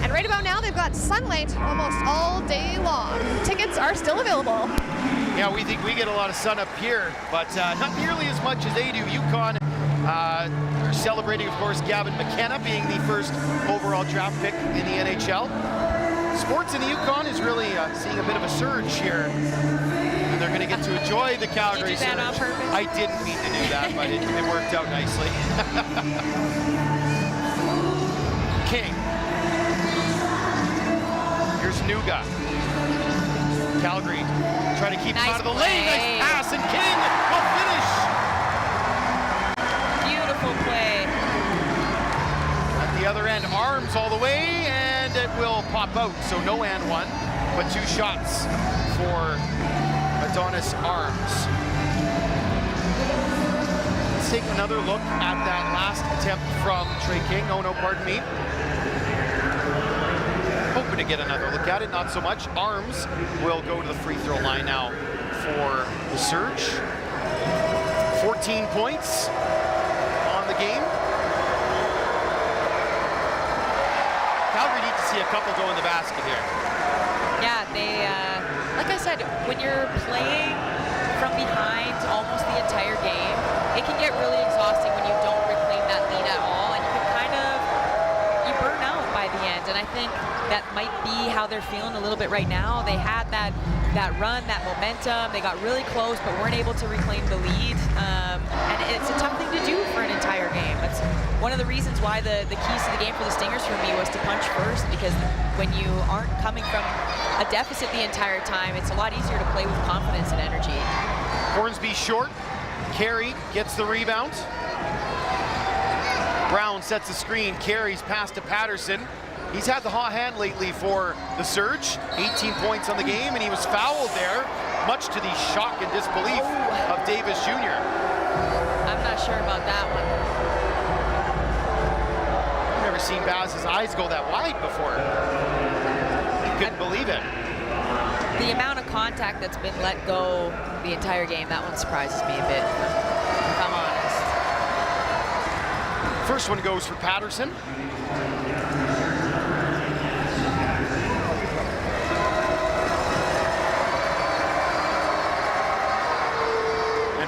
And right about now, they've got sunlight almost all day long. Tickets are still available. Yeah, we think we get a lot of sun up here, but not nearly as much as they do. Yukon are celebrating, of course, Gavin McKenna being the first overall draft pick in the NHL. Sports in the Yukon is really seeing a bit of a surge here. And they're going to get to enjoy the Calgary Surge. Did you do that on purpose? I didn't mean to do that, but it worked out nicely. King. Here's Nuga. Calgary try to keep him out of the lane. Nice pass, and King will finish. Beautiful play. At the other end, Arms all the way, and it will pop out. So no and one, but two shots for Adonis Arms. Let's take another look at that last attempt from Trey King. Oh no, pardon me. Hoping to get another look at it, not so much. Arms will go to the free throw line now for the Surge. 14 points on the game. Calgary need to see a couple go in the basket here. Yeah, they, like I said, when you're playing from behind almost the entire game, it can get really exhausting when you don't reclaim that lead at all, and you can kind of, you burn out by the end, and I think that might be how they're feeling a little bit right now. They had that run, that momentum. They got really close, but weren't able to reclaim the lead. And it's a tough thing to do for an entire game. It's one of the reasons why the keys to the game for the Stingers for me was to punch first, because when you aren't coming from a deficit the entire time, it's a lot easier to play with confidence and energy. Hornsby short. Carey gets the rebound. Brown sets the screen, carries pass to Patterson. He's had the hot hand lately for the Surge. 18 points on the game, and he was fouled there, much to the shock and disbelief of Davis Jr. I'm not sure about that one. I've never seen Baz's eyes go that wide before. Couldn't believe it. The amount of contact that's been let go the entire game, that one surprises me a bit, if I'm honest. First one goes for Patterson.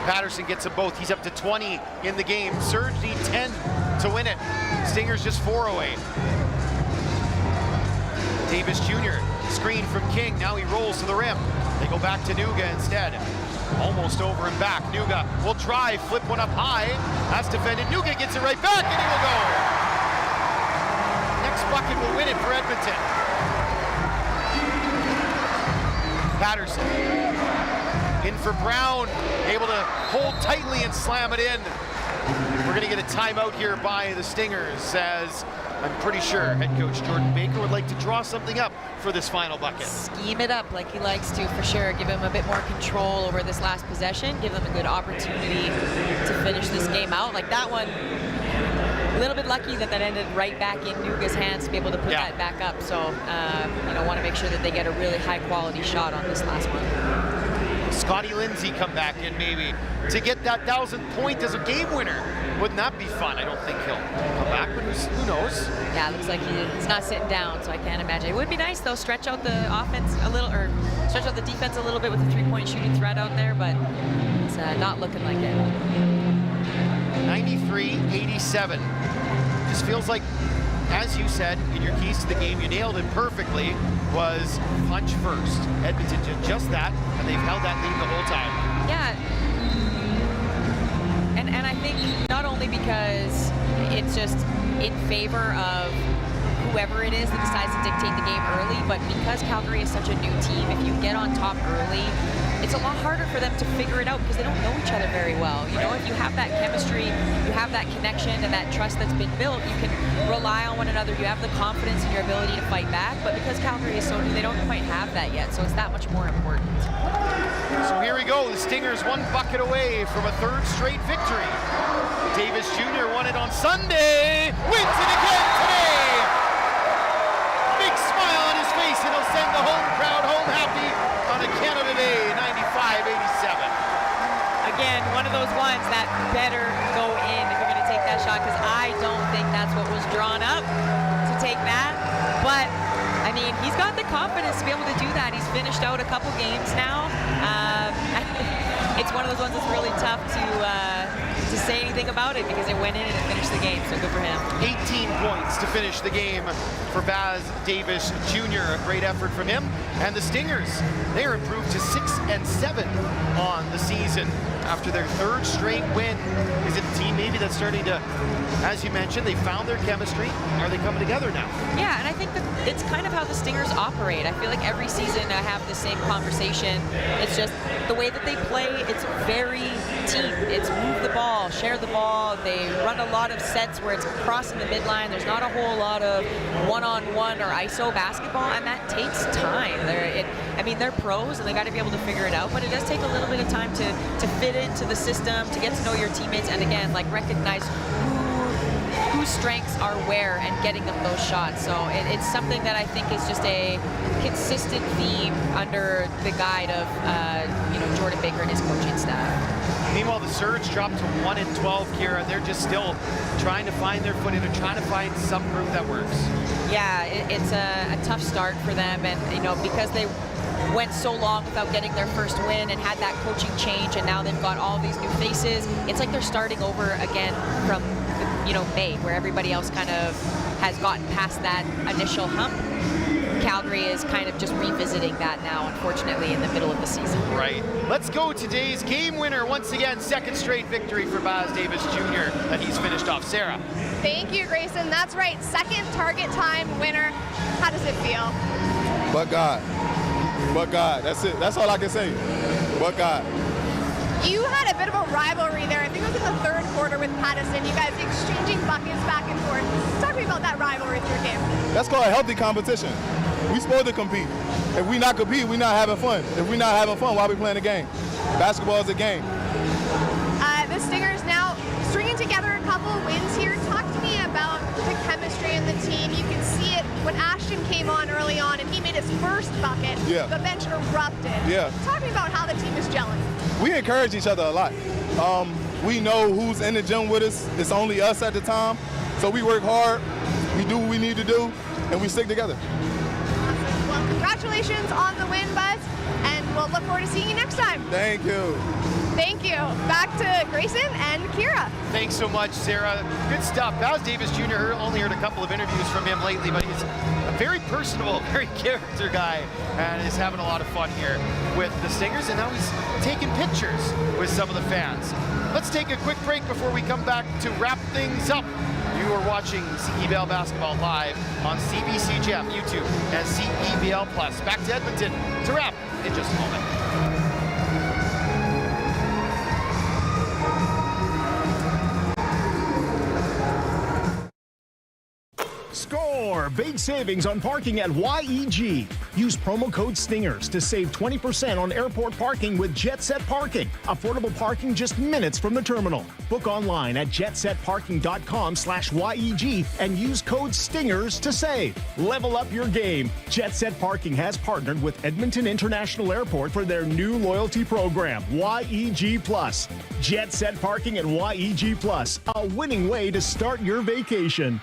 Patterson gets them both. He's up to 20 in the game. Surge need 10 to win it. Stingers just 4 away. Davis Jr. screen from King. Now he rolls to the rim. They go back to Nuga instead. Almost over and back. Nuga will drive, flip one up high. That's defended. Nuga gets it right back, and he will go. Next bucket will win it for Edmonton. Patterson. In for Brown, able to hold tightly and slam it in. We're going to get a timeout here by the Stingers, as I'm pretty sure head coach Jordan Baker would like to draw something up for this final bucket. Scheme it up like he likes to, for sure. Give him a bit more control over this last possession. Give them a good opportunity to finish this game out. Like that one, a little bit lucky that ended right back in Nuga's hands to be able to put that back up. So, want to make sure that they get a really high quality shot on this last one. Scotty Lindsay come back in maybe to get that 1,000th point as a game winner. Wouldn't that be fun? I don't think he'll come back, but who knows? Yeah, it looks like he's not sitting down, so I can't imagine. It would be nice, though, stretch out the offense a little, or stretch out the defense a little bit with a three-point shooting threat out there, but it's not looking like it. 93-87. Just feels like, as you said, in your keys to the game, you nailed it perfectly, was punch first. Edmonton did just that, and they've held that lead the whole time. Yeah. And I think not only because it's just in favor of whoever it is that decides to dictate the game early, but because Calgary is such a new team, if you get on top early, it's a lot harder for them to figure it out because they don't know each other very well. You know, if you have that chemistry, you have that connection and that trust that's been built, you can rely on one another. You have the confidence in your ability to fight back, but because Calgary is so new, they don't quite have that yet, so it's that much more important. So here we go, the Stingers 1 bucket away from a 3rd straight victory. Davis Jr. won it on Sunday, wins it again today! Big smile on his face, and he'll send the home crowd home happy on a Canada Day, 95-87. Again, one of those ones that better go in if you're going to take that shot, because I don't think that's what was drawn up to take that. But, I mean, he's got the confidence to be able to do that. He's finished out a couple games now. It's one of those ones that's really tough to say anything about it because it went in and it finished the game, so good for him. 18 points to finish the game for Baz Davis Jr. A great effort from him. And the Stingers, they are improved to 6-7 on the season after their 3rd straight win. Is it a team maybe that's starting to, as you mentioned, they found their chemistry? Are they coming together now? Yeah, and I think that it's kind of how the Stingers operate. I feel like every season I have the same conversation. It's just the way that they play, it's very team. It's move the ball, share the ball. They run a lot of sets where it's crossing the midline. There's not a whole lot of one-on-one or ISO basketball, and that takes time. They're pros, and they got to be able to figure it out, but it does take a little bit of time to fit into the system, to get to know your teammates, and again, like recognize whose strengths are where and getting them those shots. So it's something that I think is just a consistent theme under the guide of Jordan Baker and his coaching staff. Meanwhile, the Surge dropped to 1-12, Kira. They're just still trying to find their footing and trying to find some groove that works. Yeah, it's a tough start for them, and because they went so long without getting their first win and had that coaching change, and now they've got all these new faces. It's like they're starting over again from May, where everybody else kind of has gotten past that initial hump. Calgary is kind of just revisiting that now, unfortunately, in the middle of the season. Right. Let's go today's game winner. Once again, 2nd straight victory for Baz Davis Jr. that he's finished off. Sarah. Thank you, Grayson. That's right. 2nd target time winner. How does it feel? But God. But God. That's it. That's all I can say. But God. You had a bit of a rivalry there. I think it was in the 3rd quarter with Patterson. You guys exchanging buckets back and forth. Talk to me about that rivalry through your game. That's called a healthy competition. We supposed to compete. If we not compete, we not having fun. If we not having fun, why we playing the game? Basketball is a game. The Stingers now stringing together a couple of wins here. Talk to me about the chemistry in the team. You can see it when Ashton came on early on and he made his first bucket. Yeah. The bench erupted. Yeah. Talk to me about how the team is gelling. We encourage each other a lot. We know who's in the gym with us. It's only us at the time. So we work hard, we do what we need to do, and we stick together. Awesome. Well, congratulations on the win, Buzz, and we'll look forward to seeing you next time. Thank you. Thank you. Back to Grayson and Kira. Thanks so much, Sarah. Good stuff. Baz Davis Jr. only heard a couple of interviews from him lately, but he's a very personable, very character guy, and is having a lot of fun here with the Stingers, and now he's taking pictures with some of the fans. Let's take a quick break before we come back to wrap things up. You are watching CEBL Basketball live on CBC Gem, YouTube, and CEBL Plus. Back to Edmonton to wrap in just a moment. Score! Big savings on parking at YEG. Use promo code STINGERS to save 20% on airport parking with Jet Set Parking. Affordable parking just minutes from the terminal. Book online at jetsetparking.com/YEG and use code STINGERS to save. Level up your game. Jet Set Parking has partnered with Edmonton International Airport for their new loyalty program, YEG Plus. Jet Set Parking and YEG Plus, a winning way to start your vacation.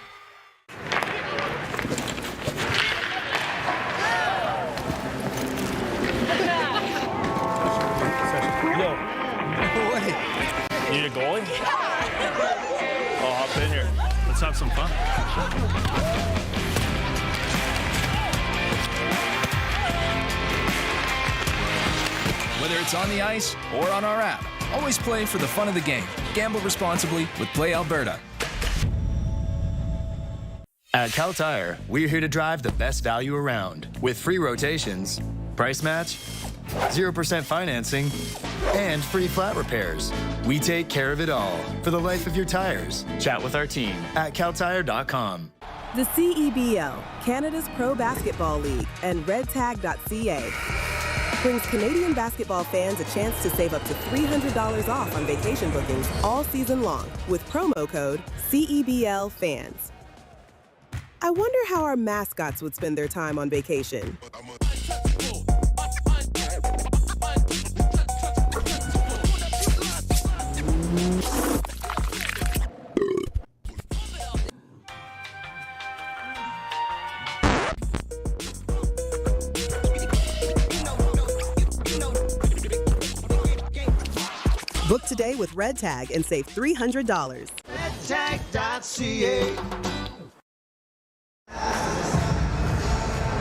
Need a goalie? I'll hop in here. Let's have some fun. Whether it's on the ice or on our app, always play for the fun of the game. Gamble responsibly with Play Alberta. At Cal Tire, we're here to drive the best value around with free rotations, price match, 0% financing, and free flat repairs. We take care of it all for the life of your tires. Chat with our team at caltire.com. The CEBL, Canada's Pro Basketball League, and redtag.ca brings Canadian basketball fans a chance to save up to $300 off on vacation bookings all season long with promo code CEBLFans. I wonder how our mascots would spend their time on vacation. Book today with Red Tag and save $300. redtag.ca.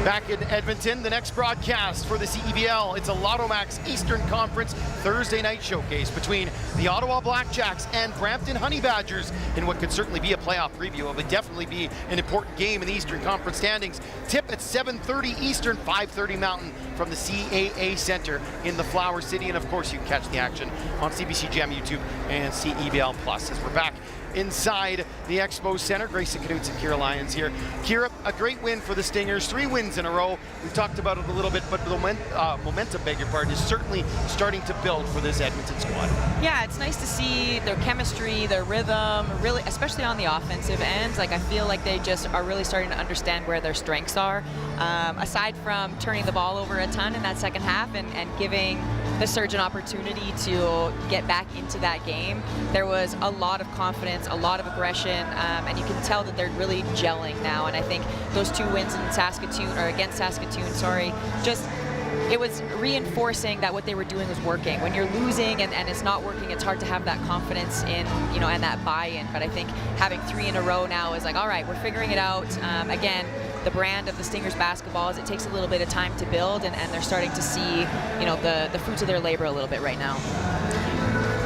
Back in Edmonton, the next broadcast for the CEBL, it's a Lotto Max Eastern Conference Thursday night showcase between the Ottawa Blackjacks and Brampton Honey Badgers in what could certainly be a playoff preview. It would definitely be an important game in the Eastern Conference standings. Tip at 7:30 Eastern, 5:30 Mountain from the CAA Centre in the Flower City. And of course, you can catch the action on CBC Gem YouTube and CEBL Plus as we're back inside the Expo Centre. Grayson Knutson and Kira Lyons here. Kira, a great win for the Stingers, 3 wins in a row. We've talked about it a little bit, but the momentum, beg your pardon, is certainly starting to build for this Edmonton squad. Yeah, it's nice to see their chemistry, their rhythm, really, especially on the offensive end. Like, I feel like they just are really starting to understand where their strengths are. Aside from turning the ball over a ton in that second half and giving the Surge an opportunity to get back into that game, there was a lot of confidence, a lot of aggression, and you can tell that they're really gelling now. And I think those 2 wins in against Saskatoon, just it was reinforcing that what they were doing was working. When you're losing and it's not working, it's hard to have that confidence in, and that buy-in. But I think having 3 in a row now is like, all right, we're figuring it out. Again, the brand of the Stingers basketball is it takes a little bit of time to build, and they're starting to see, the fruits of their labor a little bit right now.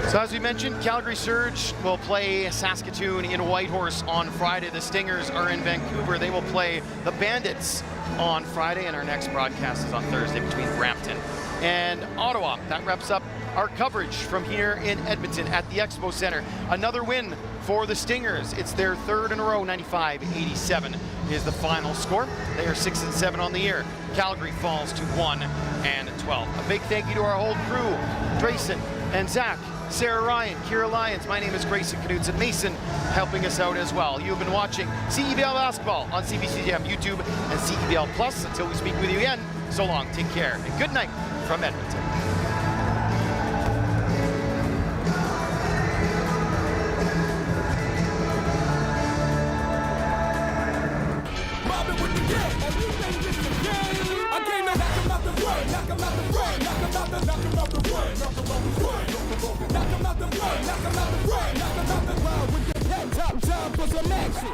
So as we mentioned, Calgary Surge will play Saskatoon in Whitehorse on Friday. The Stingers are in Vancouver. They will play the Bandits on Friday, and our next broadcast is on Thursday between Brampton and Ottawa. That wraps up our coverage from here in Edmonton at the Expo Centre. Another win for the Stingers. It's their 3rd in a row, 95-87 is the final score. They are 6-7 on the year. Calgary falls to 1-12. A big thank you to our whole crew, Drayson and Zach, Sarah Ryan, Kira Lyons. My name is Grayson Knutson. Mason helping us out as well. You've been watching CEBL Basketball on CBC Gem YouTube and CEBL Plus. Until we speak with you again, so long, take care, and good night from Edmonton. Knock 'em out the run, knock 'em out the run, knock 'em out the run with the head top time for some action.